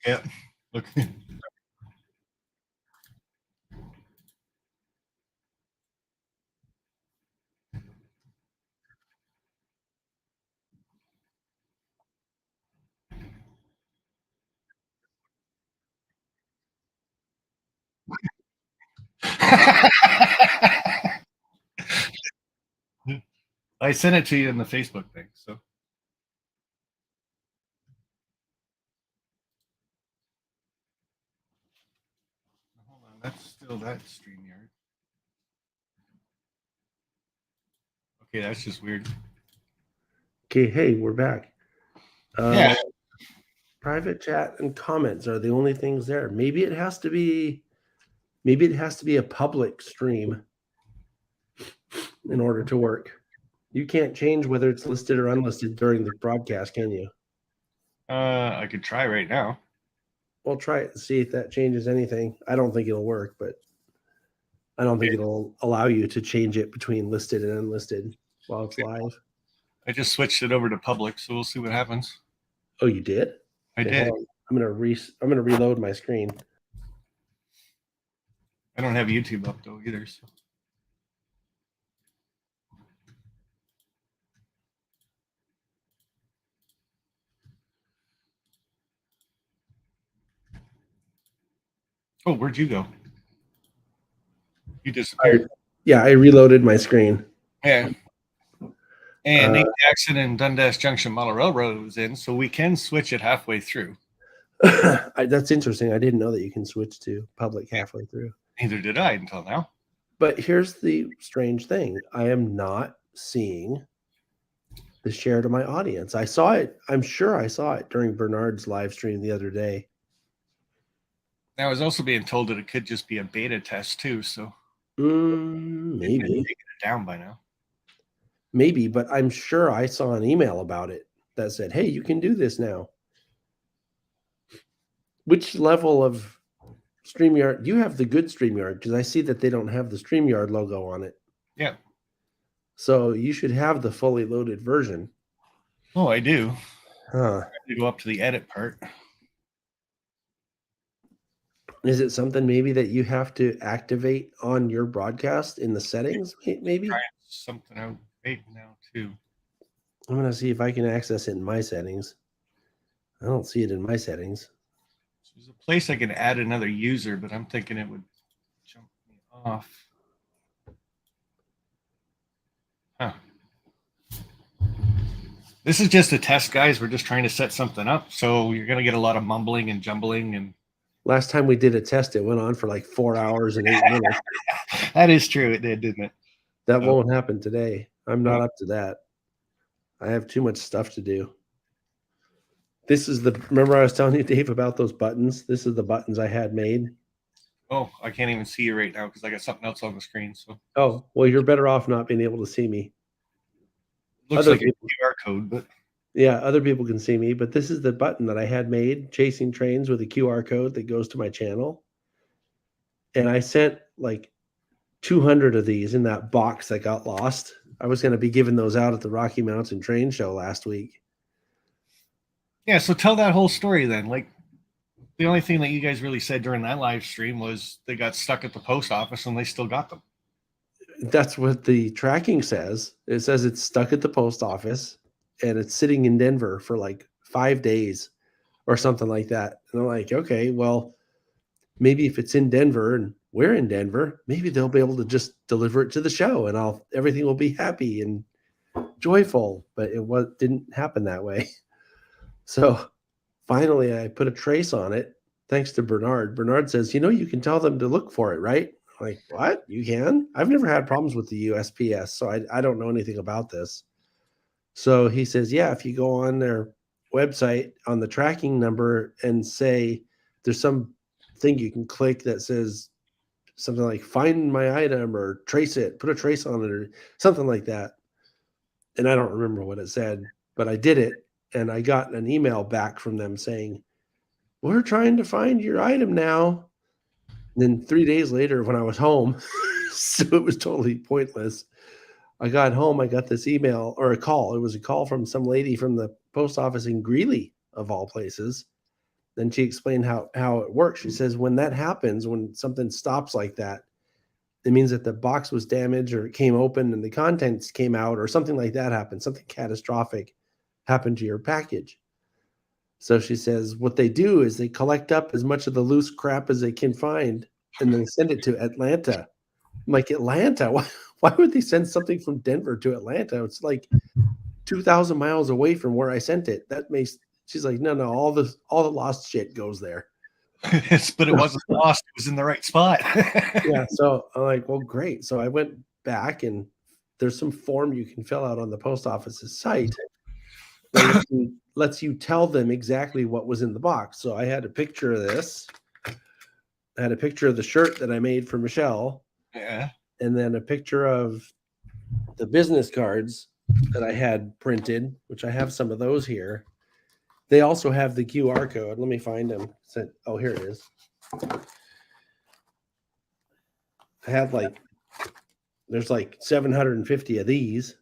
Yeah. Look. I sent it to you in the Facebook thing. So hold on, that's still that StreamYard. Okay, that's just weird. Okay, hey, we're back. Yeah. Private chat and comments are the only things there. Maybe it has to be a public stream in order to work. You can't change whether it's listed or unlisted during the broadcast, can you? I could try right now. We'll try it and see if that changes anything. I don't think it'll work, but I don't think it'll allow you to change it between listed and unlisted while it's live. I just switched it over to public, so we'll see what happens. Oh, you did? I Okay, did. hold on. I'm gonna reload my screen. I don't have YouTube up though either. So. Oh, where'd you go? You disappeared. Yeah, I reloaded my screen. Yeah. And Nate Jackson and Dundas Junction Model Railroad was in, so we can switch it halfway through. That's interesting. I didn't know that you can switch to public halfway through. Neither did I until now. But here's the strange thing. I am not seeing the share to my audience. I saw it. I'm sure I saw it during Bernard's live stream the other day. Now I was also being told that it could just be a beta test too, so maybe taking it down by now. Maybe, but I'm sure I saw an email about it that said, "Hey, you can do this now." Which level of StreamYard? You have the good StreamYard because I see that they don't have the StreamYard logo on it. Yeah. So you should have the fully loaded version. Oh, I do. Huh. I have to go up to the edit part. Is it something maybe that you have to activate on your broadcast in the settings? Maybe trying something out right now too. I'm gonna see if I can access it in my settings. I don't see it in my settings. There's a place I can add another user, but I'm thinking it would jump me off. Huh. This is just a test, guys. We're just trying to set something up. So you're going to get a lot of mumbling and jumbling. And last time we did a test, it went on for like 4 hours and 8 minutes. That is true. It did, didn't it? That won't happen today. I'm not up to that. I have too much stuff to do. This is remember I was telling you, Dave, about those buttons? This is the buttons I had made. Oh, I can't even see you right now because I got something else on the screen. So. Oh, well, you're better off not being able to see me. Looks like a QR code, but yeah, other people can see me. But this is the button that I had made, chasing trains with a QR code that goes to my channel. And I sent like 200 of these in that box that got lost. I was going to be giving those out at the Rocky Mountain Train Show last week. Yeah, so tell that whole story then. Like, the only thing that you guys really said during that live stream was they got stuck at the post office and they still got them. That's what the tracking says. It says it's stuck at the post office and it's sitting in Denver for like 5 days or something like that. And I'm like, okay, well, maybe if it's in Denver and we're in Denver, maybe they'll be able to just deliver it to the show and everything will be happy and joyful. But it didn't happen that way. So finally, I put a trace on it. Thanks to Bernard. Bernard says, you can tell them to look for it, right? I'm like, what? You can? I've never had problems with the USPS, so I don't know anything about this. So he says, yeah, if you go on their website on the tracking number and say there's some thing you can click that says something like find my item or trace it, put a trace on it or something like that. And I don't remember what it said, but I did it. And I got an email back from them saying, we're trying to find your item now. And then 3 days later, when I was home, so it was totally pointless. I got home, I got this email or a call. It was a call from some lady from the post office in Greeley, of all places. Then she explained how it works. She says when that happens, when something stops like that, it means that the box was damaged or it came open and the contents came out or something like that happened. Something catastrophic happened to your package. So she says what they do is they collect up as much of the loose crap as they can find and they send it to Atlanta. I'm like, Atlanta? Why would they send something from Denver to Atlanta? It's like 2,000 miles away from where I sent it. That makes, she's like, no, all the lost shit goes there. But it wasn't lost. It was in the right spot. Yeah. So I'm like, well, great. So I went back and there's some form you can fill out on the post office's site that lets you tell them exactly what was in the box. So I had a picture of this. I had a picture of the shirt that I made for Michelle. Yeah. And then a picture of the business cards that I had printed, which I have some of those here. They also have the QR code. Let me find them. Oh, here it is. I had there's like 750 of these.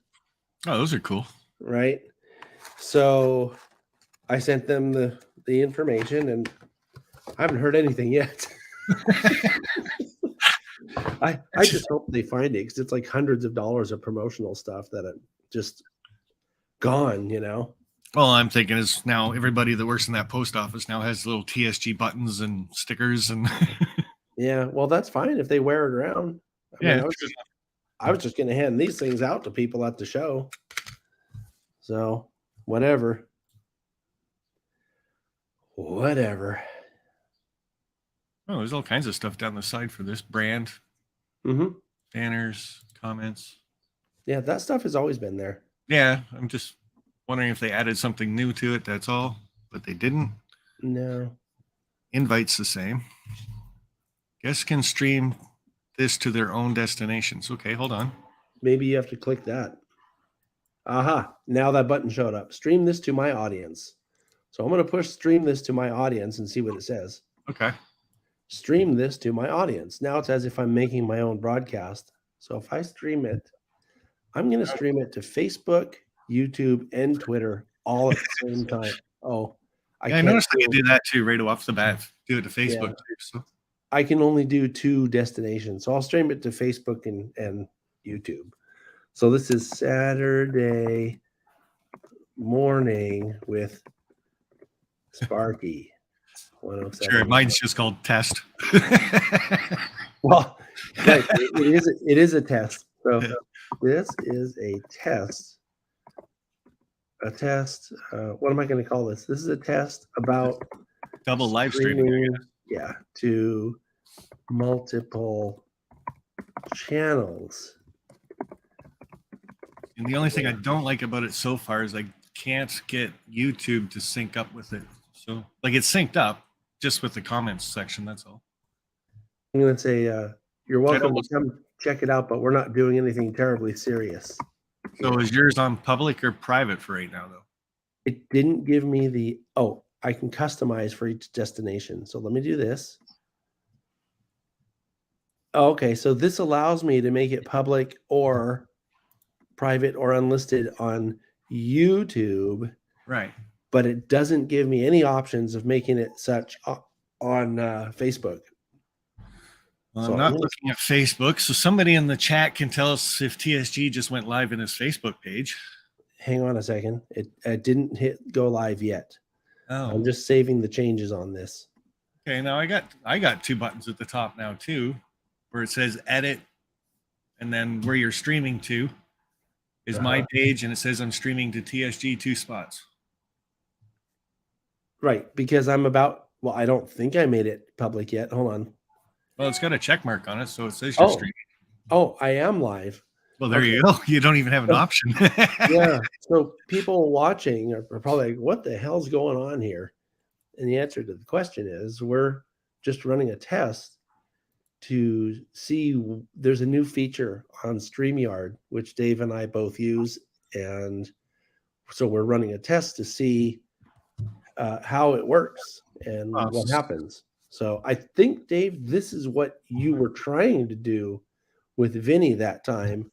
Oh, those are cool. Right. So I sent them the information and I haven't heard anything yet. I just hope they find it because it's like hundreds of dollars of promotional stuff that are just gone, you know? Well, I'm thinking is now everybody that works in that post office now has little TSG buttons and stickers and Yeah, well, that's fine if they wear it around. I was just going to hand these things out to people at the show. So, whatever. Oh, there's all kinds of stuff down the side for this brand. Mm-hmm. Banners, comments. Yeah, that stuff has always been there. Yeah, I'm just wondering if they added something new to it. That's all, but they didn't. No. Invite's the same. Guests can stream this to their own destinations. Okay, hold on. Maybe you have to click that. Aha, now that button showed up. Stream this to my audience. So I'm going to push stream this to my audience and see what it says. Okay. Stream this to my audience. Now it's as if I'm making my own broadcast. So if I stream it, I'm going to stream it to Facebook, YouTube, and Twitter all at the same time. Oh, I noticed I can do that too right off the bat. Do it to Facebook too. So I can only do 2 destinations. So I'll stream it to Facebook and YouTube. So this is Saturday morning with Sparky. 107. Sure, mine's just called test. Well, right, it is a test. So this is a test. A test. What am I going to call this? This is a test about double live streaming. Yeah, to multiple channels. And the only thing I don't like about it so far is I can't get YouTube to sync up with it. So, like, it's synced up just with the comments section. That's all. I'm going to say, you're welcome to come check it out, but we're not doing anything terribly serious. So is yours on public or private for right now, though? It didn't give me I can customize for each destination. So let me do this. Okay, so this allows me to make it public or private or unlisted on YouTube. Right. But it doesn't give me any options of making it such on Facebook. Well, I'm not looking at Facebook, so somebody in the chat can tell us if TSG just went live in his Facebook page. Hang on a second. It didn't hit go live yet. Oh. I'm just saving the changes on this. Okay, now I got 2 buttons at the top now too, where it says edit, and then where you're streaming to is my page, and it says I'm streaming to TSG 2 spots. Right, because I don't think I made it public yet. Hold on. Well, it's got a check mark on it, so it says you're streaming. Oh, I am live. Well, there you go. You don't even have an option. Yeah. So people watching are probably like, what the hell's going on here? And the answer to the question is we're just running a test to see there's a new feature on StreamYard, which Dave and I both use. And so we're running a test to see how it works and what happens. So I think, Dave, this is what you were trying to do with Vinny that time,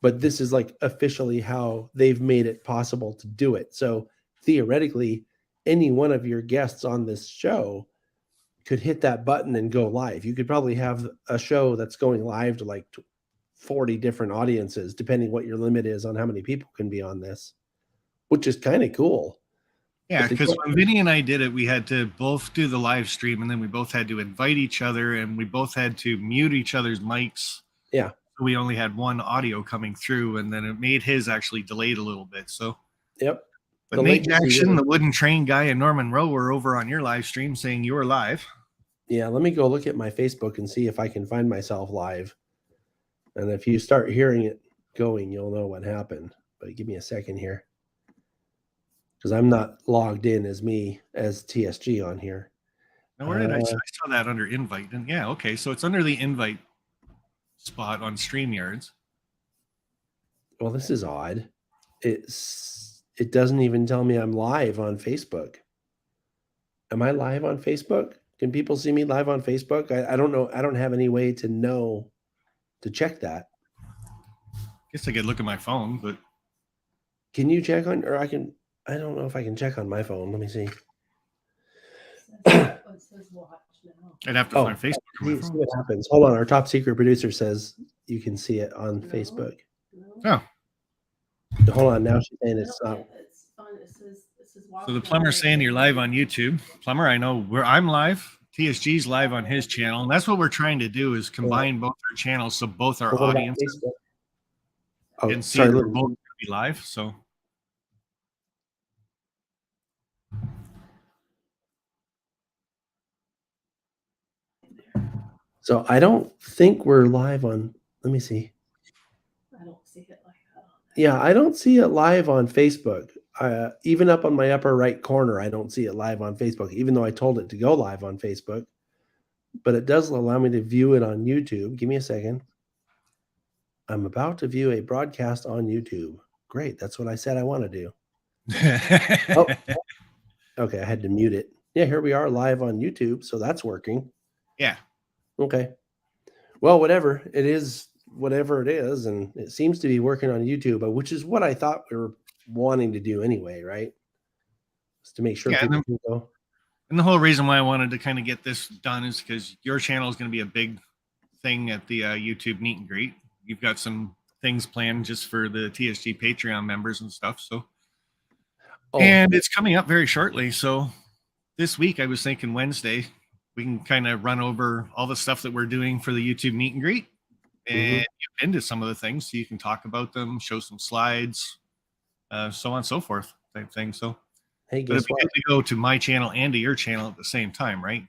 but this is like officially how they've made it possible to do it. So theoretically, any one of your guests on this show could hit that button and go live. You could probably have a show that's going live to like 40 different audiences, depending what your limit is on how many people can be on this, which is kind of cool. Yeah, But they because don't- when Vinny and I did it, we had to both do the live stream, and then we both had to invite each other, and we both had to mute each other's mics. Yeah. So we only had one audio coming through, and then it made his actually delayed a little bit. So, Yep. but The Nate latency Jackson, really- the wooden train guy, and Norman Rowe were over on your live stream saying you were live. Yeah, let me go look at my Facebook and see if I can find myself live. And if you start hearing it going, you'll know what happened. But give me a second here. Because I'm not logged in as me as TSG on here. Now, where did I saw that under invite? And yeah, okay, so it's under the invite spot on StreamYards. Well, this is odd. It doesn't even tell me I'm live on Facebook. Am I live on Facebook? Can people see me live on Facebook? I don't know. I don't have any way to know to check that. Guess I could look at my phone, but Can you check on, or I don't know if I can check on my phone. Let me see. It says watch now. I'd have to Oh, find Facebook on my See phone. what happens. Hold on. Our top secret producer says you can see it on No. Facebook. No, Oh, Hold on. Now she's saying I it's don't not. get it. It's fun. It says watch so the now. plumber's saying you're live on YouTube. Plumber, I know where I'm live. TSG's live on his channel, and that's what we're trying to do is combine both our channels so both our But what about audiences Facebook? Oh, can see sorry. that we're Look, both going to be live. So so I don't think we're live on. Let me see. I don't see it like that. Yeah, I don't see it live on Facebook. Even up on my upper right corner, I don't see it live on Facebook, even though I told it to go live on Facebook. But it does allow me to view it on YouTube. Give me a second. I'm about to view a broadcast on YouTube. Great. That's what I said I want to do. Oh, okay. I had to mute it. Yeah, here we are live on YouTube. So that's working. yeah, Okay. Well, whatever it is, and it seems to be working on YouTube, which is what I thought we were wanting to do anyway, right? Just to make sure Yeah, people can go. and the whole reason why I wanted to kind of get this done is because your channel is going to be a big thing at the YouTube meet and greet. You've got some things planned just for the TSG Patreon members and stuff. So, Oh, and it's coming up very shortly. So this week I was thinking Wednesday we can kind of run over all the stuff that we're doing for the YouTube meet and greet and get into some of the things so you can talk about them, show some slides, so on and so forth type thing. So, hey, but guess it'd be what? good to go to my channel and to your channel at the same time, right?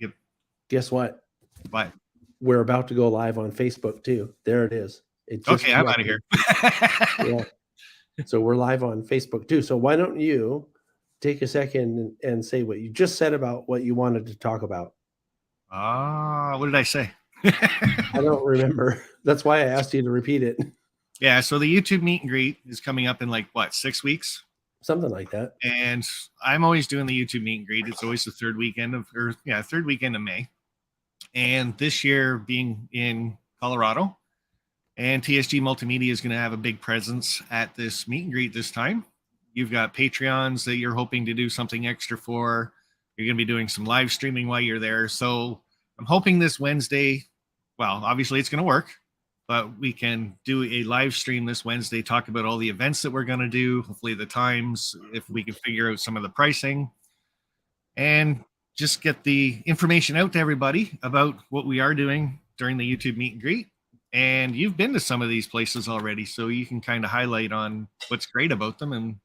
Guess what? But We're about to go live on Facebook too. There it is. It just okay, I'm out of here. Yeah. So we're live on Facebook too. So why don't you take a second and say what you just said about what you wanted to talk about? What did I say? I don't remember. That's why I asked you to repeat it. Yeah, so the YouTube meet and greet is coming up in like what, 6 weeks? Something like that. And I'm always doing the YouTube meet and greet. It's always the third weekend of May. And this year being in Colorado, and TSG Multimedia is going to have a big presence at this meet and greet this time. You've got Patreons that you're hoping to do something extra for. You're going to be doing some live streaming while you're there. So I'm hoping this Wednesday, well, obviously it's going to work, but we can do a live stream this Wednesday, talk about all the events that we're going to do, hopefully the times, if we can figure out some of the pricing, and just get the information out to everybody about what we are doing during the YouTube meet and greet. And you've been to some of these places already, so you can kind of highlight on what's great about them and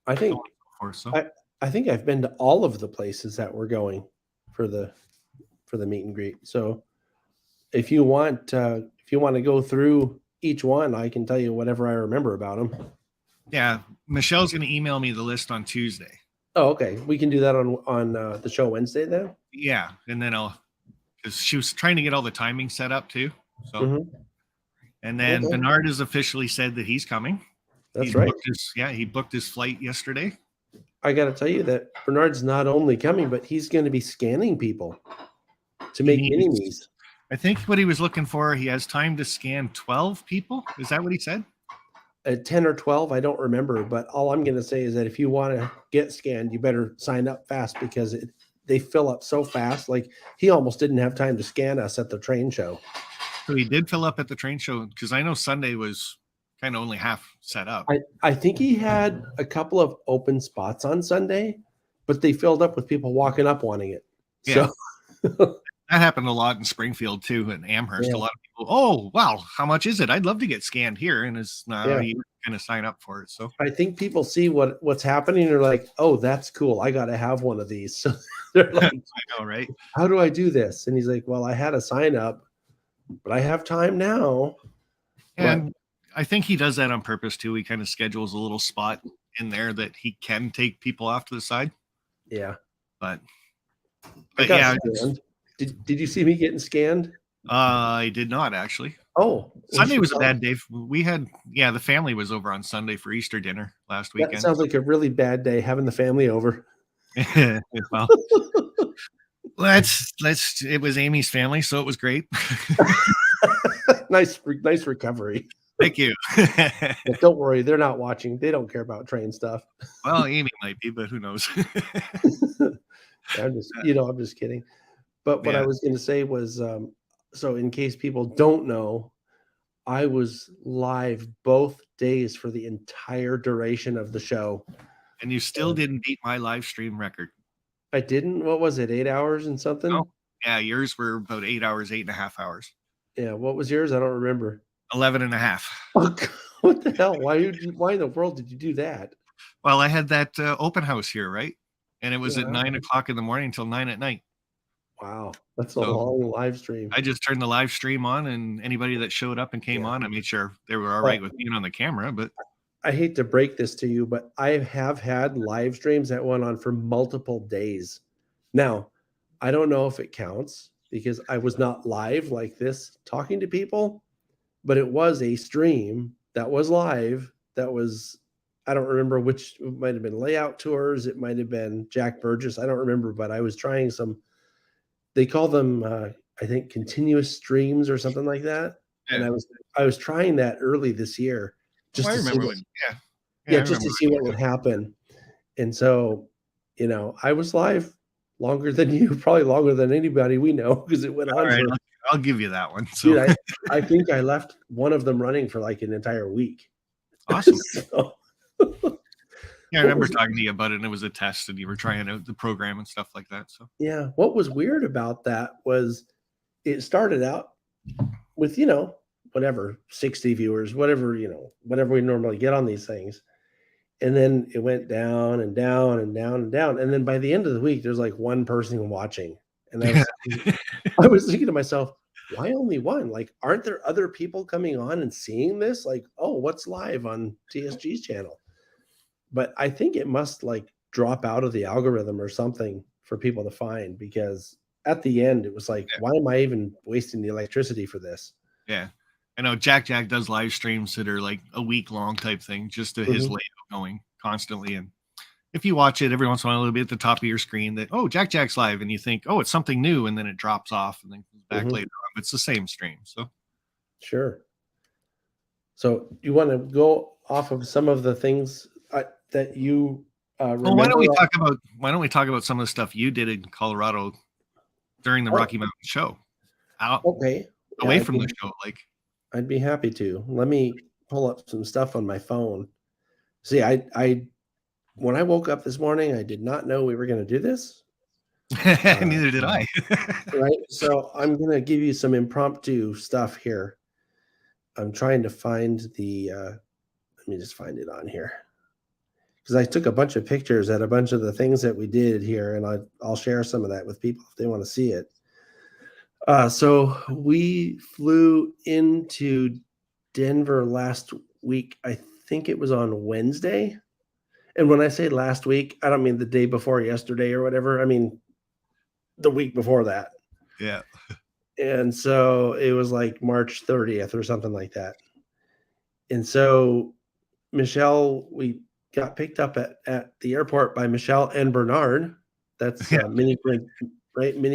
I think so on and so forth. So I think I've been to all of the places that we're going for the meet and greet. So if you want to go through each one, I can tell you whatever I remember about them. yeah, Michelle's going to email me the list on Tuesday. Oh, okay. We can do that on the show Wednesday then. Yeah, and then because she was trying to get all the timing set up too. So, Mhm. and then Okay. Bernard has officially said that he's coming. That's He's right. he booked his flight yesterday. I got to tell you that Bernard's not only coming, but he's going to be scanning people to make mini me's. I think what he was looking for, he has time to scan 12 people. Is that what he said? at 10 or 12, I don't remember, but all I'm going to say is that if you want to get scanned, you better sign up fast because they fill up so fast. Like he almost didn't have time to scan us at the train show. So he did fill up at the train show because I know Sunday was kind of only half set up. I think he had a couple of open spots on Sunday, but they filled up with people walking up wanting it. Yeah. So That happened a lot in Springfield too, and Amherst. Yeah. A lot of people, oh wow, how much is it? I'd love to get scanned here, and it's now Yeah. you kind of sign up for it. So I think people see what's happening. They're like, oh, that's cool. I got to have one of these. So they're like, I know, right? how do I do this? And he's like, well, I had a sign up, but I have time now. And I think he does that on purpose too. He kind of schedules a little spot in there that he can take people off to the side. Yeah. But I got yeah, scanned. Did you see me getting scanned? I did not actually. Oh, Sunday was a bad day. We had, the family was over on Sunday for Easter dinner last That weekend. sounds like a really bad day having the family over. Well, it was Amy's family, so it was great. nice recovery. Thank you. But don't worry, they're not watching. They don't care about train stuff. Well, Amy might be, but who knows? I'm just kidding. But what I Yeah. was going to say was, so in case people don't know, I was live both days for the entire duration of the show. And you still didn't beat my live stream record. I didn't. What was it? 8 hours and something? No. Yeah, yours were about 8 hours, 8.5 hours. Yeah. What was yours? I don't remember. 11.5. Oh, what the hell? Why in the world did you do that? Well, I had that open house here, right? And it was Yeah. at 9 o'clock in the morning until 9 at night. Wow. That's a long live stream. I just turned the live stream on, and anybody that showed up and came on, I made sure they were all right with being on the camera. But I hate to break this to you, but I have had live streams that went on for multiple days. Now, I don't know if it counts because I was not live like this talking to people, but it was a stream that was live. That was, I don't remember which, it might have been Layout Tours. It might have been Jack Burgess. I don't remember, but I was trying some, they call them, I think, continuous streams or something like that. Yeah. And I was trying that early this year. Just I to remember see when, just to see what would happen. And so, I was live longer than you, probably longer than anybody we know, because it went on. All right, for, I'll give you that one. So dude, I think I left one of them running for like an entire week. awesome. So, Yeah, I remember talking to you about it, and it was a test, and you were trying out the program and stuff like that. So yeah, what was weird about that was it started out with, whatever, 60 viewers, whatever we normally get on these things. And then it went down and down and down and down. And then by the end of the week, there's like one person watching. And I was thinking to myself, why only one? Like, aren't there other people coming on and seeing this? Like, oh, what's live on TSG's channel? But I think it must like drop out of the algorithm or something for people to find, because at the end, it was like, why am I even wasting the electricity for this? yeah. I know Jack does live streams that are like a week long type thing, just to his layout going constantly. And if you watch it every once in a while, it'll be at the top of your screen that, oh, Jack's live. And you think, oh, it's something new. And then it drops off and then comes back later on. It's the same stream. So sure. So you want to go off of some of the things that you remember? Well, why don't we talk about some of the stuff you did in Colorado during the Rocky Mountain show? Okay. Away from the show, like. I'd be happy to. Let me pull up some stuff on my phone. See, I when I woke up this morning, I did not know we were going to do this. Neither did I. Right. So I'm going to give you some impromptu stuff here. I'm trying to find let me just find it on here, because I took a bunch of pictures at a bunch of the things that we did here, and I'll share some of that with people if they want to see it. So we flew into Denver last week. I think it was on Wednesday. And when I say last week, I don't mean the day before yesterday or whatever. I mean the week before that. Yeah. And so it was like March 30th or something like that. And so Michelle, we got picked up at the airport by Michelle and Bernard. That's Mini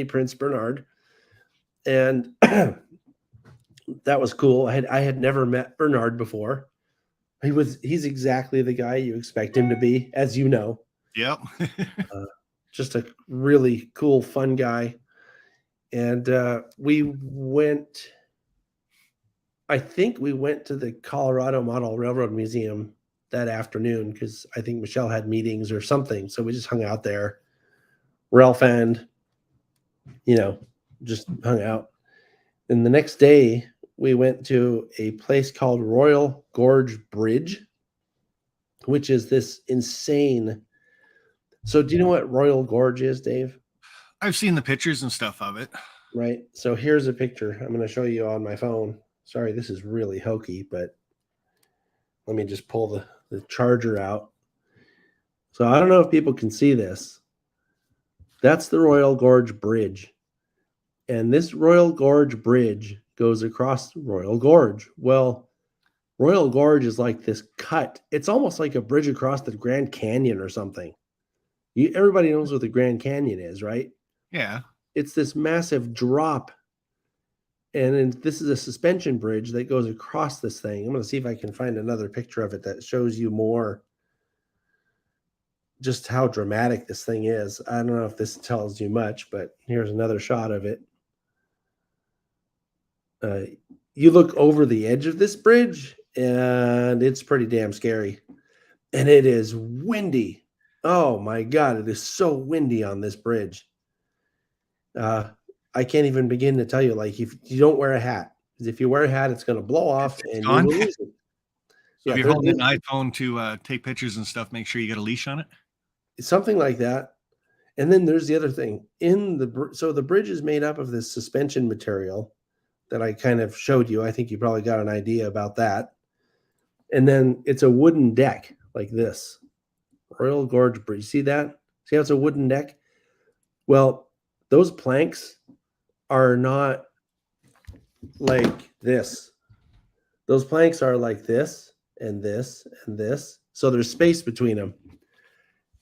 Prince Bernard. And that was cool. I had never met Bernard before. He's exactly the guy you expect him to be, as you know. Yep. Just a really cool, fun guy. And I think we went to the Colorado Model Railroad Museum that afternoon because I think Michelle had meetings or something. So we just hung out there. Ralph and, just hung out. And the next day, we went to a place called Royal Gorge Bridge, which is this insane. So, do you know what Royal Gorge is, Dave? I've seen the pictures and stuff of it. Right. So, here's a picture. I'm going to show you on my phone. Sorry, this is really hokey, but let me just pull the charger out. So, I don't know if people can see this. That's the Royal Gorge Bridge. And this Royal Gorge Bridge goes across Royal Gorge. Well, Royal Gorge is like this cut. It's almost like a bridge across the Grand Canyon or something. Everybody knows what the Grand Canyon is, right? Yeah. It's this massive drop. And this is a suspension bridge that goes across this thing. I'm going to see if I can find another picture of it that shows you more just how dramatic this thing is. I don't know if this tells you much, but here's another shot of it. You look over the edge of this bridge, and it's pretty damn scary. And it is windy. Oh my God, it is so windy on this bridge. I can't even begin to tell you, like, if you don't wear a hat, because if you wear a hat, it's going to blow off and you will lose it. So if you're holding an iPhone to take pictures and stuff, make sure you get a leash on it. Something like that. And then there's the other thing. So the bridge is made up of this suspension material that I kind of showed you. I think you probably got an idea about that. And then it's a wooden deck like this. Royal Gorge Bridge. See that? See how it's a wooden deck? Well, those planks are not like this. Those planks are like this and this and this. So there's space between them.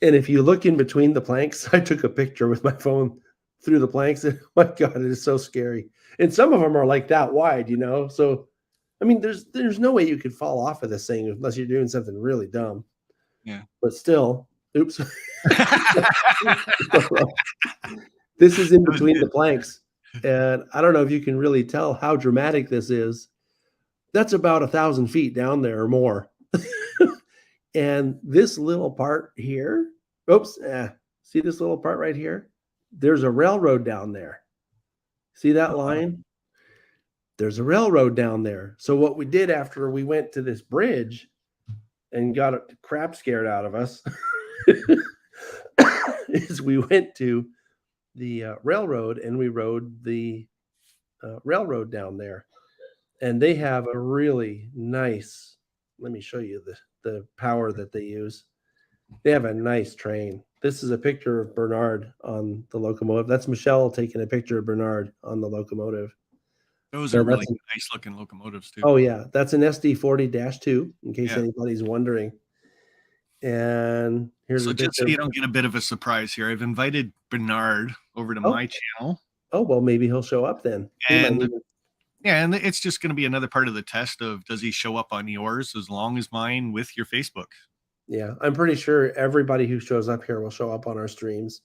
And if you look in between the planks, I took a picture with my phone through the planks. And oh my God, it is so scary. And some of them are like that wide, So, I mean, there's no way you could fall off of this thing unless you're doing something really dumb. Yeah. But still, oops. This is in between the planks. And I don't know if you can really tell how dramatic this is. That's about 1,000 feet down there or more. And this little part here, see this little part right here? There's a railroad down there. See that line? There's a railroad down there. So what we did after we went to this bridge and got a crap scared out of us is we went to the railroad and we rode the railroad down there. And they have a really nice, let me show you the power that they use. They have a nice train. This is a picture of Bernard on the locomotive. That's Michelle taking a picture of Bernard on the locomotive. Those are really nice looking locomotives too. Oh yeah, that's an SD40-2 in case anybody's wondering. And here's just so you don't get a bit of a surprise here, I've invited Bernard over to my channel. Oh, well, maybe he'll show up then. And it's just going to be another part of the test of, does he show up on yours as long as mine with your Facebook? Yeah, I'm pretty sure everybody who shows up here will show up on our streams.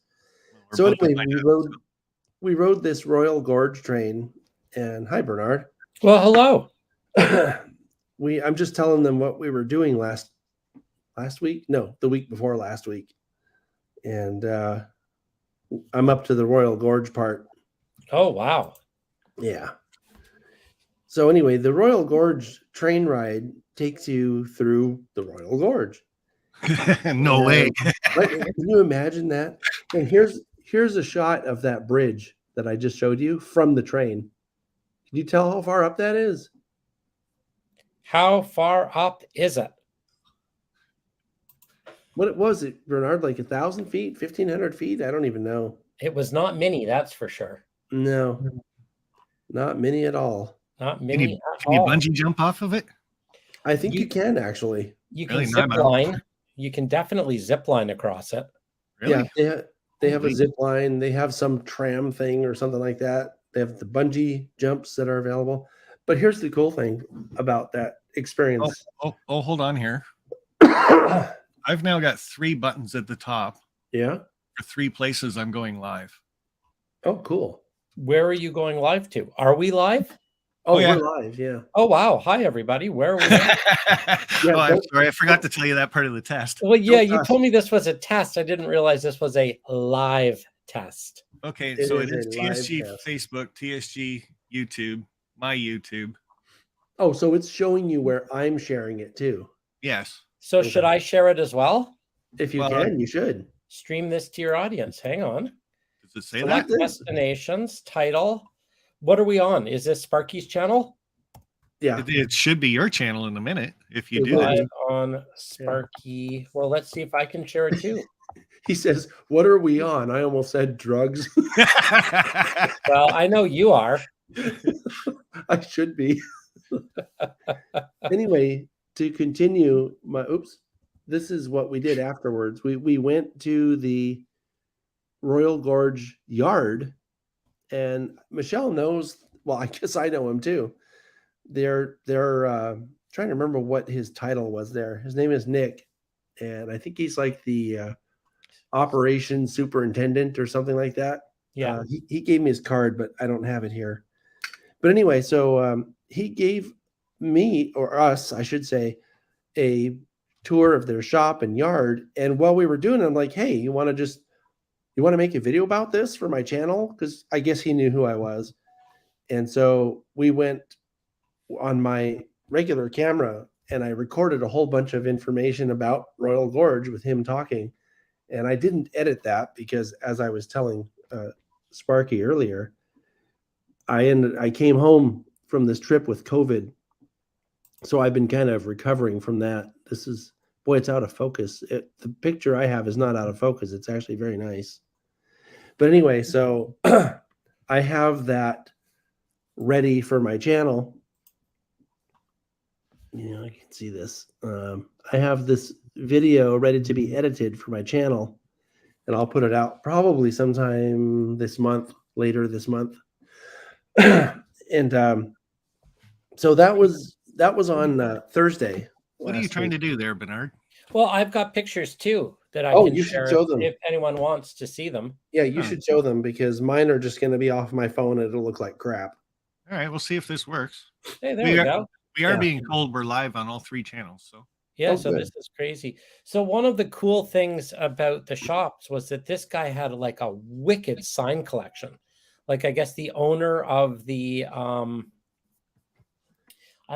So anyway, we rode this Royal Gorge train, and hi, Bernard. Well, hello. I'm just telling them what we were doing last week. No, the week before last week. And I'm up to the Royal Gorge part. Oh, wow. Yeah. So anyway, the Royal Gorge train ride takes you through the Royal Gorge. No way. Can you imagine that? And here's a shot of that bridge that I just showed you from the train. Can you tell how far up that is? How far up is it? What was it, Bernard? Like 1,000 feet, 1,500 feet? I don't even know. It was not many, that's for sure. No, not many at all. Not many Can you bungee jump off of it? I think you can actually. You can zip line. You can definitely zip line across it. Really? Yeah, they have a zip line. They have some tram thing or something like that. They have the bungee jumps that are available. But here's the cool thing about that experience. Oh, hold on here. Yeah. I've now got 3 buttons at the top for 3 places I'm going live. Oh, cool. Where are you going live to? Are we live? Oh, yeah. we're live. Yeah. Oh, wow. Hi, everybody. Where are we? Oh, I'm sorry. I forgot to tell you that part of the test. Well, yeah, Don't you trust. told me this was a test. I didn't realize this was a live test. Okay, It so is it is a live TSG test. Facebook, TSG YouTube, my YouTube. Oh, so it's showing you where I'm sharing it too. Yes. So Okay. should I share it as well? If you Well, can, you should. Stream this to your audience. Hang on. Does it say Select that? destinations, title. What are we on? Is this Sparky's channel? Yeah. It should be your channel in a minute if you It do will that. be. Live on Sparky. Well, let's see if I can share it too. He says, "What are we on?" I almost said drugs. Well, I know you are. I should be. Anyway, to continue this is what we did afterwards. We went to the Royal Gorge yard, and Michelle knows. Well, I guess I know him too. They're trying to remember what his title was there. His name is Nick, and I think he's like the operations superintendent or something like that. Yeah. He gave me his card, but I don't have it here. But anyway, so he gave me, or us, I should say, a tour of their shop and yard. And while we were doing it, I'm like, hey, you want to make a video about this for my channel? Because I guess he knew who I was. And so we went on my regular camera and I recorded a whole bunch of information about Royal Gorge with him talking. And I didn't edit that because, as I was telling Sparky earlier, I came home from this trip with COVID. So I've been kind of recovering from that. It's out of focus. The picture I have is not out of focus. It's actually very nice. But anyway, so I have that ready for my channel. I can see this. I have this video ready to be edited for my channel, and I'll put it out probably sometime later this month. And so that was on Thursday. What are you trying to do there, Bernard? Well, I've got pictures too that I Oh, can you should share show them. if anyone wants to see them. Yeah, you should show them because mine are just going to be off my phone and it'll look like crap. All right, we'll see if this works. Hey, there we go. We are Yeah. being told we're live on all 3 channels. So Yeah, Oh, so good. this is crazy. So one of the cool things about the shops was that this guy had like a wicked sign collection. Like I guess the owner of the I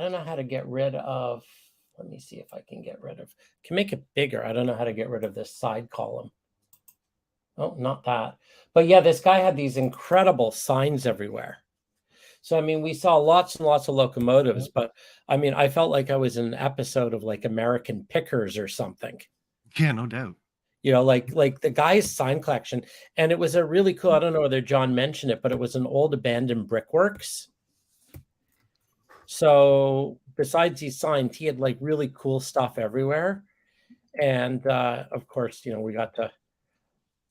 don't know how to get rid of. Let me see if I can get rid of. Can make it bigger. I don't know how to get rid of this side column. Oh, not that. But yeah, this guy had these incredible signs everywhere. So, I mean, we saw lots and lots of locomotives, but I mean, I felt like I was in an episode of like American Pickers or something, yeah, no doubt. like the guy's sign collection. And it was a really cool, I don't know whether John mentioned it, but it was an old abandoned brickworks. So besides these signs, he had like really cool stuff everywhere. And of course, we got to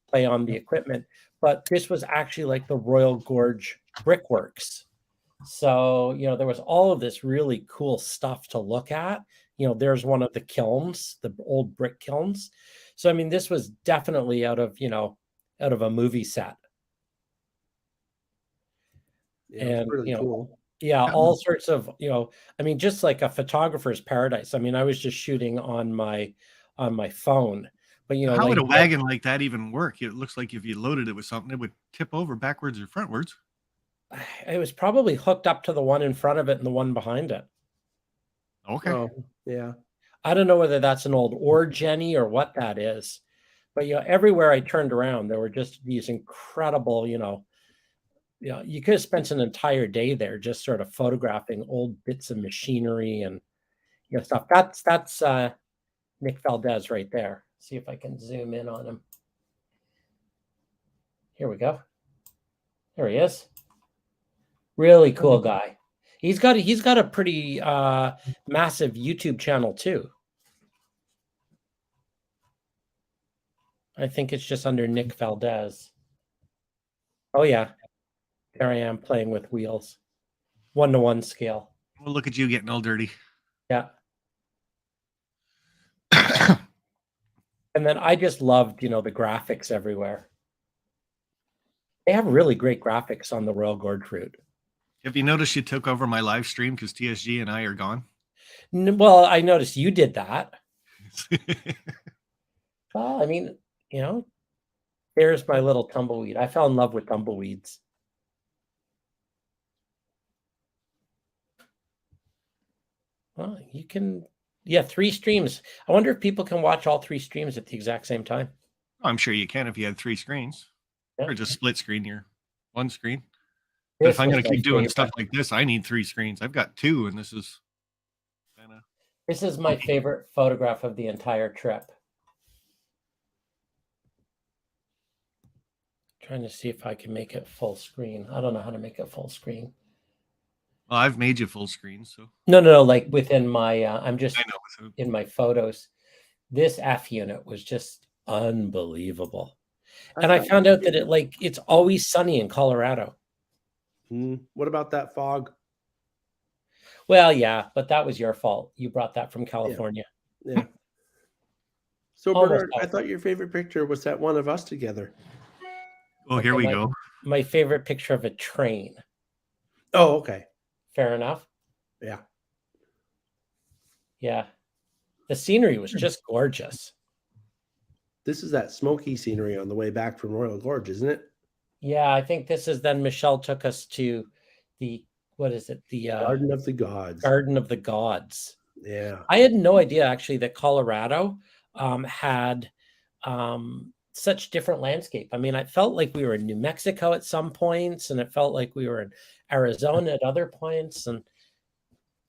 play on the equipment, but this was actually like the Royal Gorge brickworks. So, there was all of this really cool stuff to look at. There's one of the kilns, the old brick kilns. So, I mean, this was definitely out of a movie set. Yeah, it's And, really cool. Yeah, all sorts of, I mean, just like a photographer's paradise. I mean, I was just shooting on my phone, but How would a wagon like that even work? It looks like if you loaded it with something, it would tip over backwards or frontwards. it was probably hooked up to the one in front of it and the one behind it. Okay. Oh, yeah. I don't know whether that's an old ore Jenny or what that is, but everywhere I turned around, there were just these incredible, you could have spent an entire day there just sort of photographing old bits of machinery and stuff. That's Nick Valdez right there. See if I can zoom in on him. Here we go. There he is. Really cool guy. He's got a pretty massive YouTube channel too. I think it's just under Nick Valdez. Oh yeah. There I am playing with wheels. 1-to-1 scale. Well, look at you getting all dirty. Yeah. And then I just loved, the graphics everywhere. They have really great graphics on the Royal Gorge route. Have you noticed you took over my live stream because TSG and I are gone? Well, I noticed you did that. Well, I mean, there's my little tumbleweed. I fell in love with tumbleweeds. Well, you can, 3 streams. I wonder if people can watch all 3 streams at the exact same time. I'm sure you can if you had 3 screens. Yeah. Or just split screen your one screen. But if I'm going to keep doing stuff like this, I need 3 screens. I've got 2, and this is kind of. This is my favorite photograph of the entire trip. Trying to see if I can make it full screen. I don't know how to make it full screen. Well, I've made you full screen, so. No, like within my, I'm just I know. in my photos. This F unit was just unbelievable. And I found out that it's always sunny in Colorado. What about that fog? Well, yeah, but that was your fault. You brought that from California. Yeah. So Almost Bernard, I out. thought your favorite picture was that one of us together. Oh, here we go. My favorite picture of a train. Oh, okay. Fair enough. Yeah. Yeah. The scenery was just gorgeous. This is that smoky scenery on the way back from Royal Gorge, isn't it? Yeah, I think this is then Michelle took us to the, what is it? The Garden of the Gods. Garden of the Gods. Yeah. I had no idea actually that Colorado had such different landscape. I mean, I felt like we were in New Mexico at some points, and it felt like we were in Arizona at other points. And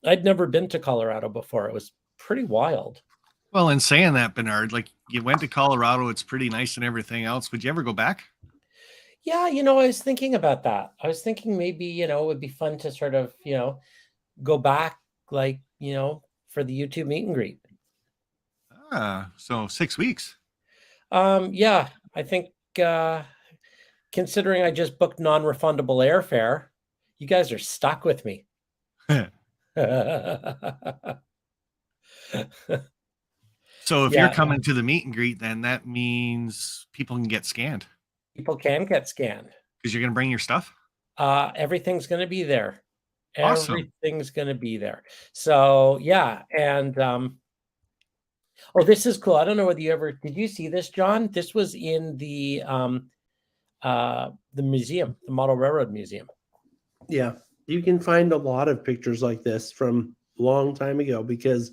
I'd never been to Colorado before. It was pretty wild. Well, in saying that, Bernard, like you went to Colorado, it's pretty nice and everything else. Would you ever go back? Yeah, I was thinking about that. I was thinking maybe, it would be fun to sort of, go back like, for the YouTube meet and greet. So 6 weeks. Yeah, I think considering I just booked non-refundable airfare, you guys are stuck with me. So if Yeah. you're coming to the meet and greet, then that means people can get scanned People can get scanned. because you're going to bring your stuff. Everything's going to be there. Awesome. Everything's going to be there. So yeah, and this is cool. I don't know whether did you see this, John? This was in the museum, the Model Railroad Museum. Yeah. You can find a lot of pictures like this from a long time ago because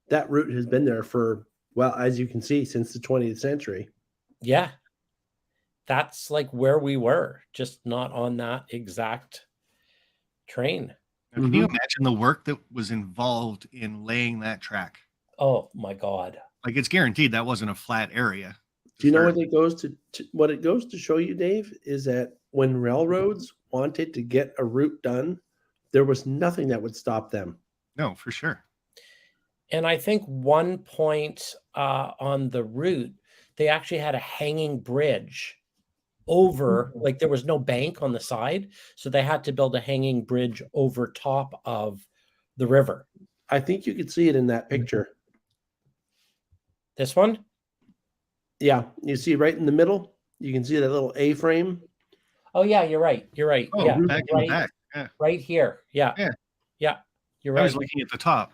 that route has been there for, well, as you can see, since the 20th century. Yeah. That's like where we were, just not on that exact train. Now, can you imagine the work that was involved in laying that track? Oh my God. Like it's guaranteed that wasn't a flat area. Do you know what it goes what it goes to show you, Dave, is that when railroads wanted to get a route done, there was nothing that would stop them. No, for sure. And I think one point on the route, they actually had a hanging bridge over, like there was no bank on the side. So they had to build a hanging bridge over top of the river. I think you could see it in that picture. This one? Yeah. You see right in the middle, you can see that little A-frame. Oh yeah, you're right. You're right. Oh, Yeah, back in the back. Yeah. right here. Yeah. Yeah. Yeah. You're I right. was looking at the top.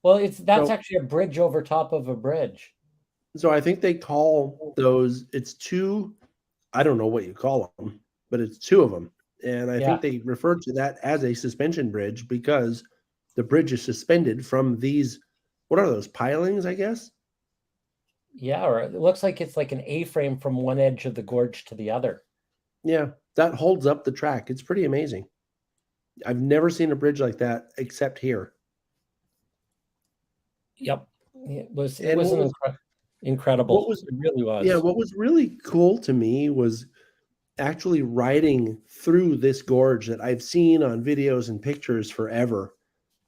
Well, that's So- actually a bridge over top of a bridge. So I think they call those, it's two, I don't know what you call them, but it's two of them. And I think they refer to that as a suspension bridge because the bridge is suspended from these, what are those, pilings, I guess? Yeah, or it looks like it's like an A-frame from one edge of the gorge to the other. Yeah, that holds up the track. It's pretty amazing. I've never seen a bridge like that except here. Yep. It was And what was- incredible. what was- It really was. Yeah, what was really cool to me was actually riding through this gorge that I've seen on videos and pictures forever.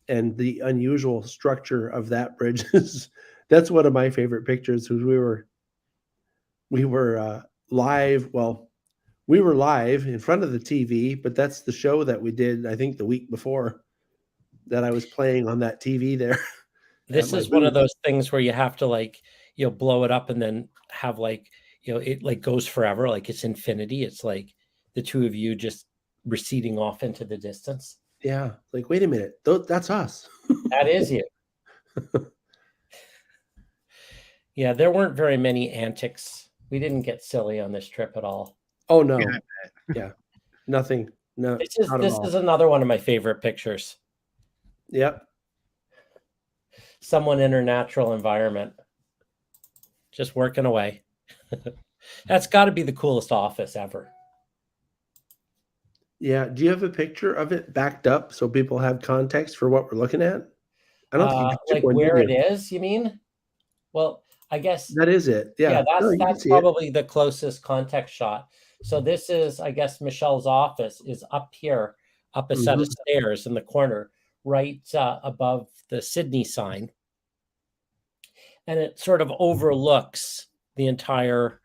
And the unusual structure of that bridge is that's one of my favorite pictures because we were live. Well, we were live in front of the TV, but that's the show that we did, I think, the week before. that I was playing on that TV there. This my is one of booth. those things where you have to like, blow it up and then have like, it like goes forever, like it's infinity. It's like the two of you just receding off into the distance. Yeah, like wait a minute, that's us. That is you. Yeah, there weren't very many antics. We didn't get silly on this trip at all. Oh no, Yeah. yeah, nothing. No, not at This all. is another one of my favorite pictures. Yep. Someone in her natural environment, just working away. That's got to be the coolest office ever. Yeah. Do you have a picture of it backed up so people have context for what we're looking at? I don't think you took Like one, where did it you? is, you mean? Well, I guess That is it. Yeah. yeah, No, you can that's see it. probably the closest context shot. So this is, I guess, Michelle's office is up here, up a set of stairs in the corner, right above the Sydney sign, and it sort of overlooks the entire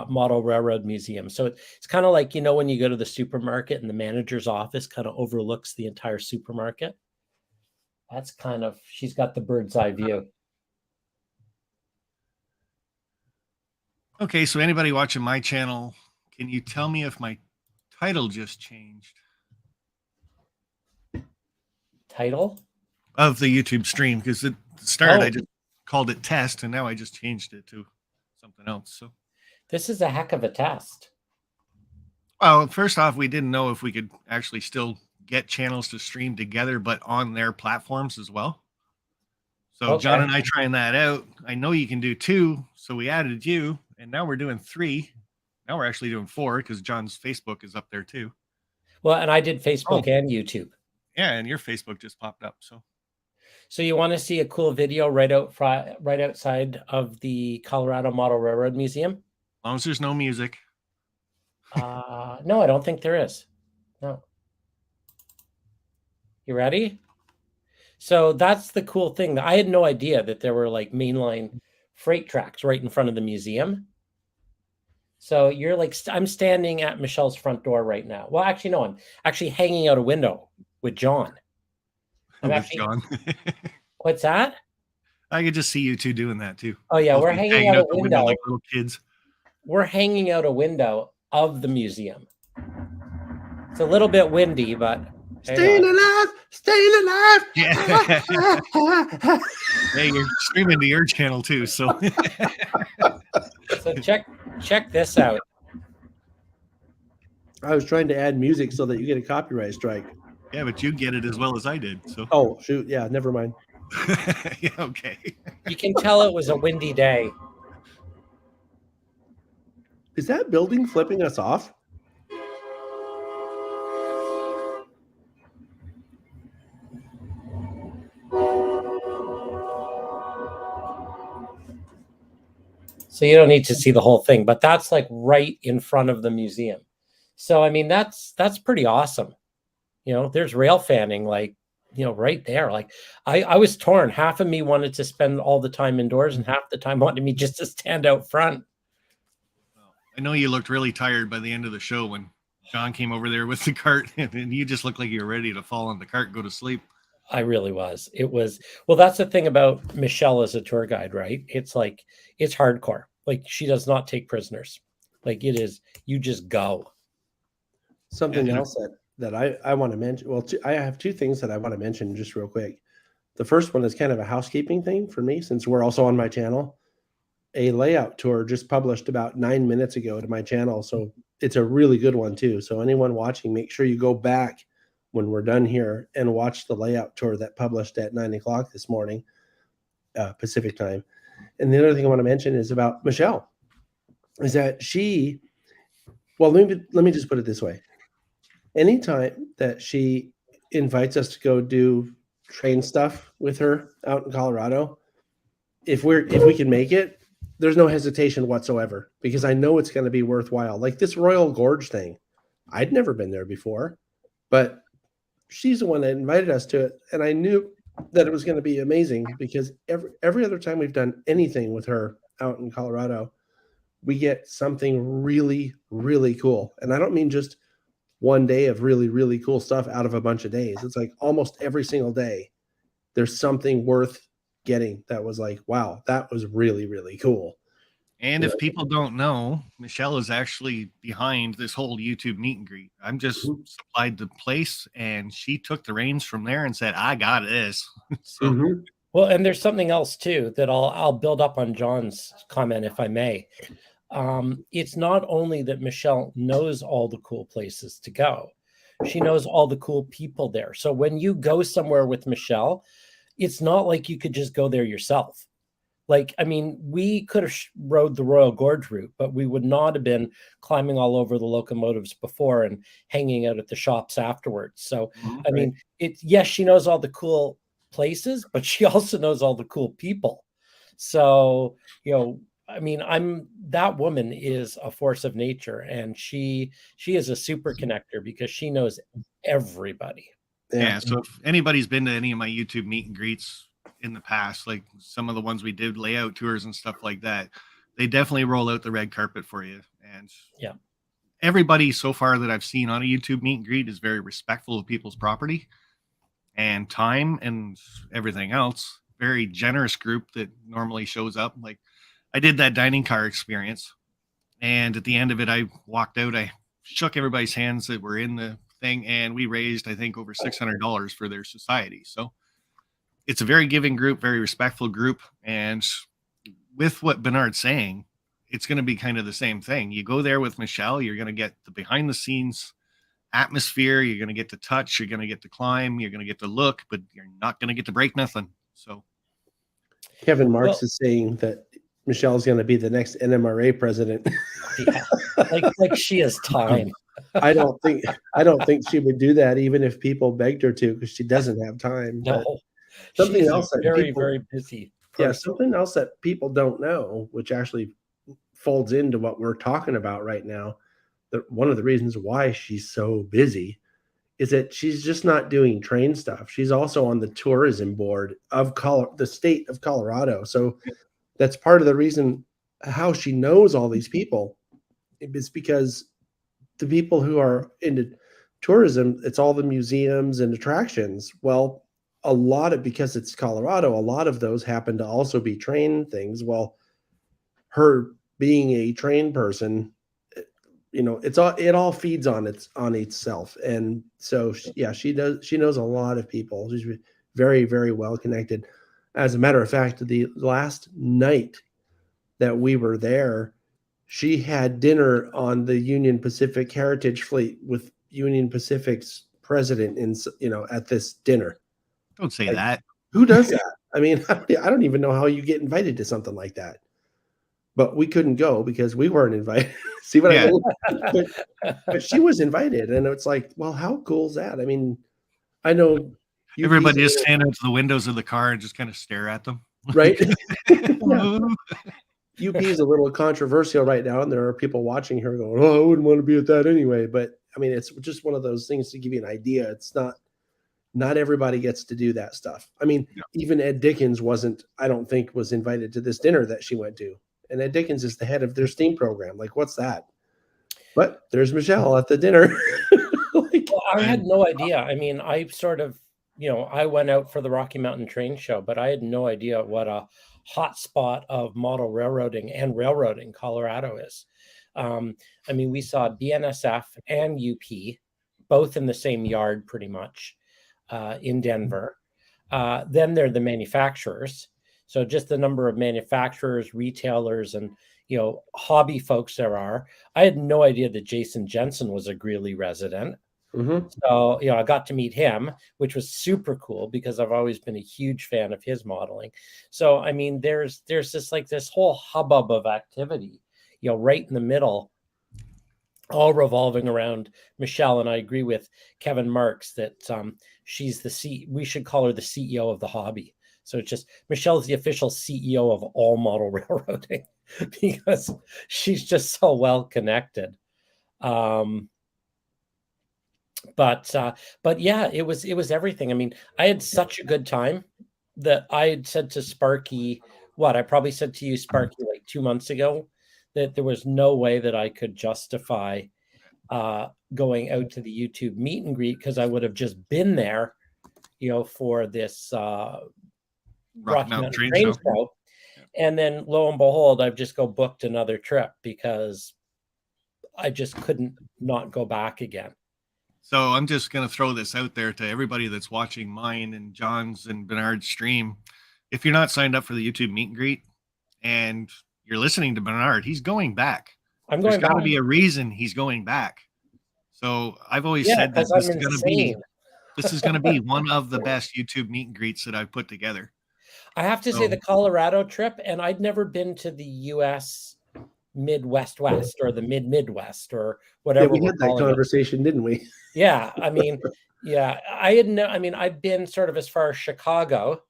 Model Railroad Museum. So it's kind of like, when you go to the supermarket and the manager's office kind of overlooks the entire supermarket. That's kind of, she's got the bird's eye view. Okay, so anybody watching my channel, can you tell me if my title just changed Title? of the YouTube stream? Because at the start Oh. I just called it test, and now I just changed it to something else. So, This is a heck of a test. well, first off, we didn't know if we could actually still get channels to stream together, but on their platforms as well. So John Okay. and I trying that out. I know you can do 2, so we added you, and now we're doing 3. Now we're actually doing 4 because John's Facebook is up there too. Well, and I did Facebook and YouTube. Yeah, and your Facebook just popped up. So you want to see a cool video right outside of the Colorado Model Railroad Museum? as long as there's no music. No, I don't think there is. No. You ready? So that's the cool thing. I had no idea that there were like mainline freight tracks right in front of the museum. So you're like, I'm standing at Michelle's front door right now. Well, actually, no, I'm actually hanging out a window with John. With John. What's that? I could just see you two doing that too. Oh yeah, Both we're of you hanging out a the window. like little kids. We're hanging out a window of the museum. It's a little bit windy, but Staying alive, staying alive. Yeah. Hey, you're streaming to your channel too, so So check this out. I was trying to add music so that you get a copyright strike. yeah, but you get it as well as I did. So Oh shoot, yeah, never mind. yeah, okay. You can tell it was a windy day. Is that building flipping us off? So you don't need to see the whole thing, but that's like right in front of the museum. So I mean that's pretty awesome. There's rail fanning like, right there. Like I was torn. Half of me wanted to spend all the time indoors and half the time wanted me just to stand out front. I know you looked really tired by the end of the show when John came over there with the cart, and you just looked like you were ready to fall on the cart and go to sleep. I really was. It was, well, that's the thing about Michelle as a tour guide, right? It's like, it's hardcore. Like she does not take prisoners. Like it is, you just go. Something Yeah. else that I want to mention. Well, I have 2 things that I want to mention just real quick. The first one is kind of a housekeeping thing for me, since we're also on my channel. A layout tour just published about 9 minutes ago to my channel. So it's a really good one too. So anyone watching, make sure you go back when we're done here and watch the layout tour that published at 9 o'clock this morning, Pacific time. And the other thing I want to mention is about Michelle, is that let me just put it this way. Anytime that she invites us to go do train stuff with her out in Colorado, if we can make it, there's no hesitation whatsoever, because I know it's going to be worthwhile. Like this Royal Gorge thing, I'd never been there before, but she's the one that invited us to it, and I knew that it was going to be amazing, because every other time we've done anything with her out in Colorado, we get something really, really cool. And I don't mean just one day of really, really cool stuff out of a bunch of days. It's like almost every single day there's something worth getting that was like, wow, that was really, really cool. And Yeah. if people don't know, Michelle is actually behind this whole YouTube meet and greet. I'm just supplied the place, and she took the reins from there and said, "I got this." So Mhm. Well, and there's something else too that I'll build up on John's comment, if I may. It's not only that Michelle knows all the cool places to go, she knows all the cool people there. So when you go somewhere with Michelle, it's not like you could just go there yourself. Like, I mean, we could have rode the Royal Gorge route, but we would not have been climbing all over the locomotives before and hanging out at the shops afterwards. So, I mean, yes, she knows all the cool places, but she also knows all the cool people. So, I mean, that woman is a force of nature, and she is a super connector because she knows everybody. yeah. So if anybody's been to any of my YouTube meet and greets in the past, like some of the ones we did, layout tours and stuff like that, they definitely roll out the red carpet for you. And yeah, everybody so far that I've seen on a YouTube meet and greet is very respectful of people's property and time and everything else. Very generous group that normally shows up. Like I did that dining car experience, and at the end of it, I walked out. I shook everybody's hands that were in the thing, and we raised, I think, over $600 for their society. So it's a very giving group, very respectful group. And with what Bernard's saying, it's going to be kind of the same thing. You go there with Michelle, you're going to get the behind the scenes atmosphere. You're going to get to touch, you're going to get to climb, you're going to get to look, but you're not going to get to break nothing. So Kevin Marks is saying that Michelle's going to be the next NMRA president. yeah. like she has time. I don't think she would do that even if people begged her to, because she doesn't have time. No, something she's else that very, people, very busy. Yeah, something else that people don't know, which actually folds into what we're talking about right now, that one of the reasons why she's so busy is that she's just not doing train stuff. She's also on the tourism board of the state of Colorado. So that's part of the reason how she knows all these people. It's because the people who are into tourism, it's all the museums and attractions. Well, because it's Colorado, a lot of those happen to also be train things. Well, her being a train person, it all feeds on itself. And so she knows a lot of people. She's very, very well connected. As a matter of fact, the last night that we were there, she had dinner on the Union Pacific Heritage Fleet with Union Pacific's president at this dinner. Don't say that. Who does that? I mean, I don't even know how you get invited to something like that. But we couldn't go because we weren't invited. See what I mean? But she was invited, and it's like, well, how cool is that? I mean, I know everybody just stand out to the windows of the car and just kind of stare at them, right? UP is a little controversial right now, and there are people watching here going, "Oh, I wouldn't want to be at that anyway." But I mean, it's just one of those things to give you an idea. It's not everybody gets to do that stuff. I mean, even Ed Dickens I don't think was invited to this dinner that she went to. And Ed Dickens is the head of their STEAM program. Like, what's that? But there's Michelle at the dinner. Well, I had no idea. I mean, I sort of, I went out for the Rocky Mountain Train Show, but I had no idea what a hot spot of model railroading and railroading Colorado is. I mean, we saw BNSF and UP both in the same yard pretty much in Denver. Then they're the manufacturers. So just the number of manufacturers, retailers, and hobby folks there are. I had no idea that Jason Jensen was a Greeley resident. Mm-hmm. So I got to meet him, which was super cool because I've always been a huge fan of his modeling. So I mean, there's this whole hubbub of activity, right in the middle, all revolving around Michelle. And I agree with Kevin Marks that she's we should call her the CEO of the hobby. So it's just Michelle's the official CEO of all model railroading because she's just so well connected. But yeah, it was everything. I mean, I had such a good time that I had said to Sparky, I probably said to you, Sparky, like 2 months ago, that there was no way that I could justify going out to the YouTube meet and greet because I would have just been there, for this Rocky Mountain Train Show. And then lo and behold, I've just booked another trip because I just couldn't not go back again. So I'm just going to throw this out there to everybody that's watching mine and John's and Bernard's stream. If you're not signed up for the YouTube meet and greet and you're listening to Bernard, he's going back. There's got to be a reason he's going back. So I've always said that this is going to be one of the best YouTube meet and greets that I've put together. I have to say the Colorado trip, and I'd never been to the U.S. Midwest or the Midwest or whatever. Yeah, we had that conversation, didn't we? Yeah, I mean, I've been sort of as far as Chicago,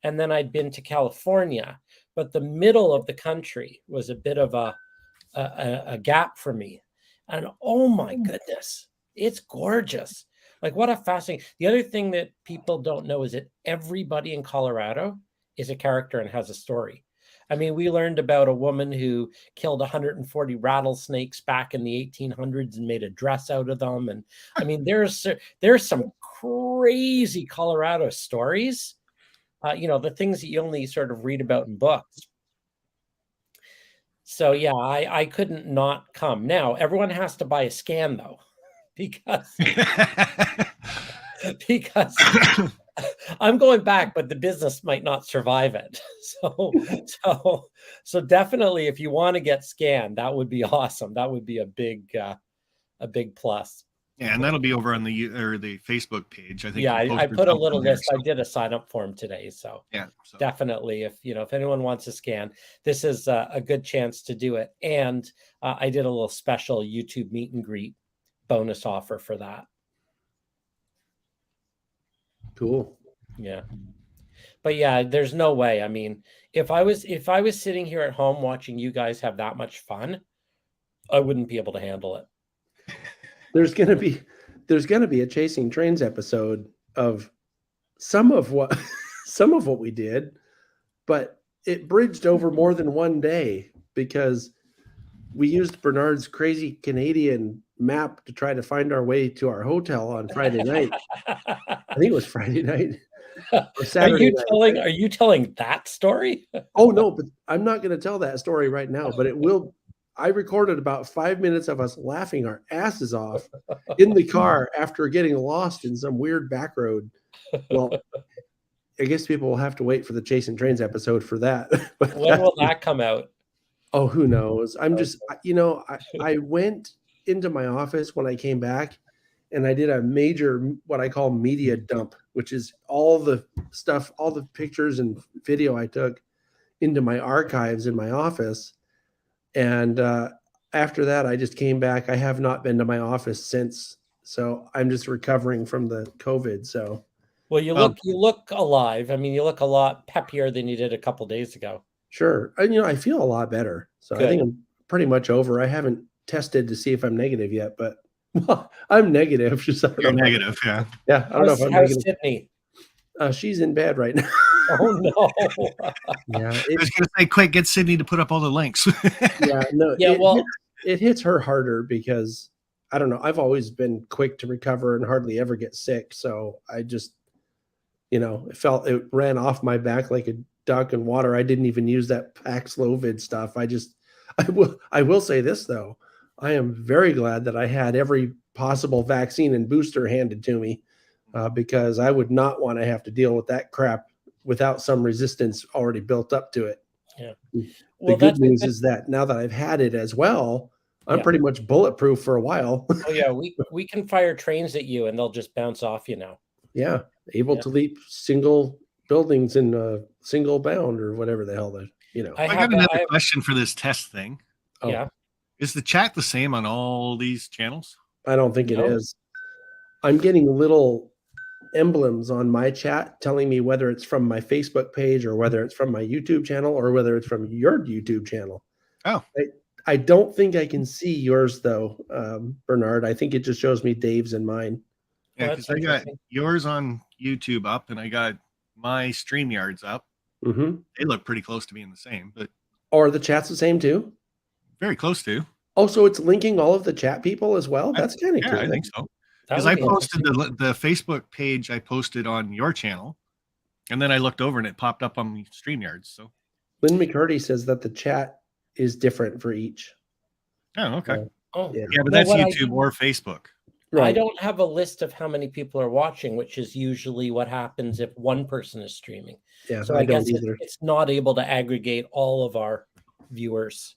and then I'd been to California, but the middle of the country was a bit of a gap for me. And oh my goodness, it's gorgeous. Like, what a fascinating. The other thing that people don't know is that everybody in Colorado is a character and has a story. I mean, we learned about a woman who killed 140 rattlesnakes back in the 1800s and made a dress out of them. And I mean, there's some crazy Colorado stories, the things that you only sort of read about in books. So yeah, I couldn't not come. Now everyone has to buy a scan though, because I'm going back, but the business might not survive it. So definitely, if you want to get scanned, that would be awesome. That would be a big plus. Yeah, and that'll be over on the Facebook page. I think. Yeah, I put a little list. I did a sign up form today, so yeah, definitely. If anyone wants to scan, this is a good chance to do it. And I did a little special YouTube meet and greet bonus offer for that. Cool. Yeah. But yeah, there's no way. I mean, if I was sitting here at home watching you guys have that much fun, I wouldn't be able to handle it. There's gonna be a Chasing Trains episode of some of what we did, but it bridged over more than one day because we used Bernard's crazy Canadian map to try to find our way to our hotel on Friday night. I think it was Friday night or Saturday night. Are you telling that story? Oh no, but I'm not going to tell that story right now, but it will. I recorded about 5 minutes of us laughing our asses off in the car after getting lost in some weird back road. Well, I guess people will have to wait for the Chasing Trains episode for that. When will that come out? Oh, who knows? I'm just, I went into my office when I came back and I did a major, what I call media dump, which is all the stuff, all the pictures and video I took into my archives in my office. And after that, I just came back. I have not been to my office since. So I'm just recovering from the COVID. So, well, you look alive. I mean, you look a lot peppier than you did a couple days ago. Sure. And, I feel a lot better. So Good. I think I'm pretty much over. I haven't tested to see if I'm negative yet, but I'm negative. You're negative. Yeah. Yeah. I don't know if I'm negative. Sydney? She's in bed right now. Oh no! Yeah, I was going to say, quick, get Sydney to put up all the links. Yeah, no. Yeah, it hits her harder because I don't know. I've always been quick to recover and hardly ever get sick. So I just, it ran off my back like a duck in water. I didn't even use that Paxlovid stuff. I will say this though. I am very glad that I had every possible vaccine and booster handed to me because I would not want to have to deal with that crap without some resistance already built up to it. Yeah. The good news is that now that I've had it as well, I'm pretty much bulletproof for a while. Oh yeah, we can fire trains at you and they'll just bounce off, Yeah, able to leap single buildings in a single bound or whatever the hell that, I got another question for this test thing. Oh. Yeah. Is the chat the same on all these channels? I don't think it is. I'm getting little emblems on my chat telling me whether it's from my Facebook page or whether it's from my YouTube channel or whether it's from your YouTube channel. Oh, I don't think I can see yours though, Bernard. I think it just shows me Dave's and mine. Yeah, because I got yours on YouTube up and I got my StreamYards up. Mm-hmm. They look pretty close to being the same, but or the chat's the same too. Very close to. Oh, so it's linking all of the chat people as well? That's kind of Yeah, cool. I think so. That Because would I be posted interesting. the Facebook page I posted on your channel, and then I looked over and it popped up on StreamYards. So, Lynn McCurdy says that the chat is different for each. oh, okay. Oh, Yeah. Yeah, but no, that's what YouTube or Facebook. I Right. don't have a list of how many people are watching, which is usually what happens if one person is streaming. Yeah, So I I don't guess either. it's not able to aggregate all of our viewers.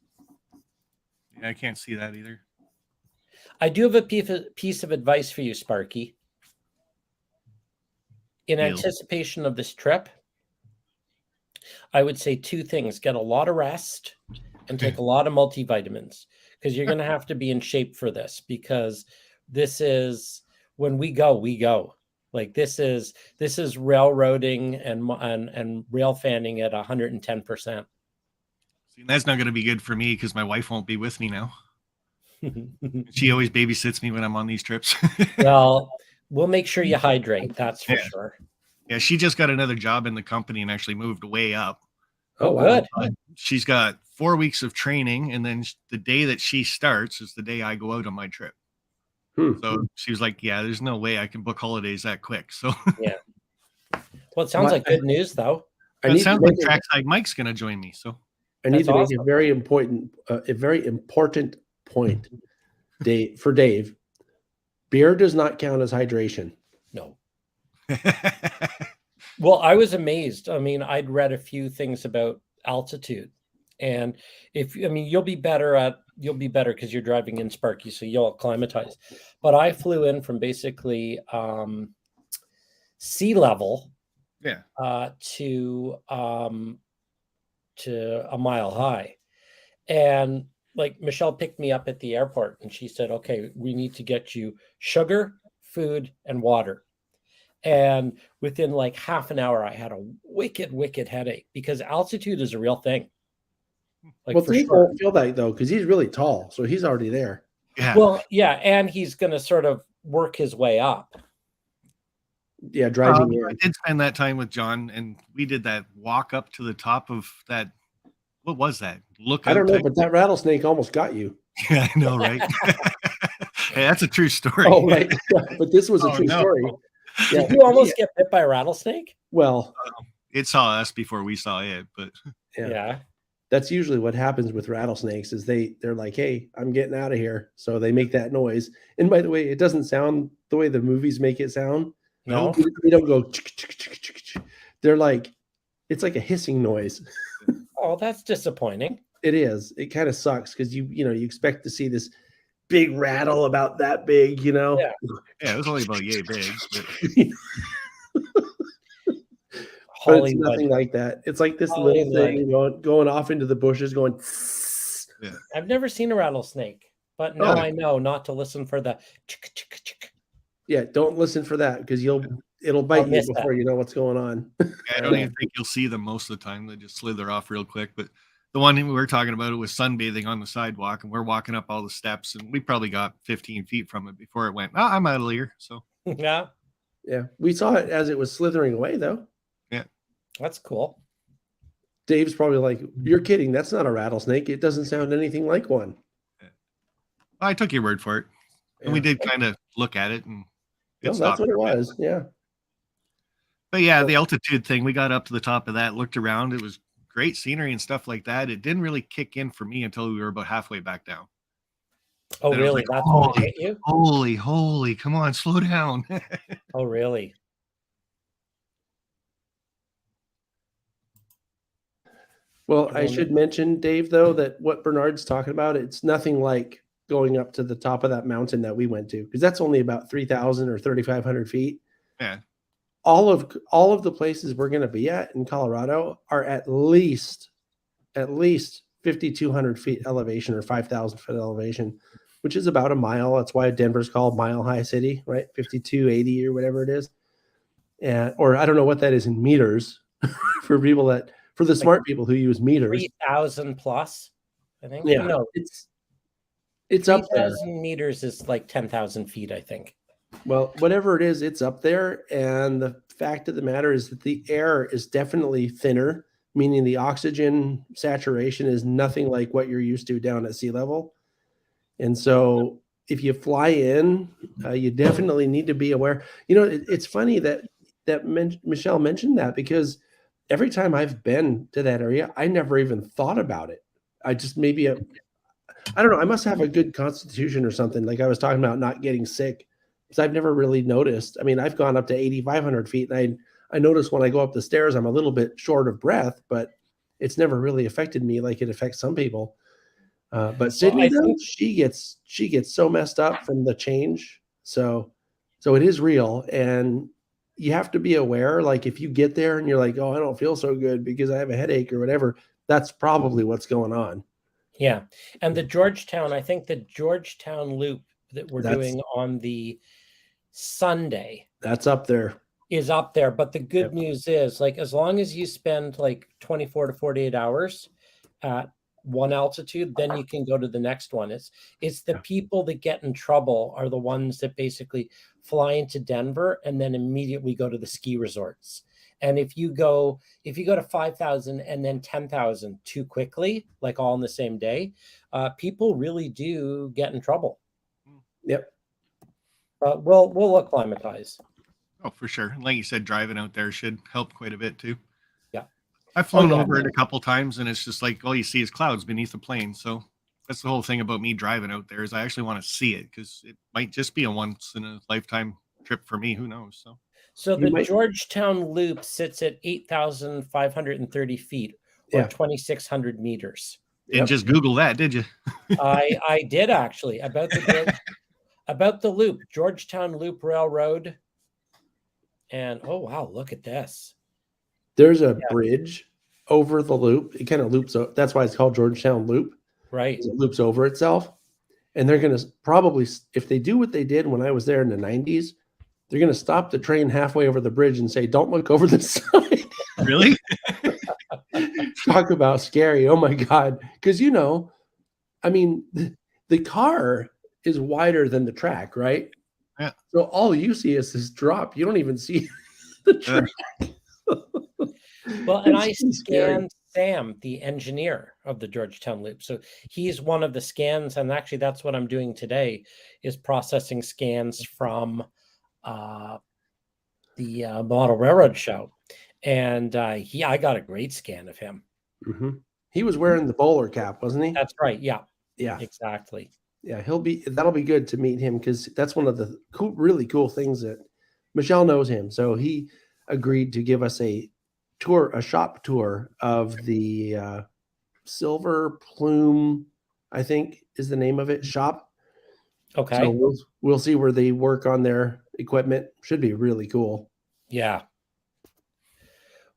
Yeah, I can't see that either. I do have a piece of advice for you, Sparky. In Deal. anticipation of this trip, I would say two things: get a lot of rest and take a lot of multivitamins, because you're going to have to be in shape for this, because this is when we go. Like this is railroading and rail fanning at 110%. See, that's not going to be good for me because my wife won't be with me now. She always babysits me when I'm on these trips. Well, we'll make sure you hydrate. That's for Yeah. sure. Yeah, she just got another job in the company and actually moved way up. Oh, wow. good. She's got 4 weeks of training, and then the day that she starts is the day I go out on my trip. So she was like, "Yeah, there's no way I can book holidays that quick." So Well, it sounds like good news, though. I it need to sounds like make Trackside Mike's going to join me. So I need That's to make awesome. a very important point, Dave. For Dave, beer does not count as hydration. No. Well, I was amazed. I mean, I'd read a few things about altitude, and you'll be better because you're driving in, Sparky, so you'll acclimatize. But I flew in from basically sea level, yeah, to a mile high, and like Michelle picked me up at the airport, and she said, "Okay, we need to get you sugar, food, and water." And within like half an hour, I had a wicked headache, because altitude is a real thing. Like, Well, for Dave sure. won't feel that though, because he's really tall, so he's already there. yeah. Well, yeah, and he's going to sort of work his way up. Yeah, driving I did spend that time with John, and we did that walk up to the top of that. What was that? I don't know, but that rattlesnake almost got you. Yeah, I know, right? Hey, that's a true story. Oh, right. Yeah, but this was a Oh, true no. story. Yeah. Did you almost get bit by a rattlesnake? Well, It saw us before we saw it, but Yeah. that's usually what happens with rattlesnakes is they're like, hey, I'm getting out of here. So they make that noise. And by the way, it doesn't sound the way the movies make it sound. No. They don't go. They're like, it's like a hissing noise. Oh, that's disappointing. It is. It kind of sucks because you expect to see this big rattle about that big, Yeah. yeah, it was only about yay big. But But it's Hollywood. nothing like that. It's like this Hollywood. little thing going off into the bushes, going. I've never seen a rattlesnake, but now Oh. I know not to listen for the chick, chick, chick. Yeah, don't listen for that because it'll bite you miss before you know what's going on. I don't even think you'll see them most of the time. They just slither off real quick. But the one we were talking about, it was sunbathing on the sidewalk, and we're walking up all the steps, and we probably got 15 feet from it before it went, I'm out of here. So Yeah, Yeah, we saw it as it was slithering away, though. that's cool. Dave's probably like, "You're kidding? That's not a rattlesnake. It doesn't sound anything like one." I took your word for it. And we Yeah. did kind of look at it, and No, it that's stopped. what it was. Yeah. But yeah, the altitude thing, we got up to the top of that, looked around. It was great scenery and stuff like that. It didn't really kick in for me until we were about halfway back down. Oh, Then it was really? like, That's what holy- hit you? Holy, come on, slow down. Oh, really? Well, I I don't should mention, Dave, though, that what Bernard's talking about, it's nothing like going up to the top of that mountain that we went to, because that's only about 3,000 or 3,500 feet. Yeah. All of the places we're going to be at in Colorado are at least 5,200 feet elevation or 5,000 foot elevation, which is about a mile. That's why Denver's called Mile High City, right? 5,280 or whatever it is. And or I don't know what that is in meters for the smart people who use meters. 3,000 plus, I think. Yeah, No, it's up there. 3,000 meters is like 10,000 feet, I think. Well, whatever it is, it's up there. And the fact of the matter is that the air is definitely thinner, meaning the oxygen saturation is nothing like what you're used to down at sea level. And so if you fly in, you definitely need to be aware. It's funny that Michelle mentioned that, because every time I've been to that area, I never even thought about it. I just I don't know. I must have a good constitution or something. Like I was talking about not getting sick, because I've never really noticed. I mean, I've gone up to 8,500 feet, and I notice when I go up the stairs, I'm a little bit short of breath, but it's never really affected me like it affects some people. But Sydney, I though, think- she gets so messed up from the change. So it is real, and you have to be aware. Like if you get there and you're like, oh, I don't feel so good because I have a headache or whatever, that's probably what's going on. Yeah. And I think the Georgetown loop that we're That's- doing on the Sunday That's up there. is up there. But the good Yep. news is, like, as long as you spend like 24 to 48 hours at one altitude, then you can go to the next one. It's the people that get in trouble are the ones that basically fly into Denver and then immediately go to the ski resorts. And if you go to 5,000 and then 10,000 too quickly, like all in the same day, people really do get in trouble. Yep. But we'll acclimatize. Oh, for sure. Like you said, driving out there should help quite a bit too. Yeah. I've flown yeah. over it a couple times, and it's just like all you see is clouds beneath the plane. So that's the whole thing about me driving out there, is I actually want to see it, because it might just be a once in a lifetime trip for me. Who knows? So You the might- Georgetown loop sits at 8,530 feet or Yeah. 2,600 meters. Didn't just Google that, did you? I did actually about the loop, Georgetown Loop Railroad. And oh wow, look at this. There's a bridge over the loop. It kind of loops. That's why it's called Georgetown Loop. Right. It loops over itself. And they're going to probably, if they do what they did when I was there in the 90s, they're going to stop the train halfway over the bridge and say, don't look over the side. Really? Talk about scary. Oh my God. Because, I mean, the car is wider than the track, right? Yeah. So all you see is this drop. You don't even see the track. Well, and I It's so scary. scanned Sam, the engineer of the Georgetown Loop. So he's one of the scans, and actually that's what I'm doing today, is processing scans from the Model Railroad show. And I got a great scan of him. Mhm. He was wearing the bowler cap, wasn't he? That's right. Yeah, Yeah. exactly. Yeah, that'll be good to meet him, because that's one of the really cool things that Michelle knows him. So he agreed to give us a shop tour of the Silver Plume, I think is the name of it, shop. Okay. So we'll see where they work on their equipment. Should be really cool. Yeah.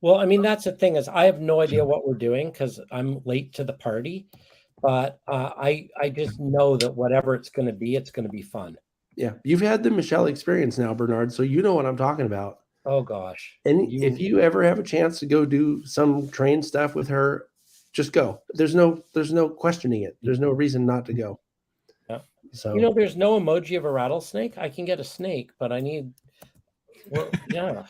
Well, I mean, that's the thing, is I have no idea what we're doing because I'm late to the party, but I just know that whatever it's going to be fun. Yeah, you've had the Michelle experience now, Bernard, so you know what I'm talking about. Oh gosh. And if you ever have a chance to go do some train stuff with her, just go. There's no questioning it. There's no reason not to go. Yeah. So There's no emoji of a rattlesnake. I can get a snake, but I need. Well, yeah.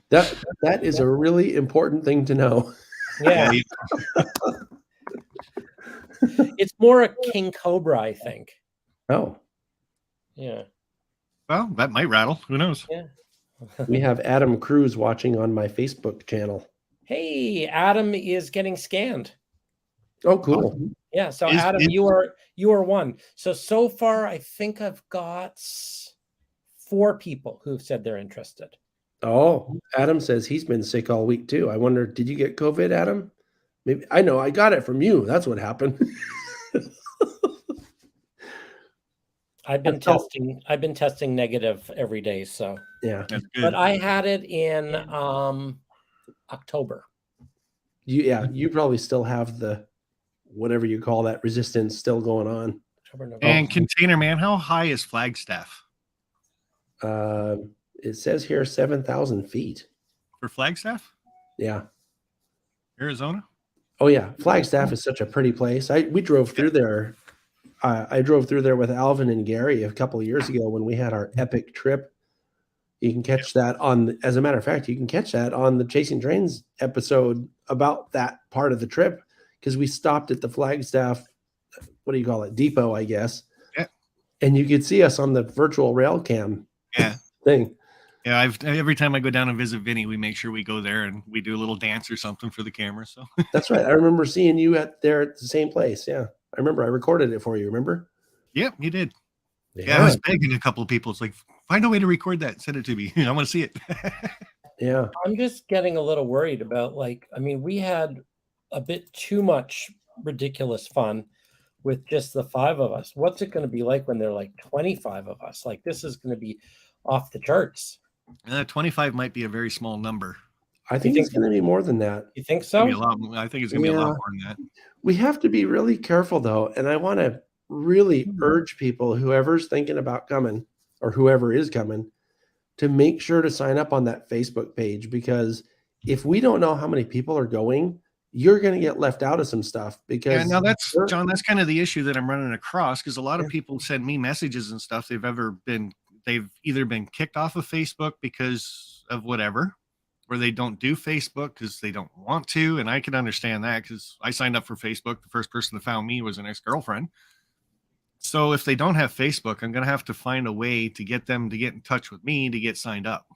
that is a really important thing to know. Yeah. It's more a king cobra, I think. Oh, Yeah. Well, that might rattle. Who knows? Yeah. we have Adam Cruz watching on my Facebook channel. Hey, Adam is getting scanned. Oh, cool. Yeah. So Is- Adam, is- you are one. So far, I think I've got 4 people who've said they're interested. Oh, Adam says he's been sick all week too. I wonder, did you get COVID, Adam? Maybe I know I got it from you. That's what happened. I've been Oh. testing negative every day. So, Yeah. That's good. but I had it in October. You probably still have the whatever you call that resistance still going on. October, November. And Container Man, how high is Flagstaff? It says here 7,000 feet. For Flagstaff? Yeah. Arizona? Oh yeah, Flagstaff is such a pretty place. We drove through there. I drove through there with Alvin and Gary a couple of years ago when we had our epic trip. You can catch that as a matter of fact, you can catch that on the Chasing Trains episode about that part of the trip, because we stopped at the Flagstaff, what do you call it, depot, I guess, and you could see us on the virtual rail cam Yeah. thing. Yeah, every time I go down and visit Vinny, we make sure we go there and we do a little dance or something for the camera. So That's right. I remember seeing you there at the same place. Yeah, I remember. I recorded it for you. Remember? yeah, you did. Yeah, I was begging a couple of people. It's like, find a way to record that. Send it to me. I want to see it. Yeah. I'm just getting a little worried about, like, I mean, we had a bit too much ridiculous fun with just the 5 of us. What's it going to be like when there are like 25 of us? Like, this is going to be off the charts. 25 might be a very small number. I think it's going to be more than that. You think It's so? gonna be a lot. I think it's going to be a lot more than that. We have to be really careful, though. And I want to really urge people, whoever's thinking about coming or whoever is coming, to make sure to sign up on that Facebook page, because if we don't know how many people are going, you're going to get left out of some stuff. Because Yeah, now that's John. That's kind of the issue that I'm running across, because a lot of people send me messages and stuff. They've either been kicked off of Facebook because of whatever, or they don't do Facebook because they don't want to. And I can understand that, because I signed up for Facebook. The first person that found me was an ex-girlfriend. So if they don't have Facebook, I'm going to have to find a way to get them to get in touch with me to get signed up.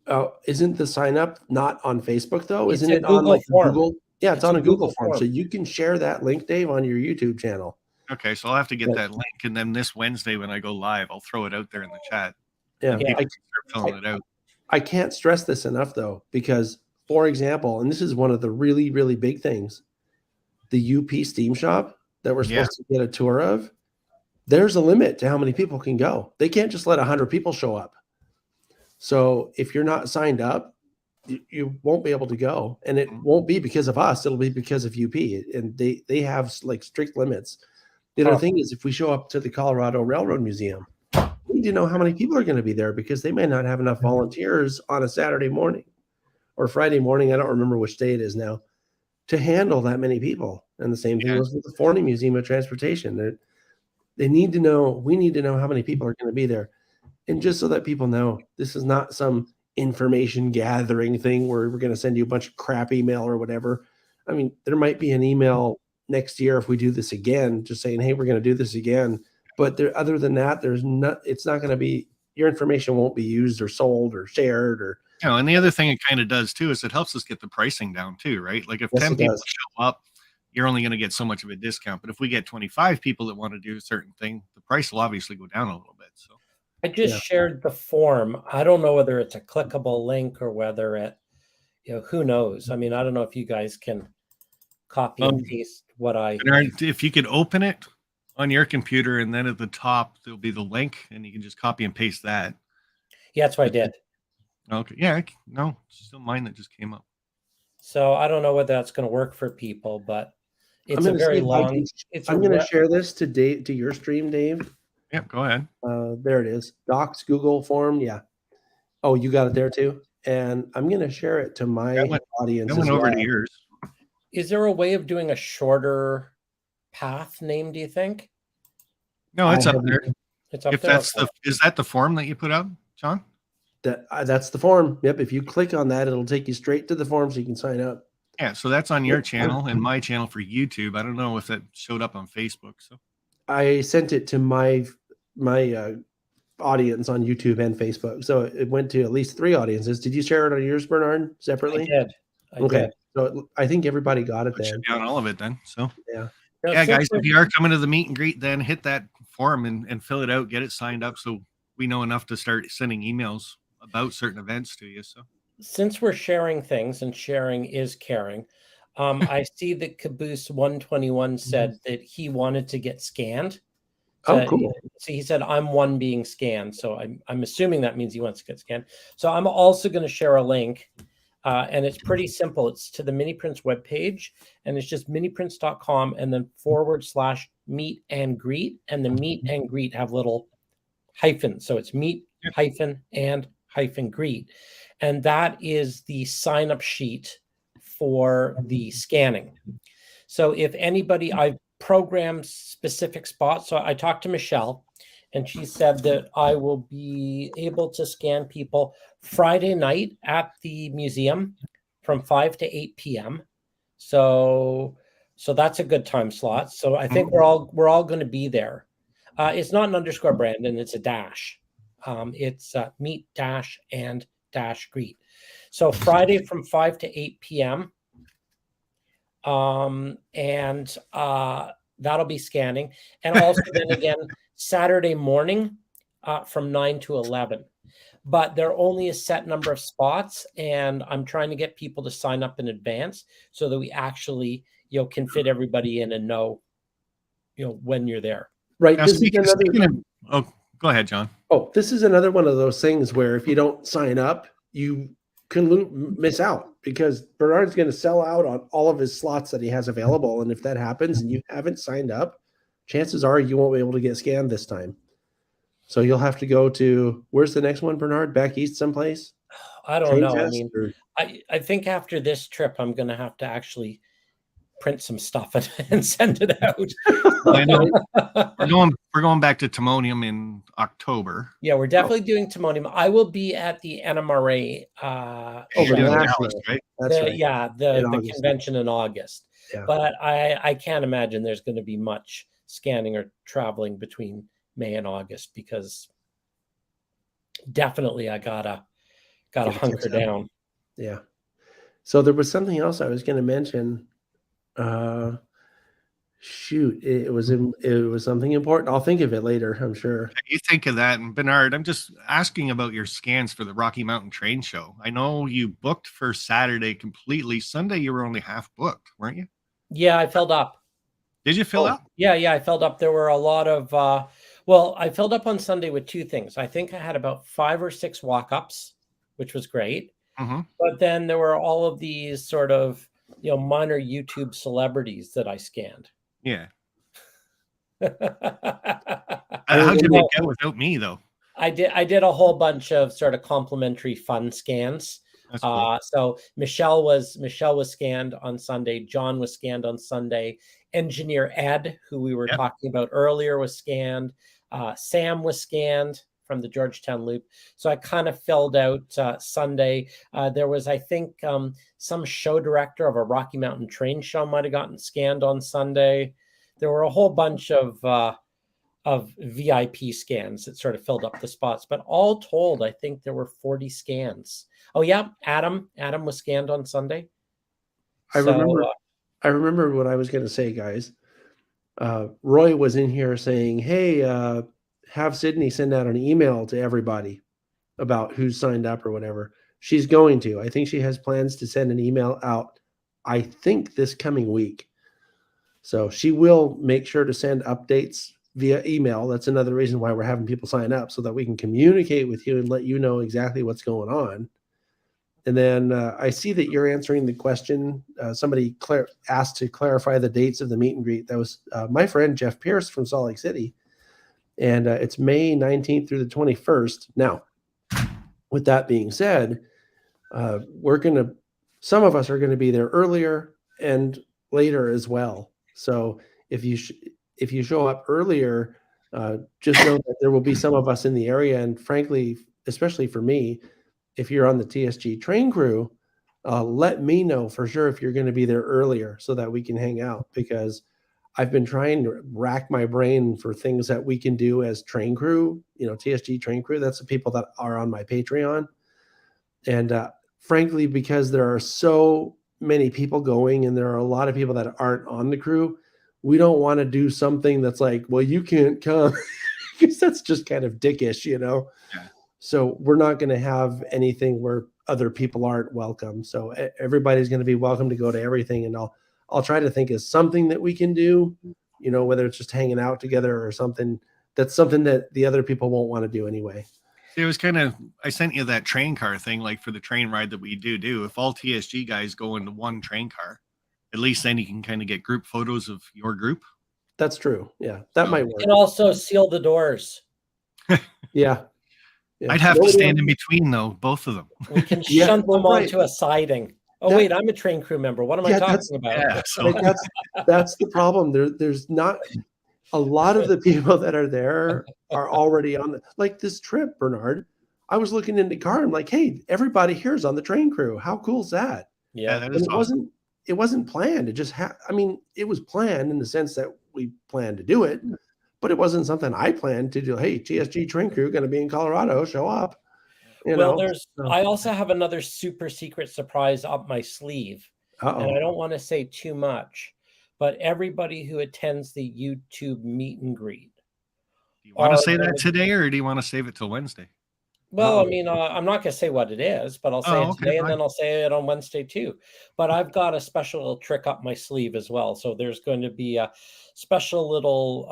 Oh, isn't the sign up not on Facebook though? It's Isn't a it on Google like form. Google? Yeah, it's on a a Google Google form. form. So you can share that link, Dave, on your YouTube channel. Okay, so I'll have to get Yeah. that link, and then this Wednesday when I go live, I'll throw it out there in the chat. Yeah. Yeah. People can start filling it out. I can't stress this enough though, because for example, and this is one of the really, really big things, the UP Steam Shop that we're supposed to get a tour of, there's a limit to how many people can go. They can't just let 100 people show up. So if you're not signed up, you won't be able to go, and it won't be because of us. It'll be because of UP, and they have like strict limits. The other thing is, if we show up to the Colorado Railroad Museum, we need to know how many people are going to be there, because they may not have enough volunteers on a Saturday morning or Friday morning. I don't remember which day it is now, to handle that many people. And the same thing was with the Forney Museum of Transportation. They need to know, we need to know how many people are going to be there. And just so that people know, this is not some information gathering thing where we're going to send you a bunch of crap email or whatever. I mean, there might be an email next year if we do this again, just saying, hey, we're going to do this again. But other than that, it's not going to be, your information won't be used or sold or shared or. And the other thing it kind of does too is it helps us get the pricing down too, right? Like if 10 people show up, you're only going to get so much of a discount. But if we get 25 people that want to do a certain thing, the price will obviously go down a little bit. So I just shared the form. I don't know whether it's a clickable link or whether it, who knows? I mean, I don't know if you guys can copy and paste what I. If you could open it on your computer, and then at the top there'll be the link, and you can just copy and paste that. Yeah, that's what I did. Okay. Yeah. No, it's still mine that just came up. So I don't know whether that's going to work for people, but it's a very long. I'm going to share this to Dave, to your stream, Dave. Yep. Go ahead. There it is. Docs, Google form. Yeah. Oh, you got it there too. And I'm going to share it to my audience. That went over to yours. Is there a way of doing a shorter path name, do you think? No, it's up there. It's up if there. That's is that the form that you put up, John? That's the form. Yep. If you click on that, it'll take you straight to the form so you can sign up. Yeah. So that's on your channel and my channel for YouTube. I don't know if that showed up on Facebook. So I sent it to my audience on YouTube and Facebook. So it went to at least 3 audiences. Did you share it on yours, Bernard, separately? I did. So I think everybody got it then. should be on all of it then. So yeah. Yeah, guys, if you are coming to the meet and greet, then hit that form and fill it out, get it signed up so we know enough to start sending emails about certain events to you. So since we're sharing things and sharing is caring, I see that Caboose 121 said that he wanted to get scanned. Oh, cool. So he said, I'm one being scanned. So I'm assuming that means he wants to get scanned. So I'm also going to share a link. And it's pretty simple. It's to the Mini Prints webpage, and it's just miniprints.com and then / meet and greet. And the meet and greet have little hyphens. So it's meet - greet. And that is the sign up sheet for the scanning. So if anybody, I've programmed specific spots. So I talked to Michelle, and she said that I will be able to scan people Friday night at the museum from 5 to 8 p.m. So that's a good time slot. So I think we're all going to be there. It's not an underscore Brandon, it's a dash. It's meet dash and dash greet. So Friday from 5 to 8 p.m. And that'll be scanning. And also then again, Saturday morning from 9 to 11. But there are only a set number of spots, and I'm trying to get people to sign up in advance so that we actually, can fit everybody in and know, when you're there. Right. Now, This is speaking another. of, go ahead, John. Oh, this is another one of those things where if you don't sign up, you can miss out because Bernard's going to sell out on all of his slots that he has available. And if that happens and you haven't signed up, chances are you won't be able to get scanned this time. So you'll have to go to, where's the next one, Bernard? Back east someplace? I don't Train know. I test, mean, or- I think after this trip, I'm going to have to actually print some stuff and send it out. I know we're going back to Timonium in October. Yeah, we're definitely doing Timonium. I will be at the NMRA. Oh, You're the doing national. Dallas, right? That's right. Yeah, In the August. convention in August. Yeah. But I can't imagine there's going to be much scanning or traveling between May and August because definitely I gotta Gotta hunker catch up. down. Yeah. So there was something else I was going to mention. Shoot, it was something important. I'll think of it later, I'm sure. You think of that, and Bernard, I'm just asking about your scans for the Rocky Mountain Train Show. I know you booked for Saturday completely. Sunday you were only half booked, weren't you? Yeah, I filled up. Did you fill up? Yeah, I filled up. There were a lot of I filled up on Sunday with two things. I think I had about 5 or 6 walk-ups, which was great. Mm-hmm. But then there were all of these sort of, minor YouTube celebrities that I scanned. Yeah. How'd How'd you make out without me, though? I did a whole bunch of sort of complimentary fun scans. That's cool. So Michelle was scanned on Sunday. John was scanned on Sunday. Engineer Ed, who we were talking about earlier, was scanned. Sam was scanned from the Georgetown Loop. So I kind of filled out Sunday. There was, I think, some show director of a Rocky Mountain train show might have gotten scanned on Sunday. There were a whole bunch of VIP scans that sort of filled up the spots. But all told, I think there were 40 scans. Oh, yeah. Adam was scanned on Sunday. I remember what I was going to say, guys. Roy was in here saying, hey, have Sydney send out an email to everybody about who's signed up or whatever. She's going to. I think she has plans to send an email out, I think, this coming week. So she will make sure to send updates via email. That's another reason why we're having people sign up, so that we can communicate with you and let you know exactly what's going on. And then I see that you're answering the question. Somebody asked to clarify the dates of the meet and greet. That was my friend Jeff Pierce from Salt Lake City. And it's May 19th through the 21st. Now, with that being said, some of us are going to be there earlier and later as well. So if you show up earlier, just know that there will be some of us in the area. And frankly, especially for me, if you're on the TSG train crew, let me know for sure if you're going to be there earlier so that we can hang out, because I've been trying to rack my brain for things that we can do as train crew, TSG train crew. That's the people that are on my Patreon. And frankly, because there are so many people going and there are a lot of people that aren't on the crew, we don't want to do something that's like, well, you can't come, because that's just kind of dickish, Yeah. So we're not going to have anything where other people aren't welcome. So everybody's going to be welcome to go to everything. And I'll try to think of something that we can do, whether it's just hanging out together or something. That's something that the other people won't want to do anyway. It was I sent you that train car thing, like for the train ride that we do. If all TSG guys go into one train car, at least then you can kind of get group photos of your group. That's true. Yeah, that might work. And also seal the doors. Yeah. I'd have to stand in between, though, both of them. We can shunt them onto a siding. Oh, wait, I'm a train crew member. What am I talking about? Yeah, so. That's the problem. There's not a lot of the people that are there are already on like this trip, Bernard. I was looking in the car. I'm like, hey, everybody here is on the train crew. How cool is that? Yeah, that is awesome. It wasn't planned. It just it was planned in the sense that we planned to do it, but it wasn't something I planned to do. Hey, TSG Train Crew going to be in Colorado, show up. You Well, know, I also have another super secret surprise up my sleeve, and I uh-oh. don't want to say too much, but everybody who attends the YouTube meet and greet. Do you want to Are say that gonna- today, or do you want to save it till Wednesday? Well, I Uh-oh. mean, I'm not going to say what it is, but I'll say Oh, it okay, today, and fine. then I'll say it on Wednesday too. But I've got a special little trick up my sleeve as well. So there's going to be a special little,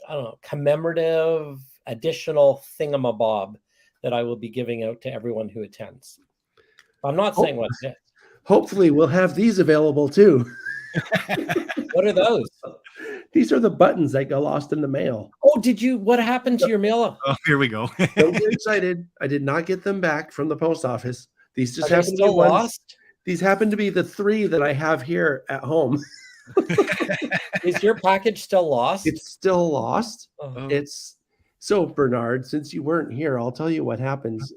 I don't know, commemorative additional thingamabob that I will be giving out to everyone who attends. I'm not saying what it is. Hopefully we'll have these available too. What are those? These are the buttons that got lost in the mail. Oh, what happened to your mail? Oh, here we go. Don't get excited. I did not get them back from the post office. These just Are they happen to be still ones. lost? These happen to be the 3 that I have here at home. Is your package still lost? It's still lost. Oh. It's so, Bernard, since you weren't here, I'll tell you what happens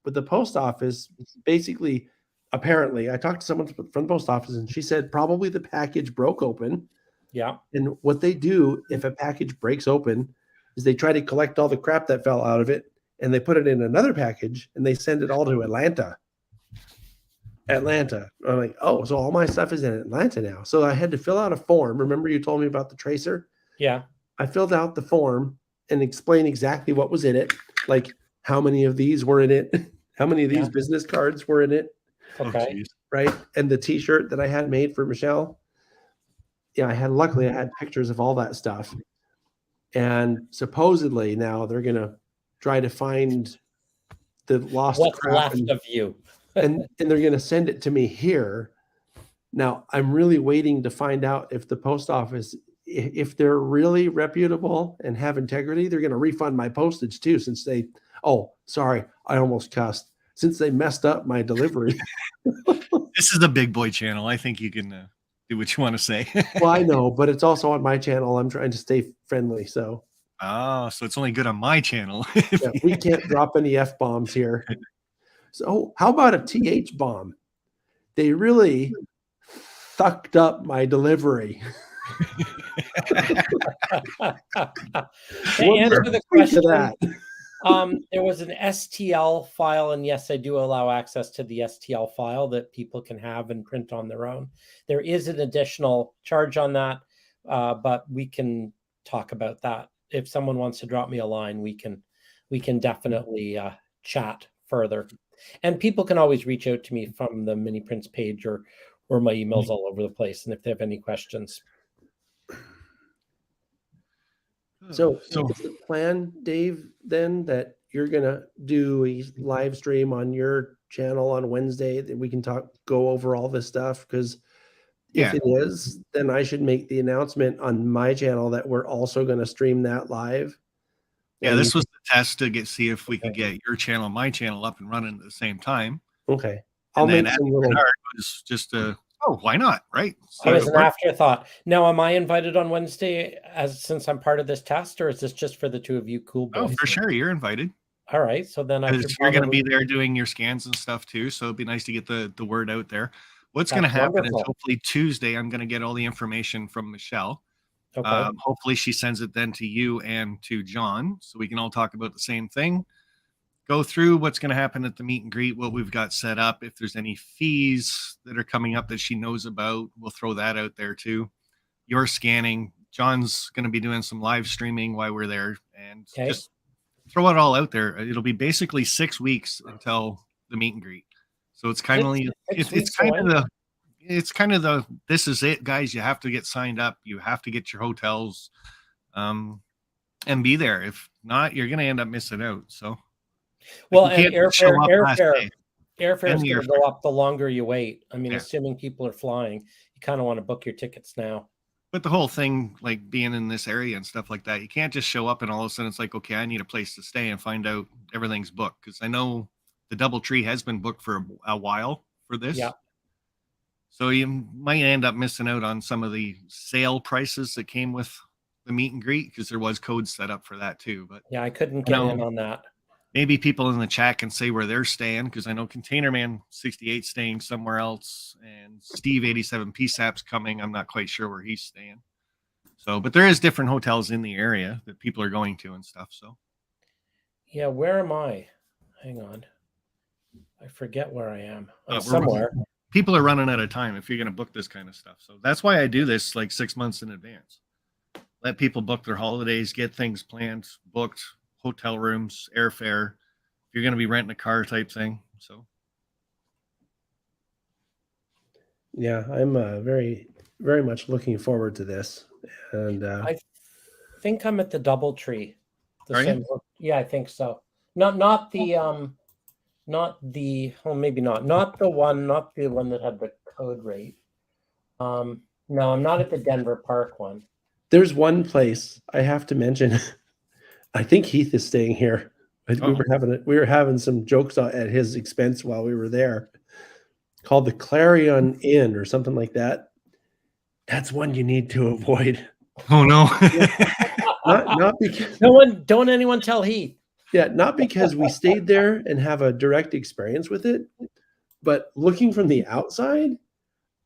with the post office. Basically, apparently, I talked to someone from the post office and she said probably the package broke open. Yeah. And what they do if a package breaks open is they try to collect all the crap that fell out of it and they put it in another package and they send it all to Atlanta. I'm like, oh, so all my stuff is in Atlanta now. So I had to fill out a form. Remember you told me about the tracer? Yeah. I filled out the form and explained exactly what was in it, like how many of these were in it, how many of these Yeah. business cards were in it, Oh, Okay. geez. right? And the t-shirt that I had made for Michelle. Yeah, luckily I had pictures of all that stuff. And supposedly now they're gonna try to find the lost What's crap left and, of you? and they're gonna send it to me here. Now I'm really waiting to find out if the post office, if they're really reputable and have integrity, they're gonna refund my postage too, since they sorry, I almost cussed. Since they messed up my delivery. This is a big boy channel. I think you can do what you want to say. Well, I know, but it's also on my channel. I'm trying to stay friendly, so Oh, so it's only good on my channel. yeah, we can't drop any F-bombs here. So how about a TH bomb? They really fucked up my delivery. To What answer do the you think of question, that? there was an STL file, and yes, I do allow access to the STL file that people can have and print on their own. There is an additional charge on that, but we can talk about that. If someone wants to drop me a line, we can definitely chat further. And people can always reach out to me from the Mini Prints page or my emails all over the place. And if they have any questions. So so is the plan, Dave, then that you're gonna do a live stream on your channel on Wednesday that we can go over all this stuff? Because if Yeah. it is, then I should make the announcement on my channel that we're also going to stream that live. yeah, And- this was the test to see if we could get your channel and my channel up and running at the same time. Okay. I'll And then make at some little. Bernard was just why not, right? It was So an afterthought. Now, am I invited on Wednesday since I'm part of this test, or is this just for the two of you cool boys? oh, for sure, you're invited. All right. So then I Because should you're going to probably- be there doing your scans and stuff too. So it'd be nice to get the word out there. What's going to That's happen wonderful. is hopefully Tuesday, I'm going to get all the information from Michelle. Okay. Hopefully she sends it then to you and to John so we can all talk about the same thing. Go through what's going to happen at the meet and greet, what we've got set up. If there's any fees that are coming up that she knows about, we'll throw that out there too. Your scanning. John's going to be doing some live streaming while we're there, and Okay. just throw it all out there. It'll be basically 6 weeks until the meet and greet. So it's kind of it's kind of the this is it, guys. You have to get signed up. You have to get your hotels, and be there. If not, you're going to end up missing out. So, Well, you and can't show up last day. airfare is And going to go up the longer you wait. I mean, Yeah. assuming people are flying, you kind of want to book your tickets now. But the whole thing, like being in this area and stuff like that, you can't just show up and all of a sudden it's like, okay, I need a place to stay and find out everything's booked. Because I know the DoubleTree has been booked for a while for this. Yeah. So you might end up missing out on some of the sale prices that came with the meet and greet because there was codes set up for that too. But Yeah, I couldn't get in on that. maybe people in the chat can say where they're staying, because I know Containerman 68 staying somewhere else, and Steve 87 PSAP's coming. I'm not quite sure where he's staying. So, but there is different hotels in the area that people are going to and stuff. So Yeah, where am I? Hang on. I forget where I am. I'm we're- somewhere. people are running out of time if you're going to book this kind of stuff. So that's why I do this like 6 months in advance. Let people book their holidays, get things planned, booked, hotel rooms, airfare. If you're going to be renting a car type thing. So Yeah, I'm very, very much looking forward to this. And I think I'm at the DoubleTree. Are you? Yeah, I think so. Not the maybe not the one that had the code rate. No, I'm not at the Denver Park one. there's one place I have to mention. I think Heath is staying here. Oh. We were having some jokes at his expense while we were there, called the Clarion Inn or something like that. That's one you need to avoid. oh no. Not because Don't anyone tell Heath. not because we stayed there and have a direct experience with it, but looking from the outside,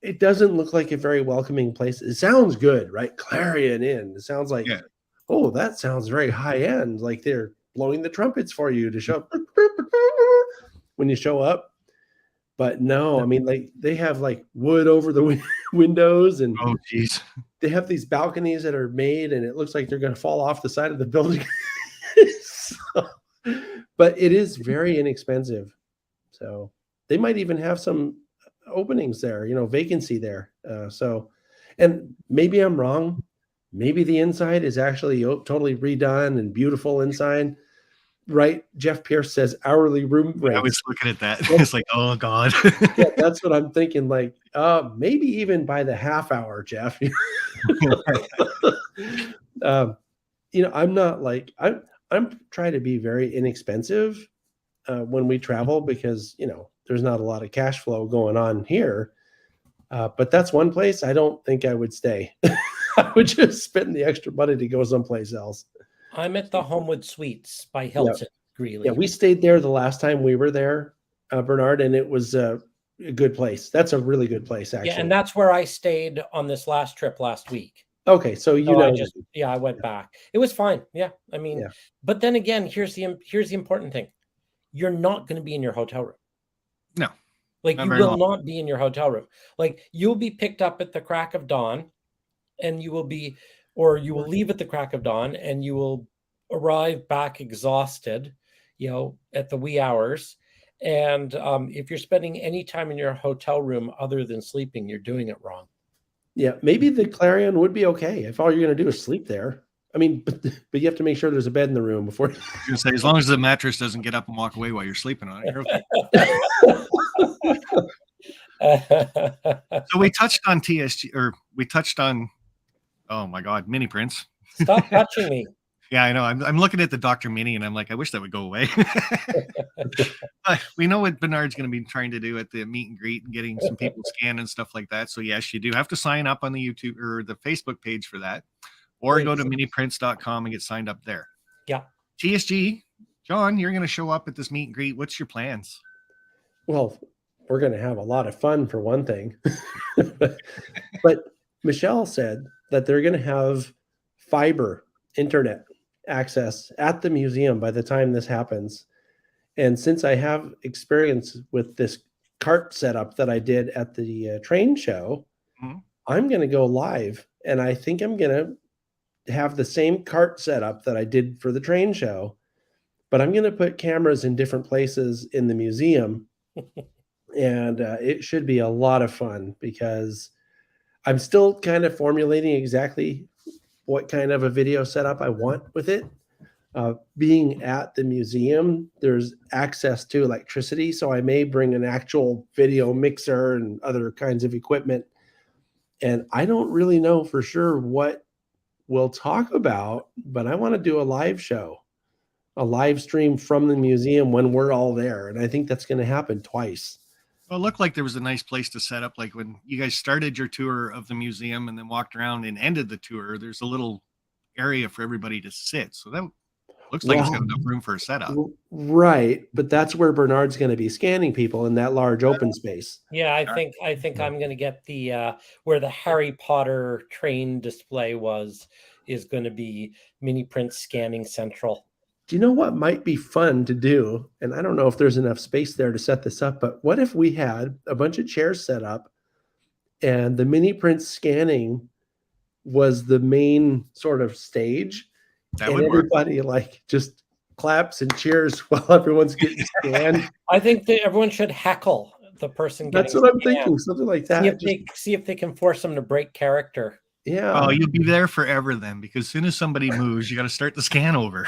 it doesn't look like a very welcoming place. It sounds good, right? Clarion Inn. It sounds like, Yeah. oh, that sounds very high end. Like they're blowing the trumpets for you to show up when you show up. But no, I mean, like they have like wood over the windows, and Oh geez. they have these balconies that are made, and it looks like they're going to fall off the side of the building. So, but it is very inexpensive. So they might even have some openings there, vacancy there. And maybe I'm wrong. Maybe the inside is actually totally redone and beautiful inside. Right? Jeff Pierce says hourly room rate. I was looking at that. It's like, oh God. Yeah, that's what I'm thinking. Like, maybe even by the half hour, Jeff. I'm not like I'm trying to be very inexpensive when we travel because there's not a lot of cash flow going on here. But that's one place I don't think I would stay. I would just spend the extra money to go someplace else. I'm at the Homewood Suites by Hilton, Greeley. Yeah, we stayed there the last time we were there, Bernard, and it was a good place. That's a really good place, actually. Yeah, and that's where I stayed on this last trip last week. Okay, so I went back. It was fine. Yeah, I mean, but then again, here's the important thing: you're not going to be in your hotel room. No, like you will not be in your hotel room. Like you'll be picked up at the crack of dawn, and you will leave at the crack of dawn, and you will arrive back exhausted, at the wee hours. And if you're spending any time in your hotel room other than sleeping, you're doing it wrong. Yeah, maybe the Clarion would be okay if all you're going to do is sleep there. I mean, but you have to make sure there's a bed in the room before. I was going to say, as long as the mattress doesn't get up and walk away while you're sleeping on it, you're okay. So we touched on TSG, or we touched on, oh my God, mini prints. Stop touching me. Yeah, I know. I'm looking at the Dr. Mini and I'm like, I wish that would go away. But we know what Bernard's going to be trying to do at the meet and greet and getting some people scanned and stuff like that. So yes, you do have to sign up on the YouTube or the Facebook page for that, or go to miniprints.com and get signed up there. Yeah. TSG, John, you're going to show up at this meet and greet. What's your plans? Well, we're going to have a lot of fun for one thing. But Michelle said that they're going to have fiber internet access at the museum by the time this happens. And since I have experience with this cart setup that I did at the train show, I'm going to go live. And I think I'm going to have the same cart setup that I did for the train show, but I'm going to put cameras in different places in the museum. And it should be a lot of fun because I'm still kind of formulating exactly what kind of a video setup I want with it. Being at the museum, there's access to electricity, so I may bring an actual video mixer and other kinds of equipment. And I don't really know for sure what we'll talk about, but I want to do a live show, a live stream from the museum when we're all there. And I think that's going to happen twice. Well, it looked like there was a nice place to set up. Like when you guys started your tour of the museum and then walked around and ended the tour, there's a little area for everybody to sit. So that Looks like it's Wow. got enough room for a setup. Right, but that's where Bernard's going to be scanning people in that large open space. Yeah, I Alright. think I'm gonna get the where the Harry Potter train display is gonna be Mini Print Scanning Central. Do you know what might be fun to do? And I don't know if there's enough space there to set this up, but what if we had a bunch of chairs set up and the mini print scanning was the main sort of stage, That and would work. everybody like just claps and cheers while everyone's getting scanned? I think that everyone should heckle the person That's getting what I'm scanned. thinking, something like See that. if see if they can force them to break character. Yeah. Oh, you'll be there forever then, because as soon as somebody moves, you got to start the scan over.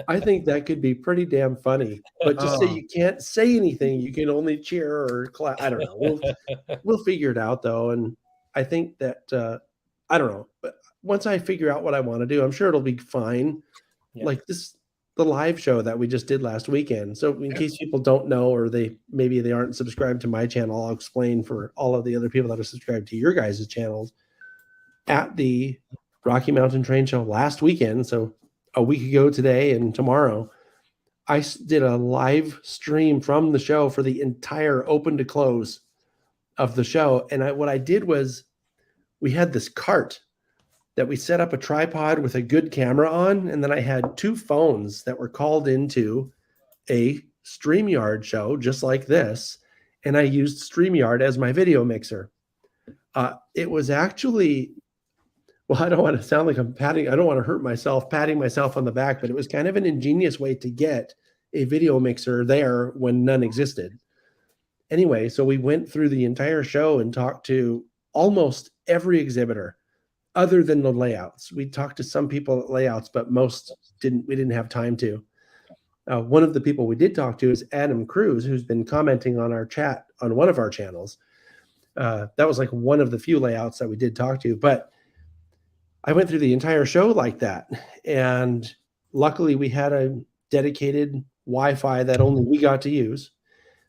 I think that could be pretty damn funny. But just say Oh. you can't say anything, you can only cheer or clap. I don't know. We'll figure it out though, and I think that I don't know. But once I figure out what I want to do, I'm sure it'll be fine. Yeah. Like the live show that we just did last weekend. So in case people don't know, or maybe they aren't subscribed to my channel, I'll explain for all of the other people that are subscribed to your guys' channels. At the Rocky Mountain Train Show last weekend, so a week ago today and tomorrow, I did a live stream from the show for the entire open to close of the show. And what I did was we had this cart that we set up a tripod with a good camera on. And then I had two phones that were called into a StreamYard show just like this. And I used StreamYard as my video mixer. It was actually, well, I don't want to sound like I don't want to hurt myself patting myself on the back, but it was kind of an ingenious way to get a video mixer there when none existed. Anyway, so we went through the entire show and talked to almost every exhibitor other than the layouts. We talked to some people at layouts, but most we didn't have time to. One of the people we did talk to is Adam Cruz, who's been commenting on our chat on one of our channels. That was like one of the few layouts that we did talk to, but I went through the entire show like that. And luckily we had a dedicated Wi-Fi that only we got to use.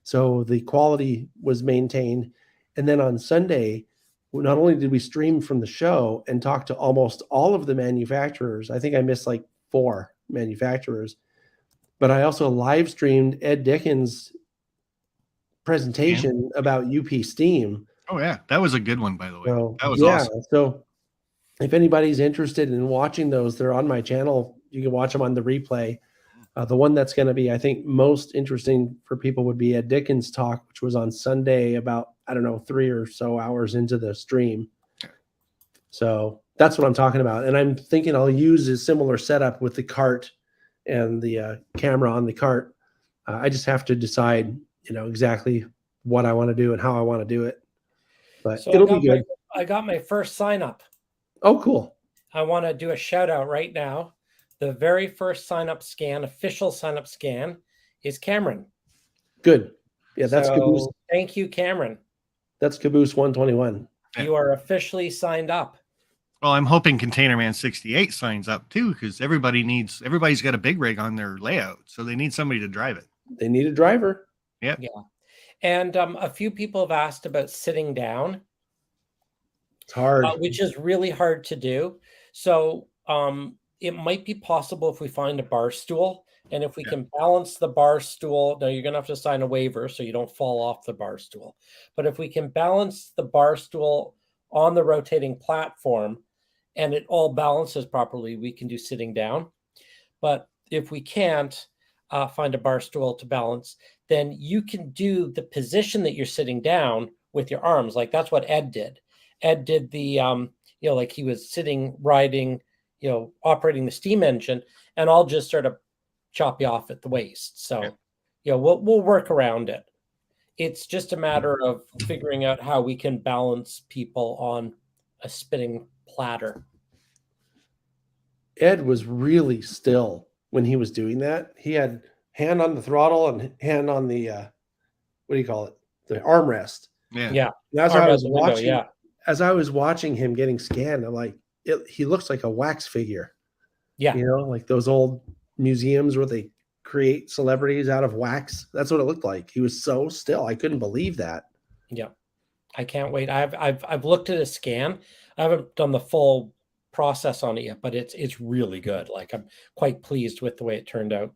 So the quality was maintained. And then on Sunday, not only did we stream from the show and talk to almost all of the manufacturers, I think I missed like 4 manufacturers, but I also live streamed Ed Dickens' presentation about UP Steam. Oh yeah, that was a good one, by the way. So, That was awesome. So if anybody's interested in watching those, they're on my channel. You can watch them on the replay. The one that's going to be, I think, most interesting for people would be Ed Dickens' talk, which was on Sunday about, I don't know, 3 or so hours into the stream. So that's what I'm talking about. And I'm thinking I'll use a similar setup with the cart and the camera on the cart. I just have to decide, exactly what I want to do and how I want to do it. But So it'll be good. I got my first sign up. Oh, cool. I want to do a shout out right now. The very first sign up scan, official sign up scan, is Cameron. Good. Yeah, that's Caboose. Thank you, Cameron. That's Caboose 121. You are officially signed up. Well, I'm hoping Container Man 68 signs up too, because everybody's got a big rig on their layout, so they need somebody to drive it. They need a driver. Yep. Yeah. And a few people have asked about sitting down. It's hard. Which is really hard to do. So it might be possible if we find a bar stool, and if we can balance the bar stool. Now you're going to have to sign a waiver so you don't fall off the bar stool. But if we can balance the bar stool on the rotating platform and it all balances properly, we can do sitting down. But if we can't find a bar stool to balance, then you can do the position that you're sitting down with your arms. Like that's what Ed did. Ed did the, like he was sitting, riding, operating the steam engine, and I'll just sort of chop you off at the waist. So, we'll work around it. It's just a matter of figuring out how we can balance people on a spinning platter. Ed was really still when he was doing that. He had hand on the throttle and hand on the, what do you call it? The armrest. Yeah. And as I was Window, watching, as I was watching him getting scanned, I'm like, he looks like a wax figure. Yeah. Like those old museums where they create celebrities out of wax. That's what it looked like. He was so still. I couldn't believe that. Yeah. I can't wait. I've looked at a scan. I haven't done the full process on it yet, but it's really good. Like I'm quite pleased with the way it turned out.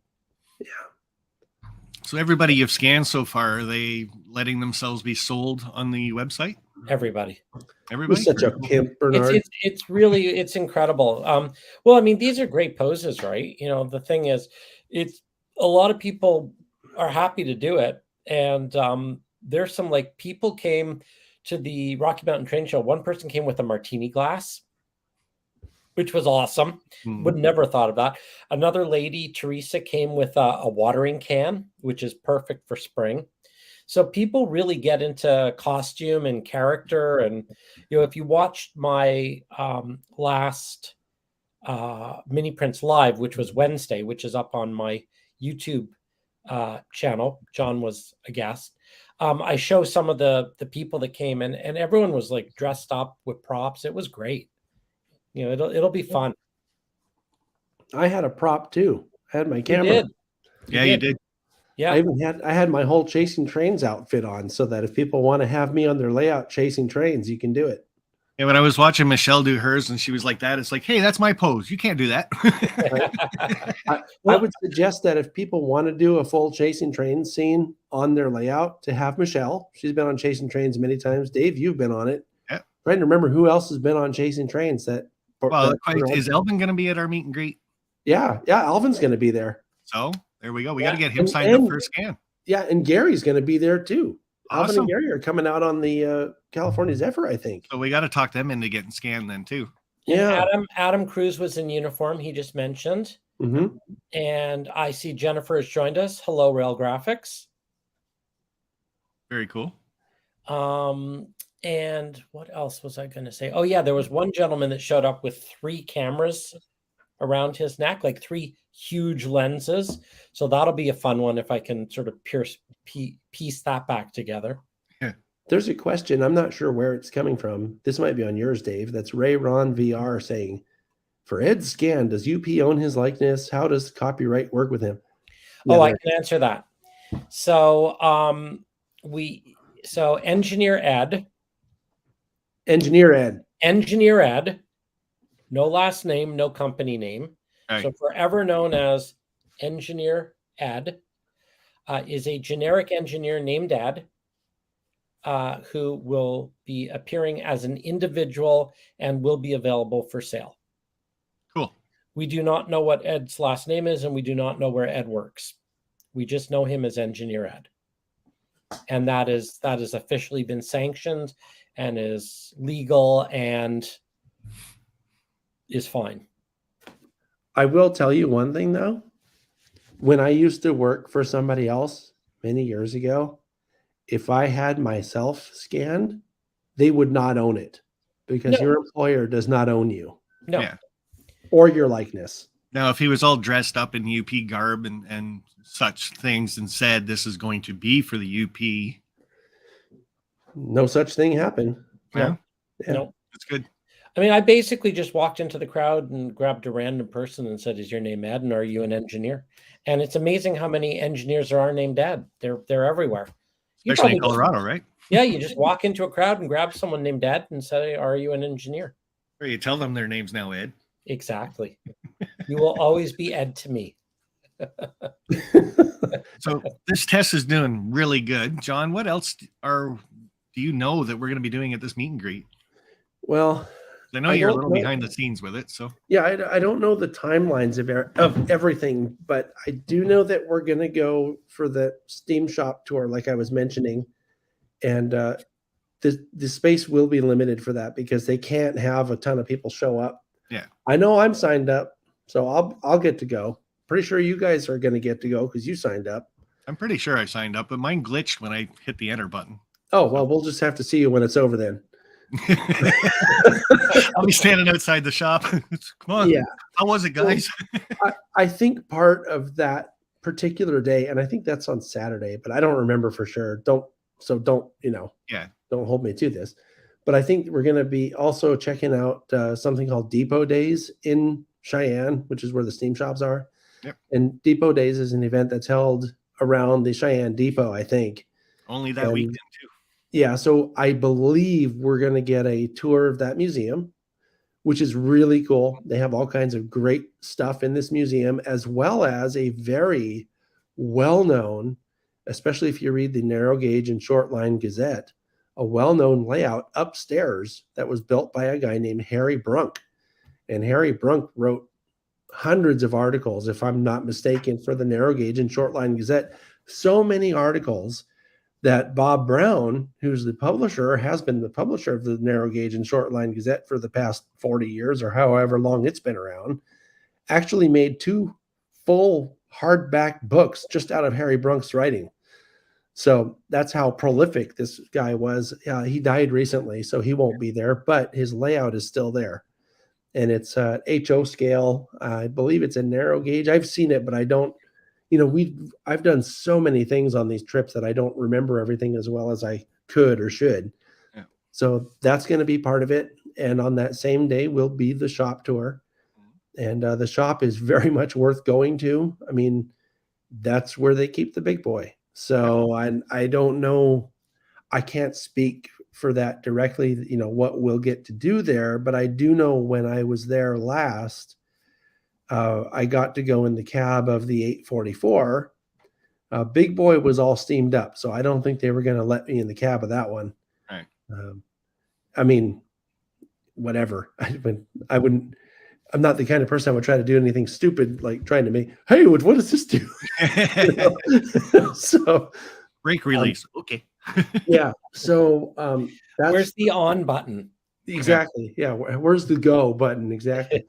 So everybody you've scanned so far, are they letting themselves be sold on the website? Everybody. Everybody? He's such a pimp, Bernard. It's really it's incredible. Well, I mean, these are great poses, right? You know, the thing is, it's a lot of people are happy to do it, and there's some like people came to the Rocky Mountain Train Show. One person came with a martini glass, which was awesome. Would never thought of that. Another lady, Teresa, came with a watering can, which is perfect for spring. So people really get into costume and character. And, you know, if you watched my last Mini Prince Live, which was Wednesday, which is up on my YouTube channel, John was a guest. I show some of the people that came in, and everyone was like dressed up with props. It was great. You know, it'll be fun. I had a prop too. I had my You camera. did. You did. Yeah. I had my whole Chasing Trains outfit on, so that if people want to have me on their layout chasing trains, you can do it. Yeah, when I was watching Michelle do hers and she was like that, it's like, hey, that's my pose. You can't do that. I would suggest that if people want to do a full Chasing Trains scene on their layout, to have Michelle. She's been on Chasing Trains many times. Dave, you've been on it. Yeah. Trying to remember who else has been on Chasing Trains. Well, is Elvin going to be at our meet and greet? Yeah, Alvin's going to be there. So there we go. We Yeah, got to get him and- signed up and- for a scan. Yeah, and Gary's going to be there too. Alvin Awesome. and Gary are coming out on the California Zephyr, I think. So we got to talk them into getting scanned then too. Yeah. Adam Cruz was in uniform. He just mentioned. Mm-hmm. And I see Jennifer has joined us. Hello, Rail Graphics. Very cool. And what else was I going to say? Oh, yeah, there was one gentleman that showed up with 3 cameras around his neck, like 3 huge lenses. So that'll be a fun one if I can sort of piece that back together. There's a question. I'm not sure where it's coming from. This might be on yours, Dave. That's Ray Ron VR saying, for Ed Scan, does UP own his likeness? How does copyright work with him? Oh, I can answer that. So Engineer Ed, no last name, no company name. Right. So forever known as Engineer Ed, is a generic engineer named Ed, who will be appearing as an individual and will be available for sale. Cool. We do not know what Ed's last name is, and we do not know where Ed works. We just know him as Engineer Ed. And that has officially been sanctioned and is legal and is fine. I will tell you one thing though. When I used to work for somebody else many years ago, if I had myself scanned, they would not own it because your employer does not own you. No. Yeah. Or your likeness. Now, if he was all dressed up in UP garb and such things and said this is going to be for the UP, No such thing happened. yeah, No. that's good. I mean, I basically just walked into the crowd and grabbed a random person and said, "Is your name Ed? And are you an engineer?" And it's amazing how many engineers there are named Ed. They're everywhere. You Especially in probably Colorado, right? Yeah, you just walk into a crowd and grab someone named Ed and say, "Are you an engineer?" Or you tell them their name's now Ed. Exactly. You will always be Ed to me. So this test is doing really good. John, what else do you know that we're going to be doing at this meet and greet? Well, I know you're a little behind the scenes with it. So yeah, I don't know the timelines of everything, but I do know that we're going to go for the Steam Shop tour, like I was mentioning. And the space will be limited for that because they can't have a ton of people show up. Yeah. I know I'm signed up, so I'll get to go. Pretty sure you guys are going to get to go because you signed up. I'm pretty sure I signed up, but mine glitched when I hit the enter button. Oh, well, we'll just have to see you when it's over then. I'll be standing outside the shop. Come on. Yeah. How was it, guys? I think part of that particular day, and I think that's on Saturday, but I don't remember for sure. Don't hold me to this. But I think we're going to be also checking out something called Depot Days in Cheyenne, which is where the Steam Shops are. Yep. And Depot Days is an event that's held around the Cheyenne Depot, I think. Only that weekend, too. Yeah, so I believe we're going to get a tour of that museum. which is really cool. They have all kinds of great stuff in this museum, as well as a very well-known, especially if you read the Narrow Gauge and Short Line Gazette, a well-known layout upstairs that was built by a guy named Harry Brunk. And Harry Brunk wrote hundreds of articles, if I'm not mistaken, for the Narrow Gauge and Short Line Gazette. So many articles that Bob Brown, who's the publisher, has been the publisher of the Narrow Gauge and Short Line Gazette for the past 40 years or however long it's been around, actually made 2 full hardback books just out of Harry Brunk's writing. So that's how prolific this guy was. He died recently, so he won't be there, but his layout is still there. And it's HO scale. I believe it's a narrow gauge. I've seen it, but I don't, I've done so many things on these trips that I don't remember everything as well as I could or should. Yeah. So that's going to be part of it. And on that same day will be the shop tour. And the shop is very much worth going to. I mean, that's where they keep the big boy. So I don't know. I can't speak for that directly, what we'll get to do there. But I do know when I was there last, I got to go in the cab of the 844. Big boy was all steamed up, so I don't think they were going to let me in the cab of that one. Right. I mean, whatever. I wouldn't. I'm not the kind of person that would try to do anything stupid, like trying to make, hey, what does this do? So Brake release. Okay. yeah. So that's Where's the on button? exactly. Yeah. Where's the go button? Exactly.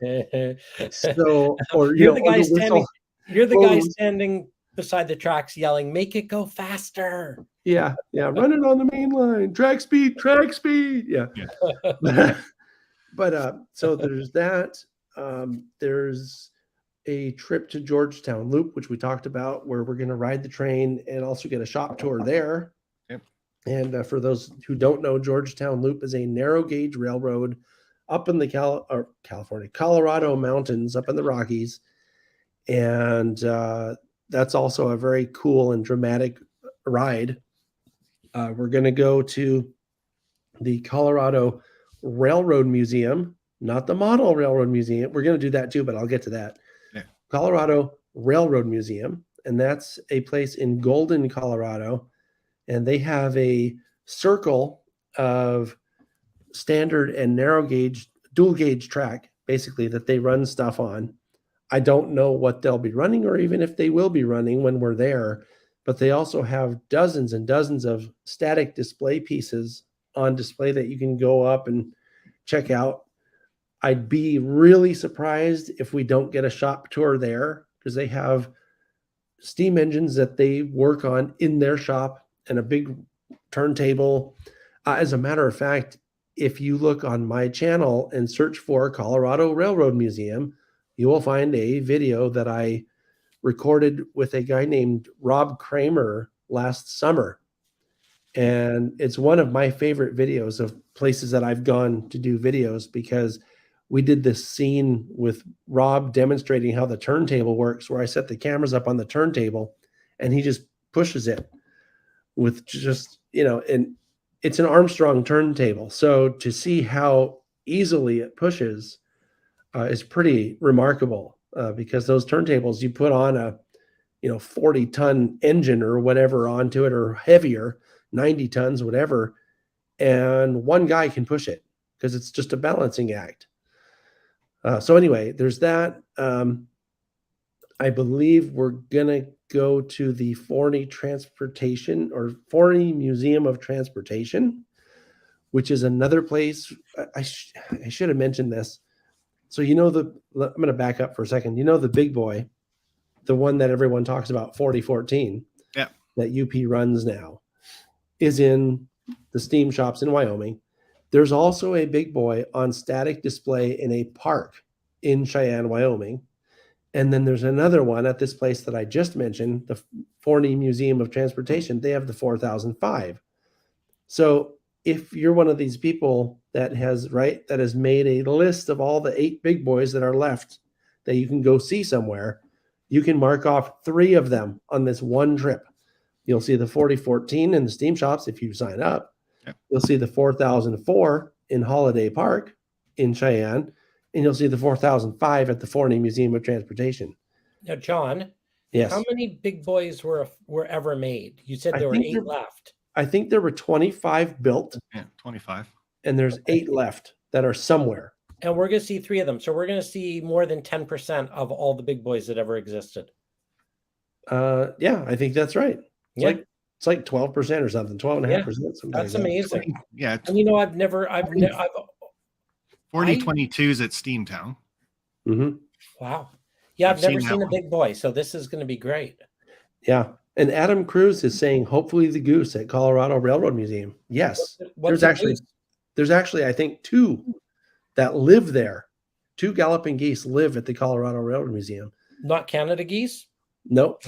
So, or You're the guy or the whistle. standing. You're the Or guy the- standing beside the tracks, yelling, "Make it go faster!" Yeah. Yeah. Run it on the main line. Track speed. Track speed. Yeah. But so there's that. There's a trip to Georgetown Loop, which we talked about, where we're going to ride the train and also get a shop tour there. Yep. And for those who don't know, Georgetown Loop is a narrow gauge railroad up in the Colorado mountains, up in the Rockies. And that's also a very cool and dramatic ride. We're going to go to the Colorado Railroad Museum, not the Model Railroad Museum. We're going to do that too, but I'll get to that. Yeah. Colorado Railroad Museum, and that's a place in Golden, Colorado, and they have a circle of standard and narrow gauge, dual gauge track, basically, that they run stuff on. I don't know what they'll be running or even if they will be running when we're there, but they also have dozens and dozens of static display pieces on display that you can go up and check out. I'd be really surprised if we don't get a shop tour there, because they have steam engines that they work on in their shop and a big turntable. As a matter of fact, if you look on my channel and search for Colorado Railroad Museum, you will find a video that I recorded with a guy named Rob Kramer last summer. And it's one of my favorite videos of places that I've gone to do videos, because we did this scene with Rob demonstrating how the turntable works, where I set the cameras up on the turntable and he just pushes it with just, and it's an Armstrong turntable. So to see how easily it pushes is pretty remarkable, because those turntables, you put on a 40-ton engine or whatever onto it, or heavier, 90 tons, whatever, and one guy can push it because it's just a balancing act. So anyway, there's that. I believe we're gonna go to the Forney Museum of Transportation, which is another place. I should have mentioned this. So I'm going to back up for a second. The big boy, the one that everyone talks about, 4014, Yeah, that UP runs now, is in the steam shops in Wyoming. There's also a big boy on static display in a park in Cheyenne, Wyoming. And then there's another one at this place that I just mentioned, the Forney Museum of Transportation. They have the 4005. So if you're one of these people that has made a list of all the 8 big boys that are left that you can go see somewhere, you can mark off 3 of them on this one trip. You'll see the 4014 in the steam shops if you sign up. Yep. You'll see the 4004 in Holiday Park in Cheyenne. and you'll see the 4005 at the Forney Museum of Transportation. Now, John, Yes. how many big boys were ever made? You said I there were think 8 there- left. I think there were 25 built, Yeah, 25. and there's 8 left that are somewhere. And we're going to see 3 of them. So we're going to see more than 10% of all the big boys that ever existed. Yeah, I think that's right. Yeah. It's like 12% or something, 12.5%. Something That's like that. amazing. Yeah, And you know, I've 4022's at Steamtown. Mhm. wow. Yeah, I've I've never seen that seen a one. big boy. So this is going to be great. Yeah. And Adam Cruz is saying, hopefully the goose at Colorado Railroad Museum. Yes. What's There's actually, I think, 2 that live there. 2 galloping geese live at the Colorado Railroad Museum. not Canada geese? Nope.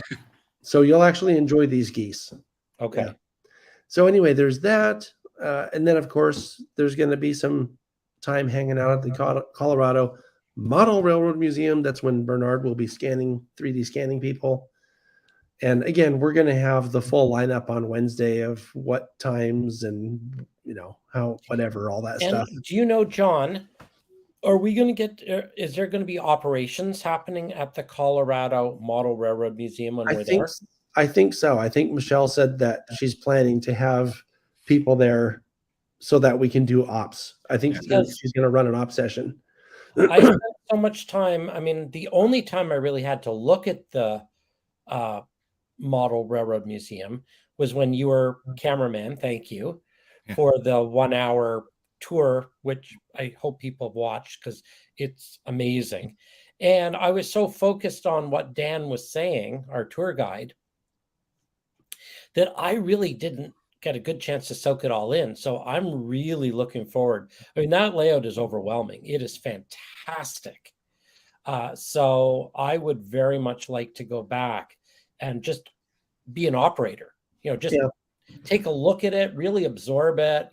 So you'll actually enjoy these geese. Okay. Yeah. So anyway, there's that. And then, of course, there's going to be some time hanging out at the Colorado Model Railroad Museum. That's when Bernard will be 3D scanning people. And again, we're going to have the full lineup on Wednesday of what times and, how, whatever, all that And stuff. do you know, John, are we going to get, is there going to be operations happening at the Colorado Model Railroad Museum when we're there? I think so. I think Michelle said that she's planning to have people there so that we can do ops. I think she's going to run an op session. I spent so much time. I mean, the only time I really had to look at the Model Railroad Museum was when you were cameraman. Thank you for the 1-hour tour, which I hope people have watched because it's amazing. And I was so focused on what Dan was saying, our tour guide, that I really didn't get a good chance to soak it all in. So I'm really looking forward. I mean, that layout is overwhelming. It is fantastic. So I would very much like to go back and just be an operator, take a look at it, really absorb it.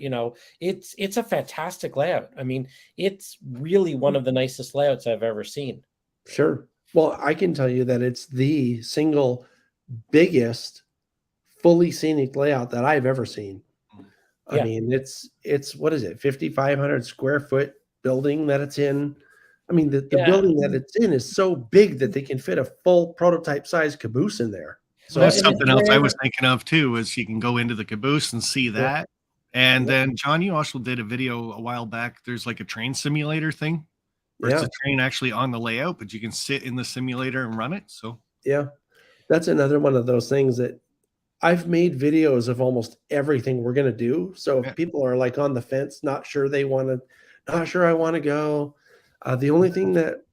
It's a fantastic layout. I mean, it's really one of the nicest layouts I've ever seen. Sure. Well, I can tell you that it's the single biggest fully scenic layout that I've ever seen. I mean, it's what is it, 5,500 square foot building that it's in. I mean, the building that it's in is so big that they can fit a full prototype size caboose in there. So that's something else I was thinking of too, is you can go into the caboose and see that. And then John, you also did a video a while back. There's like a train simulator thing where it's a train actually on the layout, but you can sit in the simulator and run it. So yeah, that's another one of those things that I've made videos of almost everything we're going to do. So if people are like on the fence, not sure I want to go. The only thing that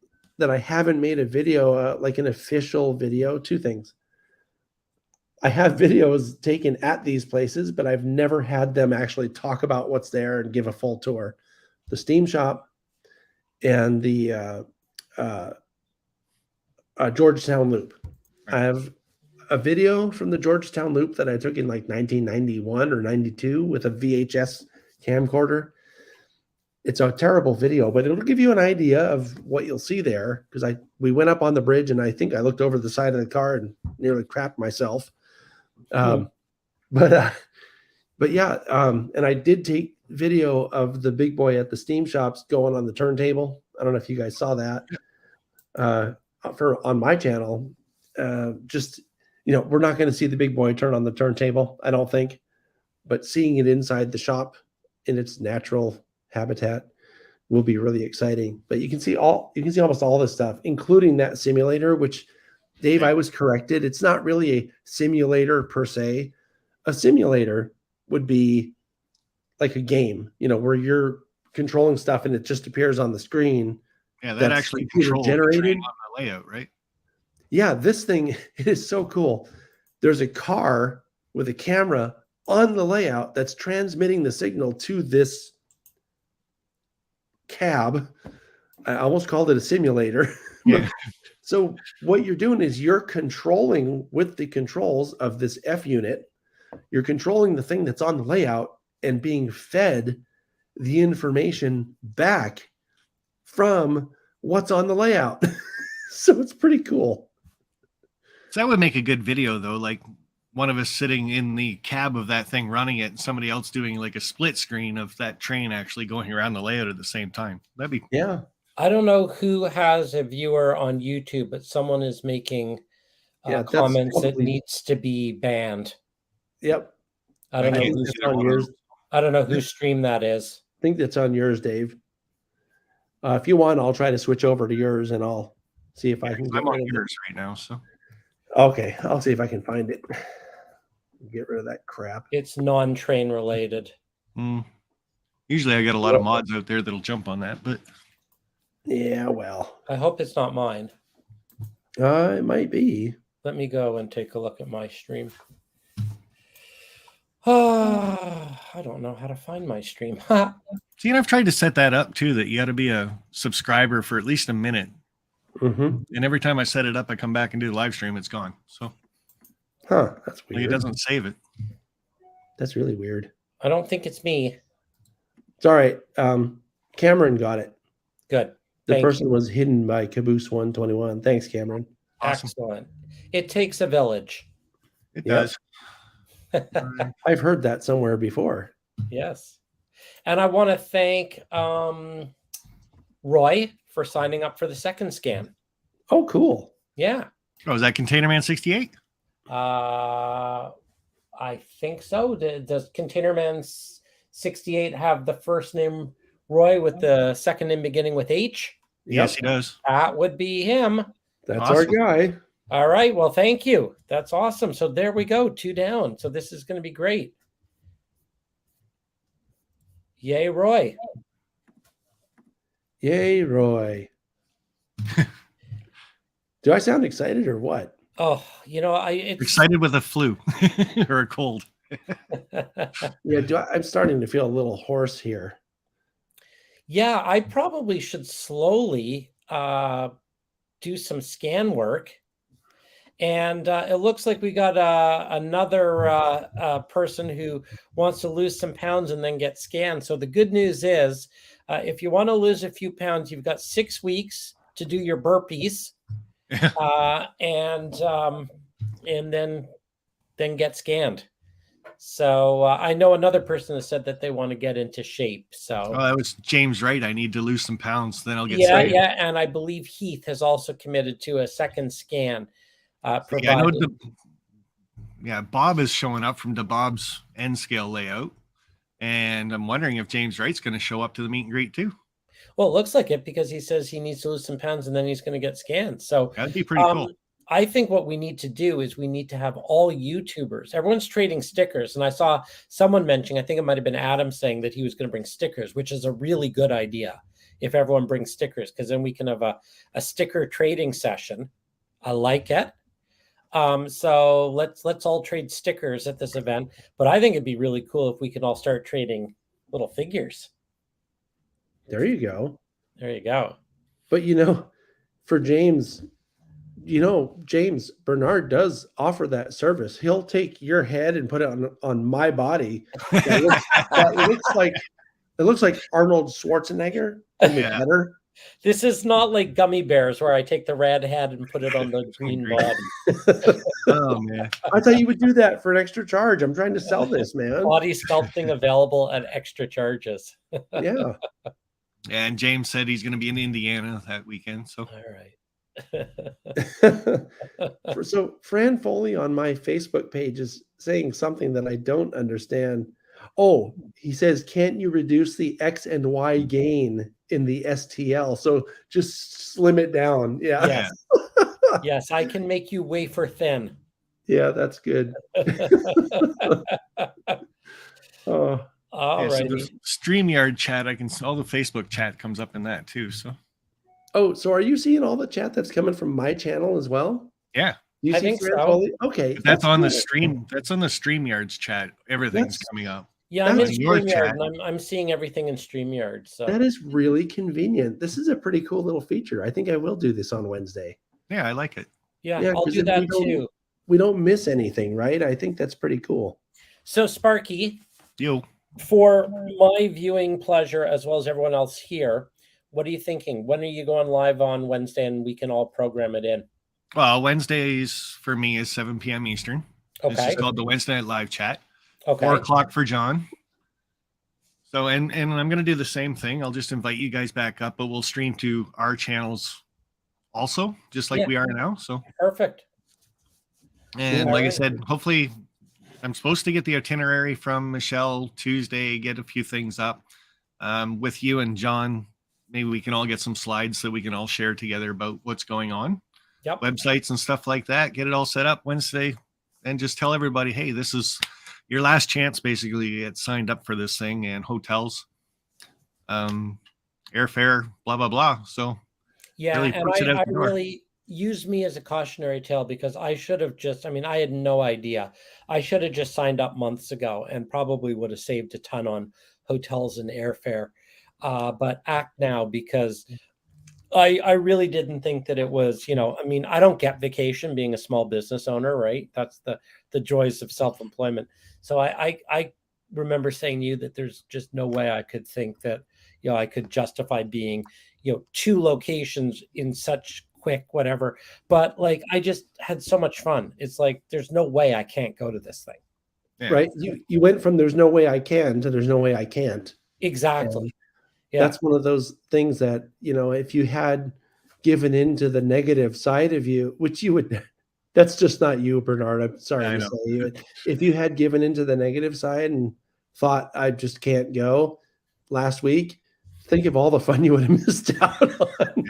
I haven't made a video, like an official video, 2 things. I have videos taken at these places, but I've never had them actually talk about what's there and give a full tour. The Steam Shop and the Georgetown Loop. I have a video from the Georgetown Loop that I took in like 1991 or 92 with a VHS camcorder. It's a terrible video, but it'll give you an idea of what you'll see there. Because we went up on the bridge and I think I looked over the side of the car and nearly crapped myself. But yeah, and I did take video of the big boy at the Steam Shops going on the turntable. I don't know if you guys saw that on my channel. We're not going to see the big boy turn on the turntable, I don't think, but seeing it inside the shop in its natural habitat will be really exciting. But you can see almost all this stuff, including that simulator, which, Dave, I was corrected. It's not really a simulator per se. A simulator would be like a game, where you're controlling stuff and it just appears on the screen. Yeah, that actually controls generated the train on the layout, right? Yeah, this thing, it is so cool. There's a car with a camera on the layout that's transmitting the signal to this cab. I almost called it a simulator. Yeah. So what you're doing is you're controlling with the controls of this F unit. You're controlling the thing that's on the layout and being fed the information back from what's on the layout. So it's pretty cool. So that would make a good video though, like one of us sitting in the cab of that thing running it and somebody else doing like a split screen of that train actually going around the layout at the same time. That'd be I don't know who has a viewer on YouTube, but someone is making Yeah, that's comments that probably- needs to be banned. Yep. I don't I know think whose that's on yours. I don't know whose stream that is. I think that's on yours, Dave. If you want, I'll try to switch over to yours and I'll see if I can get I'm on rid of it. yours right now, so Okay, I'll see if I can find it. Get rid of that crap. It's non-train related. usually I got a lot of mods out there that'll jump on that, but Yeah, well, I hope it's not mine. it might be. Let me go and take a look at my stream. I don't know how to find my stream. see, and I've tried to set that up too, that you got to be a subscriber for at least a minute. Mm-hmm. And every time I set it up, I come back and do the live stream, it's gone. So Huh, that's like, it weird. doesn't save it. That's really weird. I don't think it's me. It's all right. Cameron got it. Good. The Thank person was hidden by Caboose 121. Thanks, Cameron. Awesome. Excellent. It takes a village. It Yep. does. I've heard that somewhere before. Yes. And I want to thank Roy for signing up for the second scan. Oh, cool. Yeah. Oh, is that Container Man 68? I think so. Does Containerman 68 have the first name Roy with the second name beginning with H? Yes, he does. That would be him. That's Awesome. our guy. All right. Well, thank you. That's awesome. So there we go. 2 down. So this is going to be great. Yay, Roy. Yay, Roy. Do I sound excited or what? Oh, it's Excited with a flu or a cold. Yeah, I'm starting to feel a little hoarse here. Yeah, I probably should slowly do some scan work. And it looks like we got another person who wants to lose some pounds and then get scanned. So the good news is, if you want to lose a few pounds, you've got 6 weeks to do your burpees, and then get scanned. So I know another person has said that they want to get into shape. So Oh, that was James Wright. I need to lose some pounds, then I'll get yeah, saved. yeah, and I believe Heath has also committed to a second scan. Yeah, I know Provided, Bob is showing up from the Bob's N scale layout. And I'm wondering if James Wright's going to show up to the meet and greet too. well, it looks like it because he says he needs to lose some pounds and then he's going to get scanned. So That'd be pretty cool. I think what we need to do is we need to have all YouTubers. Everyone's trading stickers. And I saw someone mentioning, I think it might have been Adam saying that he was going to bring stickers, which is a really good idea if everyone brings stickers, because then we can have a sticker trading session. I like it. So let's all trade stickers at this event. But I think it'd be really cool if we can all start trading little figures. There you go. There you go. But for James, James Bernard does offer that service. He'll take your head and put it on my body. It looks like Arnold Schwarzenegger. Only Yeah. better. This is not like gummy bears where I take the red head and put it on the green body. Oh, man. I thought you would do that for an extra charge. I'm trying to sell this, man. Body sculpting available at extra charges. Yeah. And James said he's going to be in Indiana that weekend. So All right. So Fran Foley on my Facebook page is saying something that I don't understand. Oh, he says, can't you reduce the X and Y gain in the STL? So just slim it down. Yeah. Yes. Yes, I can make you wafer thin. Yeah, that's good. Oh, All yeah, so righty. the StreamYard chat, all the Facebook chat comes up in that too. So so are you seeing all the chat that's coming from my channel as well? yeah, You I see think Fran so. Foley? Okay. that's on the cool. stream. That's on the StreamYard's chat. Everything's That's- coming up. Yeah, I'm in That's your StreamYard chat. and I'm seeing everything in StreamYard. So That is really convenient. This is a pretty cool little feature. I think I will do this on Wednesday. Yeah, I like it. yeah, Yeah, I'll 'cause do then we that don't- too. We don't miss anything, right? I think that's pretty cool. So Sparky, Yo, for my viewing pleasure as well as everyone else here, what are you thinking? When are you going live on Wednesday and we can all program it in? well, Wednesdays for me is 7 p.m. Eastern. This Okay. is called the Wednesday Night Live Chat. Okay. 4 o'clock for John. So, and I'm going to do the same thing. I'll just invite you guys back up, but we'll stream to our channels also, just like Yeah. we are now. So, Perfect. and Yeah. like I said, hopefully I'm supposed to get the itinerary from Michelle Tuesday, get a few things up with you and John. Maybe we can all get some slides that we can all share together about what's going on, Yep. websites and stuff like that. Get it all set up Wednesday and just tell everybody, hey, this is your last chance basically to get signed up for this thing, and hotels, airfare, blah, blah, blah. So Yeah. really And puts it out I the door. really used me as a cautionary tale because I should have just, I mean, I had no idea. I should have just signed up months ago and probably would have saved a ton on hotels and airfare. But act now, because I really didn't think that it was, you know, I mean, I don't get vacation being a small business owner, right? That's the joys of self-employment. So I remember saying to you that there's just no way I could think that, you know, I could justify being, you know, 2 locations in such quick whatever. But like I just had so much fun. It's like there's no way I can't go to this thing. Yeah. Right? You went from there's no way I can to there's no way I can't. Exactly. And Yeah. that's one of those things that, you know, if you had given into the negative side of you, which you would, that's just not you, Bernard. I'm sorry I to know. say you. If you had given into the negative side and thought I just can't go last week, think of all the fun you would have missed out on.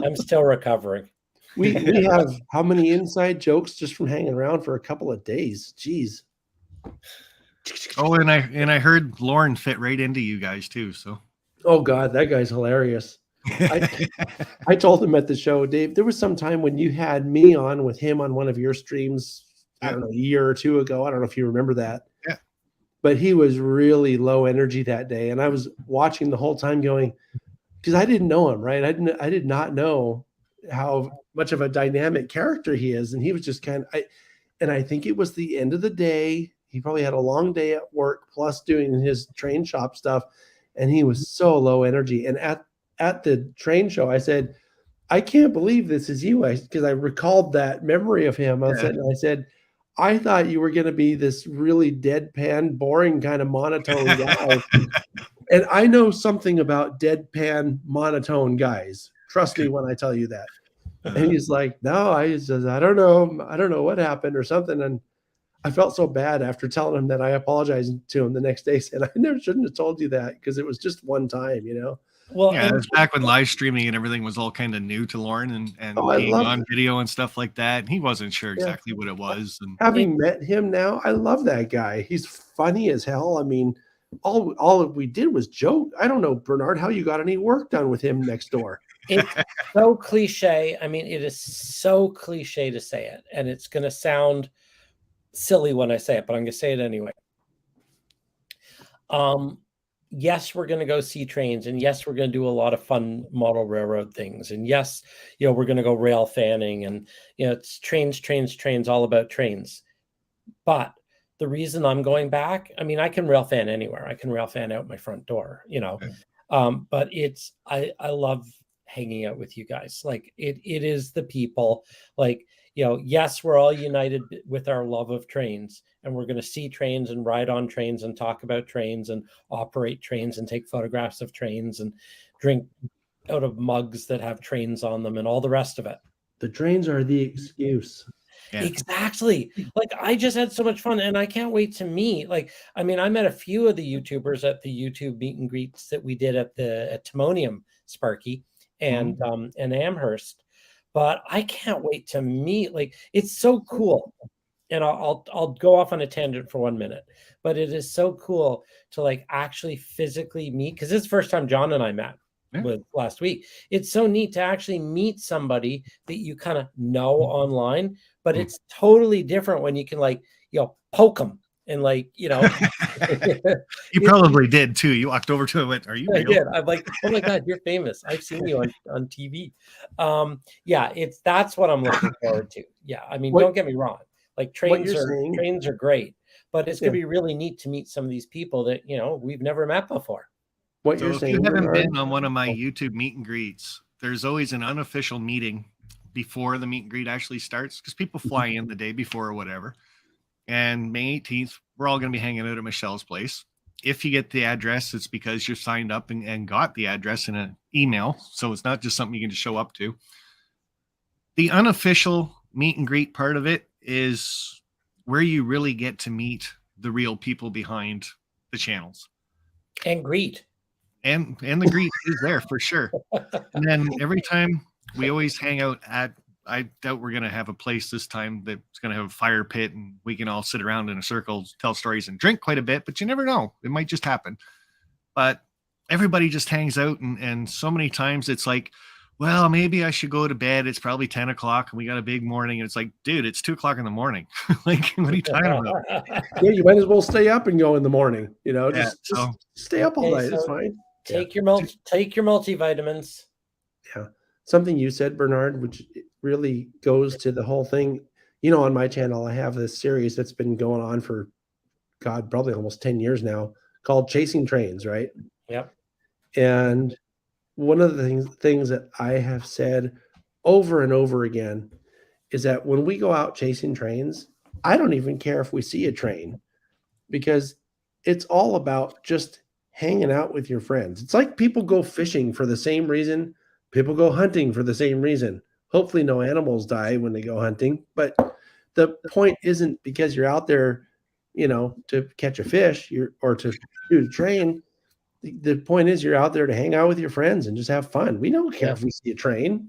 I'm still recovering. We have how many inside jokes just from hanging around for a couple of days? Jeez. Oh, and I heard Lauren fit right into you guys too. So Oh God, that guy's hilarious. I told him at the show, Dave, there was some time when you had me on with him on one of your streams, I don't know, a year or two ago. I don't know if you remember that. Yeah. But he was really low energy that day. And I was watching the whole time going, because I didn't know him, right? I did not know how much of a dynamic character he is. And he was just and I think it was the end of the day. He probably had a long day at work plus doing his train shop stuff. And he was so low energy. And at the train show, I said, I can't believe this is you. Because I recalled that memory of him. I said, I thought you were going to be this really deadpan, boring kind of monotone guy. And I know something about deadpan, monotone guys. Trust me when I tell you that. And he's like, no, I don't know. I don't know what happened or something. And I felt so bad after telling him that. I apologized to him the next day, saying I never shouldn't have told you that because it was just one time, you know. Well, yeah, it was back when live streaming and everything was all kind of new to Lauren and being on video and stuff like that. And he wasn't sure exactly what it was. And having met him now, I love that guy. He's funny as hell. I mean, all we did was joke. I don't know, Bernard, how you got any work done with him next door. It's so cliche. I mean, it is so cliche to say it, and it's going to sound silly when I say it, but I'm going to say it anyway. Yes, we're going to go see trains, and yes, we're going to do a lot of fun model railroad things, and yes, you know, we're going to go rail fanning, and you know, it's trains, all about trains. But the reason I'm going back, I mean, I can rail fan anywhere. I can rail fan out my front door, you know. Okay. But it's I love hanging out with you guys. Like it is the people. Like, you know, yes, we're all united with our love of trains, and we're going to see trains and ride on trains and talk about trains and operate trains and take photographs of trains and drink out of mugs that have trains on them and all the rest of it. The trains are the excuse. Yeah. Exactly. Like I just had so much fun, and I can't wait to meet. Like, I mean, I met a few of the YouTubers at the YouTube meet and greets that we did at Timonium, Sparky and Amherst. But I can't wait to meet. Like, it's so cool. And I'll go off on a tangent for 1 minute, but it is so cool to like actually physically meet, because it's the first time John and I met. With last week. It's so neat to actually meet somebody that you kind of know online, but it's totally different when you can, like, you know, poke them and, like, you know. You probably did too. You walked over to him and went, "Are you real?" I did. I'm like, oh my God, you're famous. I've seen you on TV. Yeah, that's what I'm looking forward to. Yeah, I mean, don't get me wrong. Like trains are great, but it's gonna be really neat to meet some of these people that, you know, we've never met before. What you're saying, if you haven't been on one of my YouTube meet and greets, there's always an unofficial meeting before the meet and greet actually starts, because people fly in the day before or whatever. And May 18th, we're all going to be hanging out at Michelle's place. if you get the address, it's because you're signed up and got the address in an email. So it's not just something you can just show up to. The unofficial meet and greet part of it is where you really get to meet the real people behind the channels. And greet. And the greet is there for sure. And then every time we always hang out at, I doubt we're going to have a place this time that's going to have a fire pit and we can all sit around in a circle, tell stories and drink quite a bit, but you never know. It might just happen. But everybody just hangs out. And so many times it's like, well, maybe I should go to bed. It's probably 10 o'clock and we got a big morning. And it's like, dude, it's 2 o'clock in the morning. Like, what are you talking about? Yeah, you might as well stay up and go in the morning. You know, Yeah, just so- stay up all Okay, night. It's so- fine. Take your multivitamins. Something you said, Bernard, which really goes to the whole thing. You know, on my channel, I have this series that's been going on for, God, probably almost 10 years now, called Chasing Trains, right? Yep. And one of the things that I have said over and over again is that when we go out chasing trains, I don't even care if we see a train, because it's all about just hanging out with your friends. It's like people go fishing for the same reason. People go hunting for the same reason. Hopefully no animals die when they go hunting, but the point isn't because you're out there, you know, to catch a fish or to shoot a train. The point is you're out there to hang out with your friends and just have fun. We don't care if we see a train.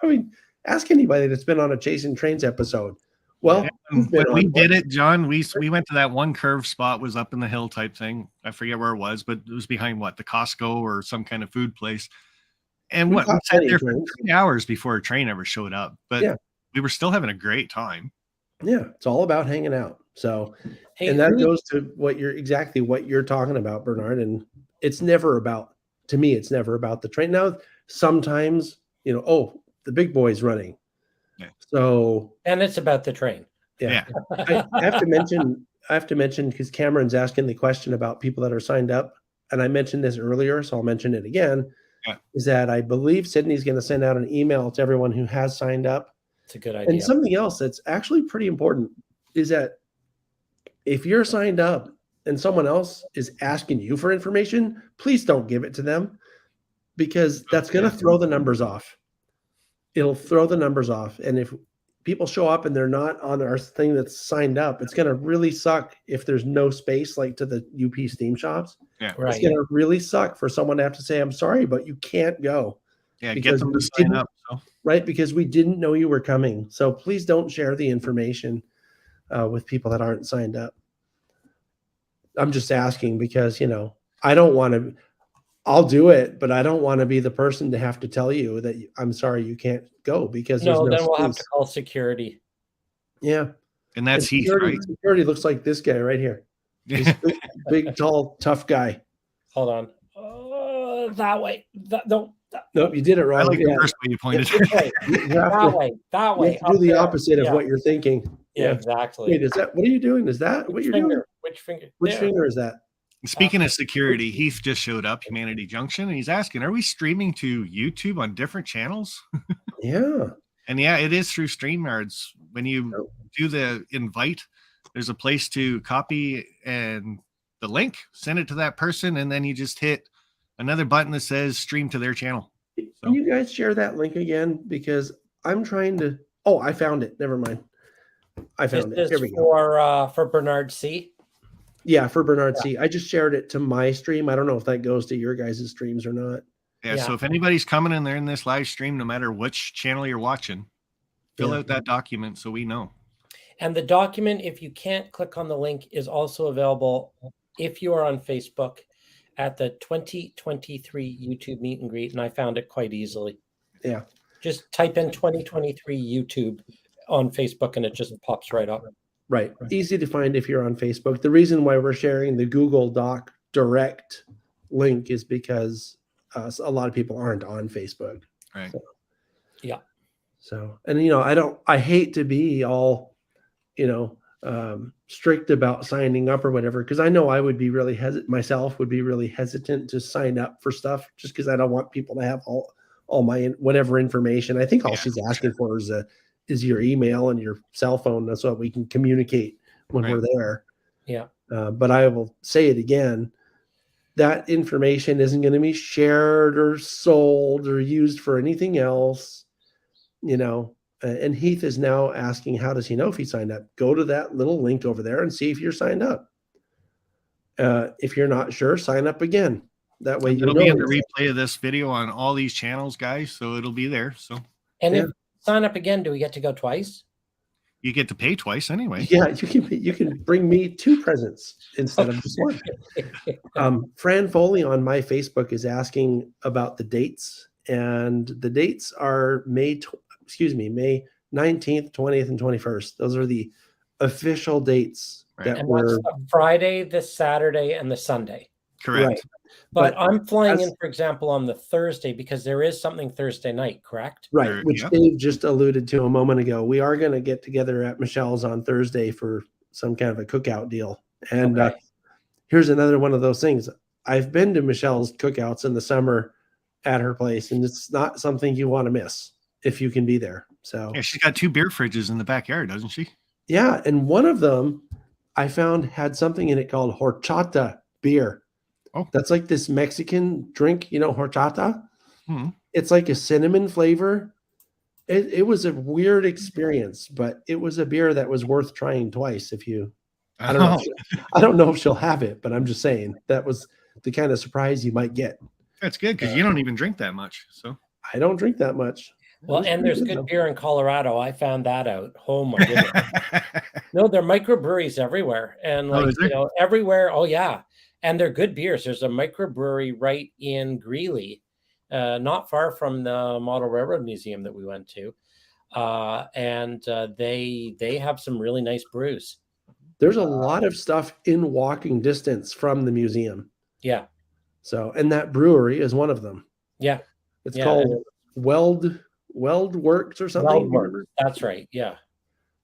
I mean, ask anybody that's been on a Chasing Trains episode. Well, you've been when we on did it, John, we went to that one curve spot, was up in the hill type thing. I forget where it was, but it was behind what, the Costco or some kind of food place. And We we caught sat many there for trains. 3 hours before a train ever showed up. But Yeah. we were still having a great time. Yeah, it's all about hanging out. So, Hey, and that who- goes to what you're talking about, Bernard. And it's never about, to me, it's never about the train. Now, sometimes, you know, oh, the big boy's running. Yeah. So and it's about the train. yeah. I have to mention because Cameron's asking the question about people that are signed up, and I mentioned this earlier, so I'll mention it again. Yeah. Is that I believe Sydney's going to send out an email to everyone who has signed up. It's a good idea. And something else that's actually pretty important is that if you're signed up and someone else is asking you for information, please don't give it to them, because that's going to throw the numbers off. It'll throw the numbers off. And if people show up and they're not on our thing that's signed up, it's going to really suck if there's no space, like to the UP Steam shops. Yeah. Right. It's going to really suck for someone to have to say, I'm sorry, but you can't go. Yeah. Because Get them we to sign didn't- up. So. Right, because we didn't know you were coming. So please don't share the information with people that aren't signed up. I'm just asking because, you know, I don't want to, I'll do it, but I don't want to be the person to have to tell you that I'm sorry, you can't go because there's no, no then we'll have to space. call security. Yeah. And that's And Heath, security, right? security looks like this guy right here. This big, tall, tough guy. Hold on. That way. No. Nope, you did it I wrong. like Yeah. the first way you pointed. This way. You have That to, way. That you way. have to do up the there. opposite of Yeah. what you're thinking. Yeah, exactly. Wait, is that, what are you doing? Is that what Which you're finger? doing? Which finger? Which There. finger is that? Speaking of security, Heath just showed up, Humanity Junction, and he's asking, are we streaming to YouTube on different channels? Yeah. And yeah, it is through StreamYards. When you Oh. do the invite, there's a place to copy and the link, send it to that person, and then you just hit another button that says stream to their channel. Can you guys share that link again? Because I'm trying to. Oh, I found it. Never mind. I This found it. is Here we go. for Bernard C. Yeah, for Bernard C. I just shared it to my stream. I don't know if that goes to your guys' streams or not. Yeah, Yeah. so if anybody's coming in there in this live stream, no matter which channel you're watching, fill Yeah. out that document so we know. And the document, if you can't click on the link, is also available if you are on Facebook at the 2023 YouTube meet and greet. And I found it quite easily. Yeah. Just type in 2023 YouTube on Facebook and it just pops right up. Right. Easy to find if you're on Facebook. The reason why we're sharing the Google Doc direct link is because a lot of people aren't on Facebook. Right. So, and you know, I hate to be all, you know, strict about signing up or whatever, because I know I would be really myself would be really hesitant to sign up for stuff just because I don't want people to have all my whatever information. I think all Yeah, she's for asking for is your email and your cell phone. That's what we can communicate when we're there. Yeah. But I will say it again. that information isn't going to be shared or sold or used for anything else, you know. And Heath is now asking, how does he know if he signed up? Go to that little link over there and see if you're signed up. If you're not sure, sign up again. That way you It'll know. be in the replay of this video on all these channels, guys. So it'll be there. So And Yeah. if sign up again, do we get to go twice? you get to pay twice anyway. Yeah, you can bring me 2 presents instead of just one. Fran Foley on my Facebook is asking about the dates, and the dates are May 19th, 20th, and 21st. Those are the official dates Right. that And were that's the Friday, the Saturday, and the Sunday. Correct. right. But But I'm flying as- in, for example, on the Thursday because there is something Thursday night, correct? Right, which Yeah. Dave just alluded to a moment ago. We are going to get together at Michelle's on Thursday for some kind of a cookout deal. And Okay. here's another one of those things. I've been to Michelle's cookouts in the summer at her place, and it's not something you want to miss if you can be there. So Yeah, she's got 2 beer fridges in the backyard, doesn't she? yeah, and one of them I found had something in it called horchata beer. Oh. That's like this Mexican drink, you know, horchata. Hmm. It's like a cinnamon flavor. It was a weird experience, but it was a beer that was worth trying twice. If you, I don't know, I don't know if she'll have it, but I'm just saying that was the kind of surprise you might get. That's good because you don't even drink that much. So I don't drink that much. It Well, was and pretty there's good though. beer in Colorado. I found that out. Oh my goodness. No, there are microbreweries everywhere. And Oh, like, is there? you know, everywhere. Oh yeah. And they're good beers. There's a microbrewery right in Greeley, not far from the Model Railroad Museum that we went to. And they have some really nice brews. There's a lot of stuff in walking distance from the museum. Yeah. So, and that brewery is one of them. Yeah. It's Yeah, called and- Weld Works or something. Weldworks. remember? That's right. Yeah.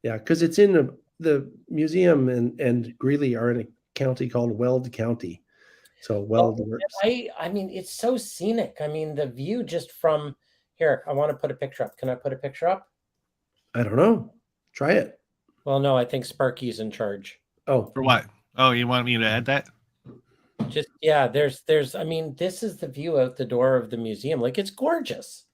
Yeah, because it's in the museum and Greeley are in a county called Weld County. So Weld Works. I mean, it's so scenic. I mean, the view just from here. I want to put a picture up. Can I put a picture up? I don't know. Try it. Well, no, I think Sparky's in charge. Oh, for what? Oh, you want me to add that? Just yeah, there's I mean, this is the view out the door of the museum. Like it's gorgeous.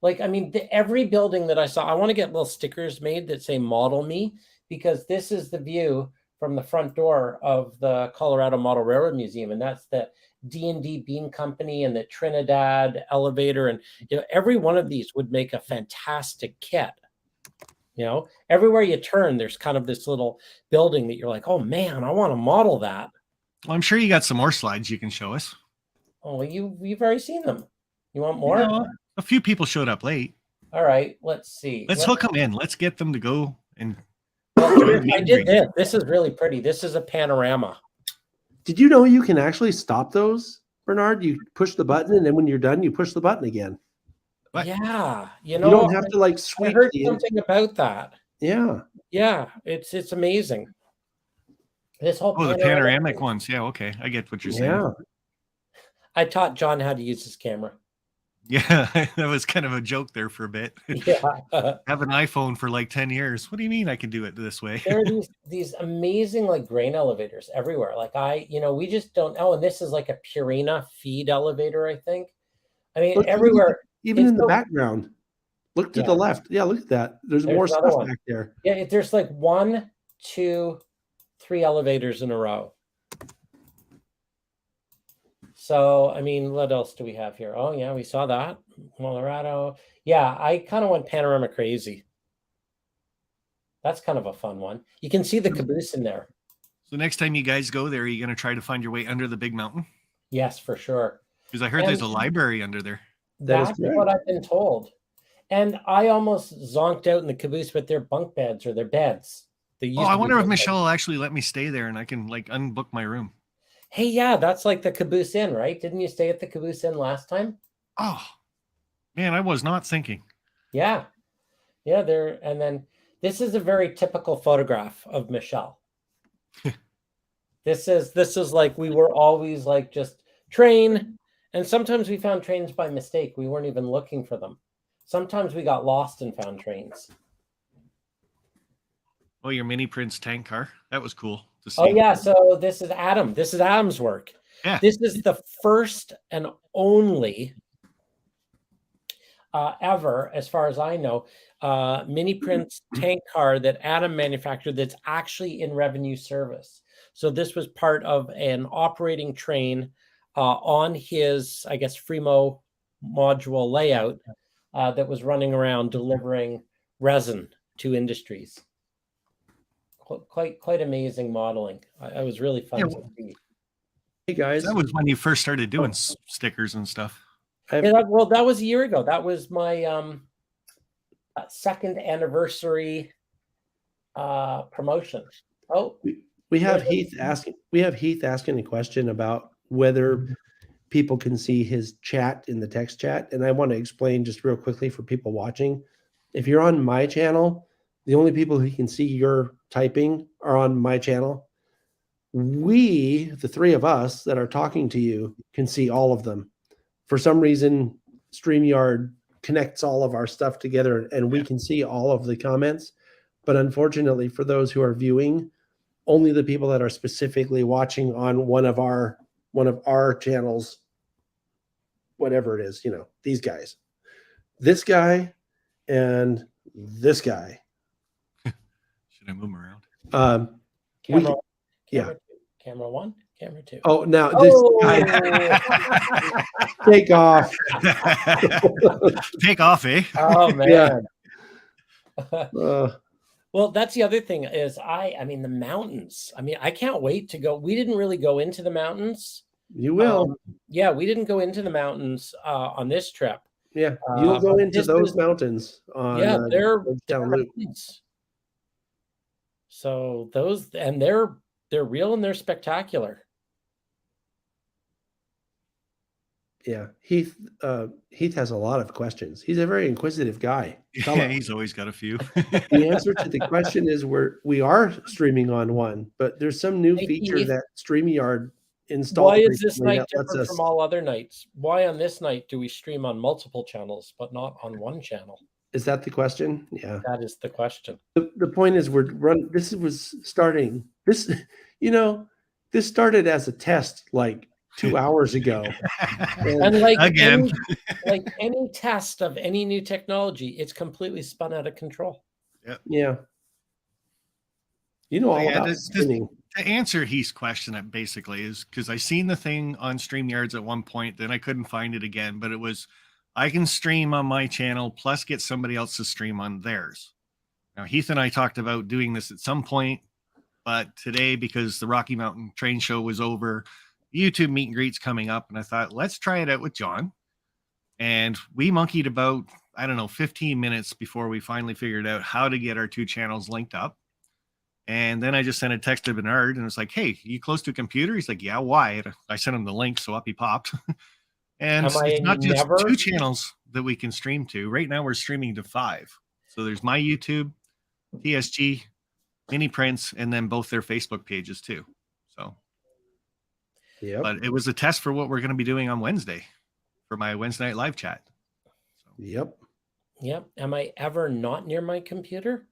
Like, I mean, every building that I saw, I want to get little stickers made that say model me, because this is the view from the front door of the Colorado Model Railroad Museum. And that's the D&D Bean Company and the Trinidad elevator. And, you know, every one of these would make a fantastic kit. You know, everywhere you turn, there's kind of this little building that you're like, oh man, I want to model that. Well, I'm sure you got some more slides you can show us. Oh, well, you've already seen them. You want more? You know, a few people showed up late. All right, let's see. Let's hook them in. Let's get them to go and Well, join the meet I and did greet. this. This is really pretty. This is a panorama. did you know you can actually stop those, Bernard? You push the button, and then when you're done, you push the button again. What? Yeah, you You know, don't have to like I sweep heard the something about that. Yeah. Yeah, it's amazing. This whole Oh, the panoramic ones. Yeah, okay. I get what you're saying. Yeah. I taught John how to use his camera. Yeah, that was kind of a joke there for a bit. Yeah, Have an iPhone for like 10 years. What do you mean I can do it this way? there are these amazing like grain elevators everywhere. Like we just don't know. And this is like a Purina feed elevator, I think. I mean, Look, everywhere. Even It's in the so- background. Look to Yeah. the left. Yeah, look at that. There's There's more another stuff one. back there. Yeah, there's like 1, 2, 3 elevators in a row. So, I mean, what else do we have here? Oh, yeah, we saw that. Colorado. Yeah, I kind of went panorama crazy. That's kind of a fun one. You can see the caboose in there. So next time you guys go there, are you going to try to find your way under the big mountain? Yes, for sure. Because I heard there's a And- library under there. That is That's correct. what I've been told. And I almost zonked out in the caboose with their bunk beds or their beds. They used Oh, to I be wonder if bunk beds. Michelle will actually let me stay there and I can like unbook my room. Hey, yeah, that's like the Caboose Inn, right? Didn't you stay at the Caboose Inn last time? Oh, man, I was not thinking. Yeah. Yeah, there. And then this is a very typical photograph of Michelle. This is like we were always like just train. And sometimes we found trains by mistake. We weren't even looking for them. Sometimes we got lost and found trains. Oh, your mini Prince tank car. That was cool to see. Oh yeah, so this is Adam. This is Adam's work. Yeah. This is the first and only ever, as far as I know, Mini Prince tank car that Adam manufactured that's actually in revenue service. So this was part of an operating train on his, I guess, Fremo module layout that was running around delivering resin to industries. Quite amazing modeling. I was really fun Yeah, to see. Hey guys, That was when you first started doing stickers and stuff. Well, that was a year ago. That was my second anniversary promotion. Oh, we have Yeah. Heath asking a question about whether people can see his chat in the text chat, and I want to explain just real quickly for people watching. If you're on my channel, the only people who can see your typing are on my channel. We, the three of us that are talking to you, can see all of them. For some reason, StreamYard connects all of our stuff together and we can see all of the comments. But unfortunately, for those who are viewing, only the people that are specifically watching on one of our channels, whatever it is, these guys, this guy and this guy. Should I move them around? camera, yeah. camera, camera one, camera two. Oh, now this guy, take off. Take off, eh? Oh man. Yeah. Well, that's the other thing is I mean the mountains. I mean, I can't wait to go. We didn't really go into the mountains. You will. Yeah, we didn't go into the mountains on this trip. Yeah, you'll go but into this those is- mountains on Yeah, they're Georgetown Loop. mountains. So those and they're real and they're spectacular. Yeah, Heath has a lot of questions. He's a very inquisitive guy. Tell Yeah, him. he's always got a few. The answer to the question is we are streaming on one, but there's some new Hey, feature Heath. that StreamYard installed. Why is this recently night that lets different us- from all other nights? Why on this night do we stream on multiple channels but not on one channel? Is that the question? Yeah. That is the question. The point is this started as a test like 2 hours ago. And like Again. any test of any new technology, it's completely spun out of control. Yeah. You know all Yeah, about this- streaming. To answer Heath's question, that basically is because I seen the thing on StreamYards at one point, then I couldn't find it again, but it was I can stream on my channel plus get somebody else to stream on theirs. Now, Heath and I talked about doing this at some point, but today, because the Rocky Mountain Train Show was over, YouTube meet and greet's coming up, and I thought, let's try it out with John. And we monkeyed about, 15 minutes before we finally figured out how to get our two channels linked up. And then I just sent a text to Bernard and it's like, hey, you close to a computer? He's like, yeah, why? And I sent him the link, so up he popped. And Am I it's not just never- two channels that we can stream to. Right now we're streaming to 5. So there's my YouTube, TSG, Mini Prince, and then both their Facebook pages too. So, Yep. but it was a test for what we're going to be doing on Wednesday for my Wednesday night live chat. Yep. Yep. Am I ever not near my computer?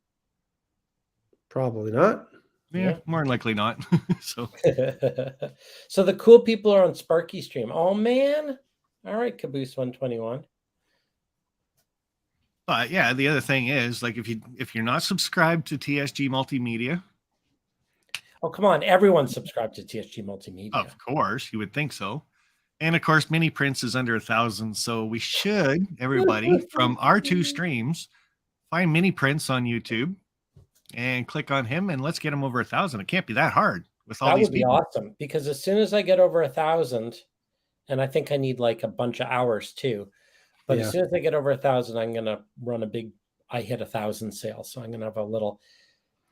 Probably not. Yeah, Yeah. more than likely not. So So the cool people are on Sparky Stream. Oh man. All right, Caboose 121. but yeah, the other thing is like if you're not subscribed to TSG Multimedia, Oh, come on. Everyone subscribe to TSG Multimedia. of course, you would think so. And of course, Mini Prince is under 1,000. So we should, everybody from our two streams, find Mini Prince on YouTube and click on him and let's get him over 1,000. It can't be that hard with all That these would be people. awesome because as soon as I get over 1,000, and I think I need like a bunch of hours too, but Yeah. as soon as I get over 1,000, I'm going to run a big, I hit 1,000 sale. So I'm going to have a little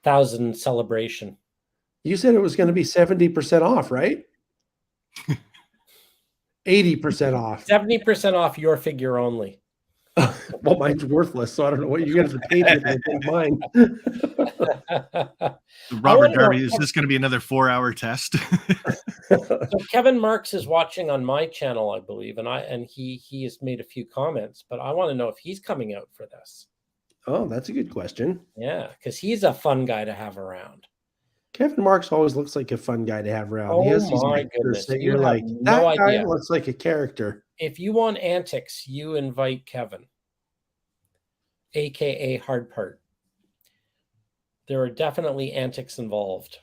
1,000 celebration. You said it was going to be 70% off, right? 80% off. 70% off your figure only. Well, mine's worthless, so I don't know what you're going to pay me to take mine. Robert wanna know- Darby, is this going to be another 4-hour test? So Kevin Marks is watching on my channel, I believe, and he has made a few comments, but I want to know if he's coming out for this. Oh, that's a good question. Yeah, because he's a fun guy to have around. Kevin Marks always looks like a fun guy to have around. He Oh has these my pictures goodness, that you you're have like, no that guy idea. looks like a character. If you want antics, you invite Kevin, aka Hard Part. There are definitely antics involved.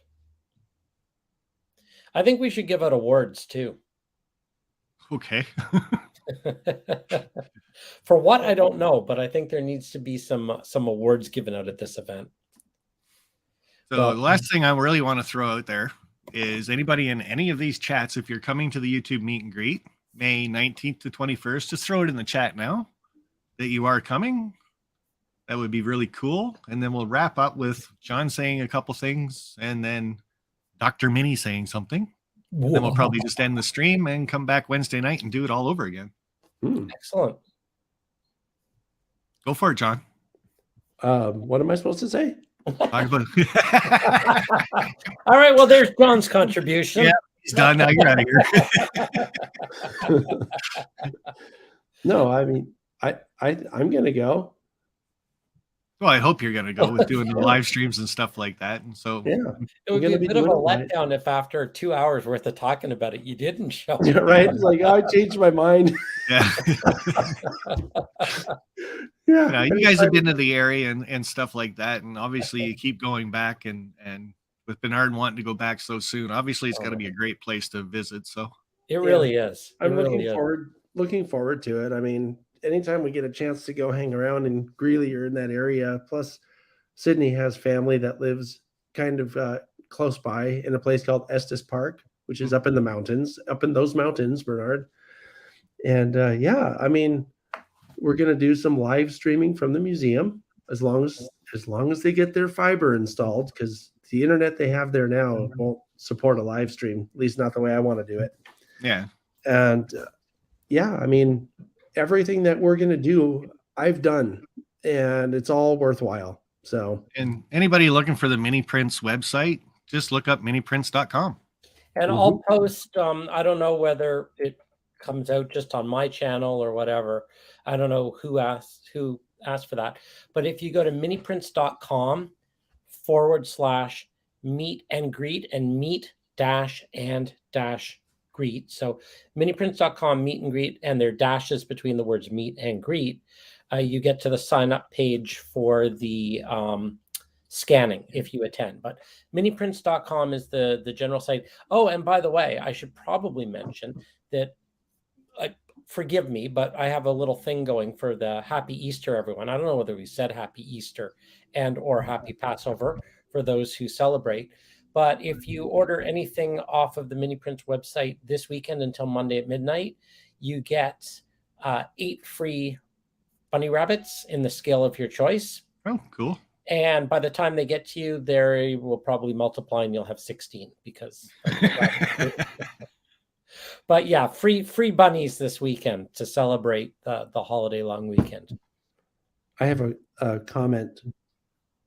I think we should give out awards too. Okay. For what, I don't know, but I think there needs to be some awards given out at this event. So Well- the last thing I really want to throw out there is anybody in any of these chats, if you're coming to the YouTube meet and greet, May 19th to 21st, just throw it in the chat now that you are coming. That would be really cool. And then we'll wrap up with John saying a couple things and then Dr. Minnie saying something. Then we'll probably just end the stream and come back Wednesday night and do it all over again. Excellent. Go for it, John. What am I supposed to say? Talk about All right. Well, there's John's contribution. Yeah. He's done. Now you're out of here. No, I mean, I'm gonna go. Well, I hope you're going to go with doing the live streams and stuff like that. And so, Yeah, It would be gonna a be bit of a doing it, right? letdown if after 2 hours worth of talking about it, you didn't show. Yeah, right. It's like, oh, I changed my mind. yeah. Yeah, You guys have been to the area and stuff like that. And obviously you keep going back and with Bernard wanting to go back so soon, obviously it's got to be a great place to visit. So It really is. It I'm really is. looking forward to it. I mean, anytime we get a chance to go hang around in Greeley or in that area, plus Sydney has family that lives kind of close by in a place called Estes Park, which is up in the mountains, up in those mountains, Bernard. And yeah, I mean, we're going to do some live streaming from the museum as long as they get their fiber installed, because the internet they have there now won't support a live stream, at least not the way I want to do it. yeah. And yeah, I mean, everything that we're going to do, I've done, and it's all worthwhile. So, And anybody looking for the Mini Prints website, just look up miniprints.com. And I'll post, I don't know whether it comes out just on my channel or whatever. I don't know who asked for that. But if you go to miniprints.com/meet and greet, and meet dash and dash greet. So miniprints.com meet and greet, and there are dashes between the words meet and greet. You get to the sign up page for the scanning if you attend. But miniprints.com is the general site. Oh, and by the way, I should probably mention that, forgive me, but I have a little thing going for the Happy Easter, everyone. I don't know whether we said Happy Easter and or Happy Passover for those who celebrate. But if you order anything off of the Mini Prints website this weekend until Monday at midnight, you get 8 free bunny rabbits in the scale of your choice. Oh, cool. And by the time they get to you, they will probably multiply and you'll have 16 because. But yeah, free bunnies this weekend to celebrate the holiday long weekend. I have a comment.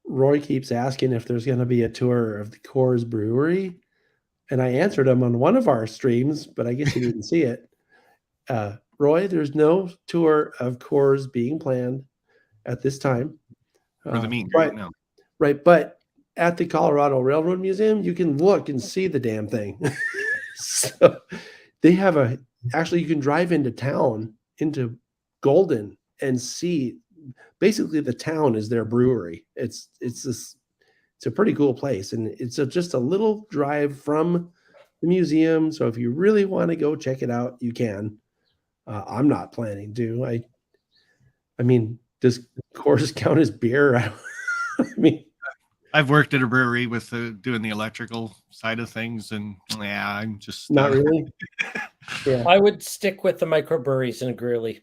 Roy keeps asking if there's going to be a tour of the Coors Brewery, and I answered him on one of our streams, but I guess he didn't see it. Roy, there's no tour of Coors being planned at this time. For the meet and right, greet, no. right, but at the Colorado Railroad Museum, you can look and see the damn thing. So they have actually you can drive into town, into Golden, and see basically the town is their brewery. It's a pretty cool place, and it's just a little drive from the museum. So if you really want to go check it out, you can. I'm not planning to. I mean, does Coors count as beer? I mean, I've worked at a brewery with doing the electrical side of things, and yeah, I'm just not really. Yeah, I would stick with the microbreweries in Greeley.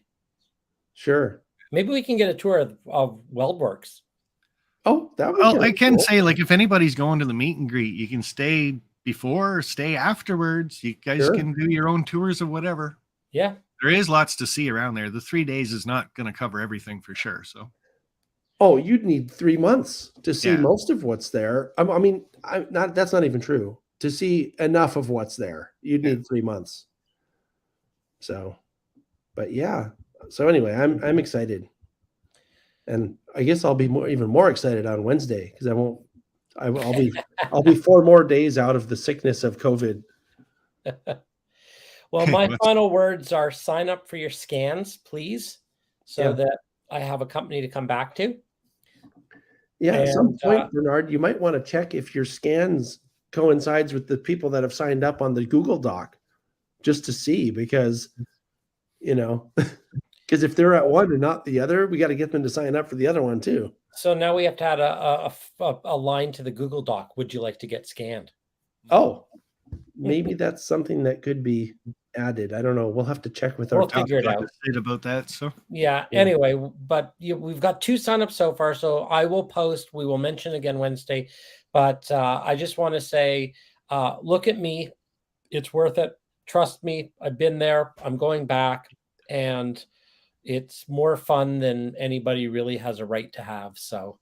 sure. Maybe we can get a tour of WeldWorks. Oh, that was. Well, I can say, like, if anybody's going to the meet and greet, you can stay before or stay afterwards. You guys Sure. can do your own tours of whatever. Yeah. There is lots to see around there. The 3 days is not going to cover everything for sure. So, Oh, you'd need 3 months to see Yeah. most of what's there. I mean, that's not even true. To see enough of what's there, you'd need 3 months. So, but yeah. So anyway, I'm excited, and I guess I'll be even more excited on Wednesday because I won't I'll be 4 more days out of the sickness of COVID. Well, my What's- final words are sign up for your scans, please, so Yeah. that I have a company to come back to. Yeah, at some And, point, Bernard, you might want to check if your scans coincides with the people that have signed up on the Google Doc, just to see, because because if they're at one and not the other, we got to get them to sign up for the other one too. So now we have to add a line to the Google Doc. Would you like to get scanned? Oh, maybe that's something that could be added. I don't know. We'll have to check with our We'll figure it out. Say about that. So Yeah. Yeah. Anyway, but we've got 2 signups so far. So I will post. We will mention again Wednesday. But I just want to say, look at me. It's worth it. Trust me. I've been there. I'm going back. And it's more fun than anybody really has a right to have. So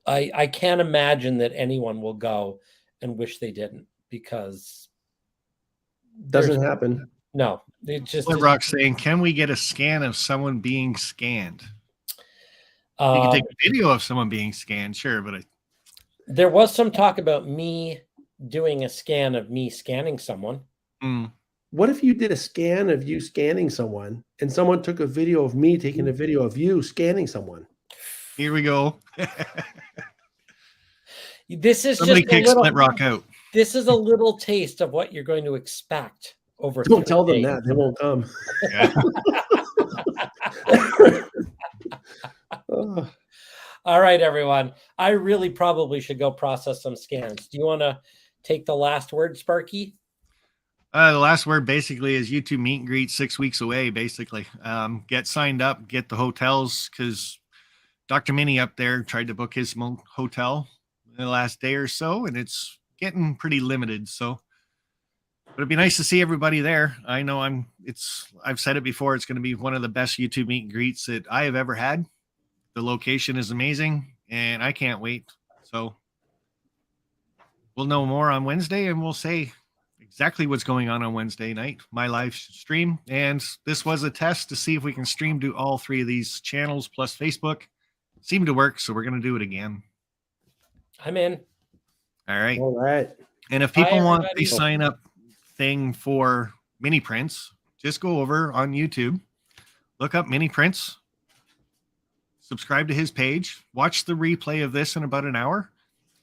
I can't imagine that anyone will go and wish they didn't, because Doesn't happen. no, it just Split Rock saying, can we get a scan of someone being scanned? You uh, can take a video of someone being scanned, sure, but there was some talk about me doing a scan of me scanning someone. What if you did a scan of you scanning someone and someone took a video of me taking a video of you scanning someone? Here we go. This is Somebody just a kick little, Split Rock out. this is a little taste of what you're going to expect over. Don't 3 tell them days. that. They won't come. Yeah. Oh, All right, everyone. I really probably should go process some scans. Do you want to take the last word, Sparky? The last word basically is YouTube meet and greet 6 weeks away, basically. Get signed up, get the hotels, because Dr. Minnie up there tried to book his hotel in the last day or so, and it's getting pretty limited. So, but it'd be nice to see everybody there. I know I've said it before, it's going to be one of the best YouTube meet and greets that I have ever had. The location is amazing, and I can't wait. So we'll know more on Wednesday, and we'll say exactly what's going on Wednesday night, my live stream. And this was a test to see if we can stream to all 3 of these channels plus Facebook. Seemed to work, so we're going to do it again. I'm in. All right. all right. And if Bye, people want everybody. the sign up thing for Mini Prince, just go over on YouTube, look up Mini Prince, subscribe to his page, watch the replay of this in about an hour.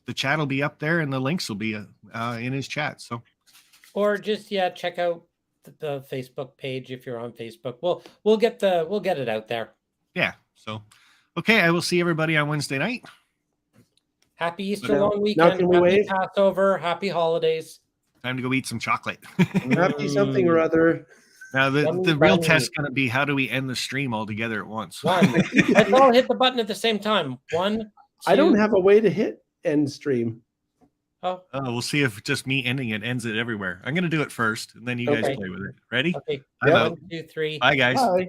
The chat will be up there and the links will be in his chat. So, Or just check out the Facebook page if you're on Facebook. We'll get it out there. yeah. So, okay. I will see everybody on Wednesday night. Happy Easter Now- long now weekend. can we Happy wave? Passover. Happy holidays. Time to go eat some chocolate. Happy something or other. Now, the Yummy, real yummy. test is going to be how do we end the stream all together at once? 1. Let's all hit the button at the same time. 1, 2. I don't have a way to hit end stream. Oh, We'll see if just me ending it ends it everywhere. I'm going to do it first, and then you guys Okay. play with it. Ready? okay. I'm Yeah. out. 1, 2, 3. Bye, guys. Bye.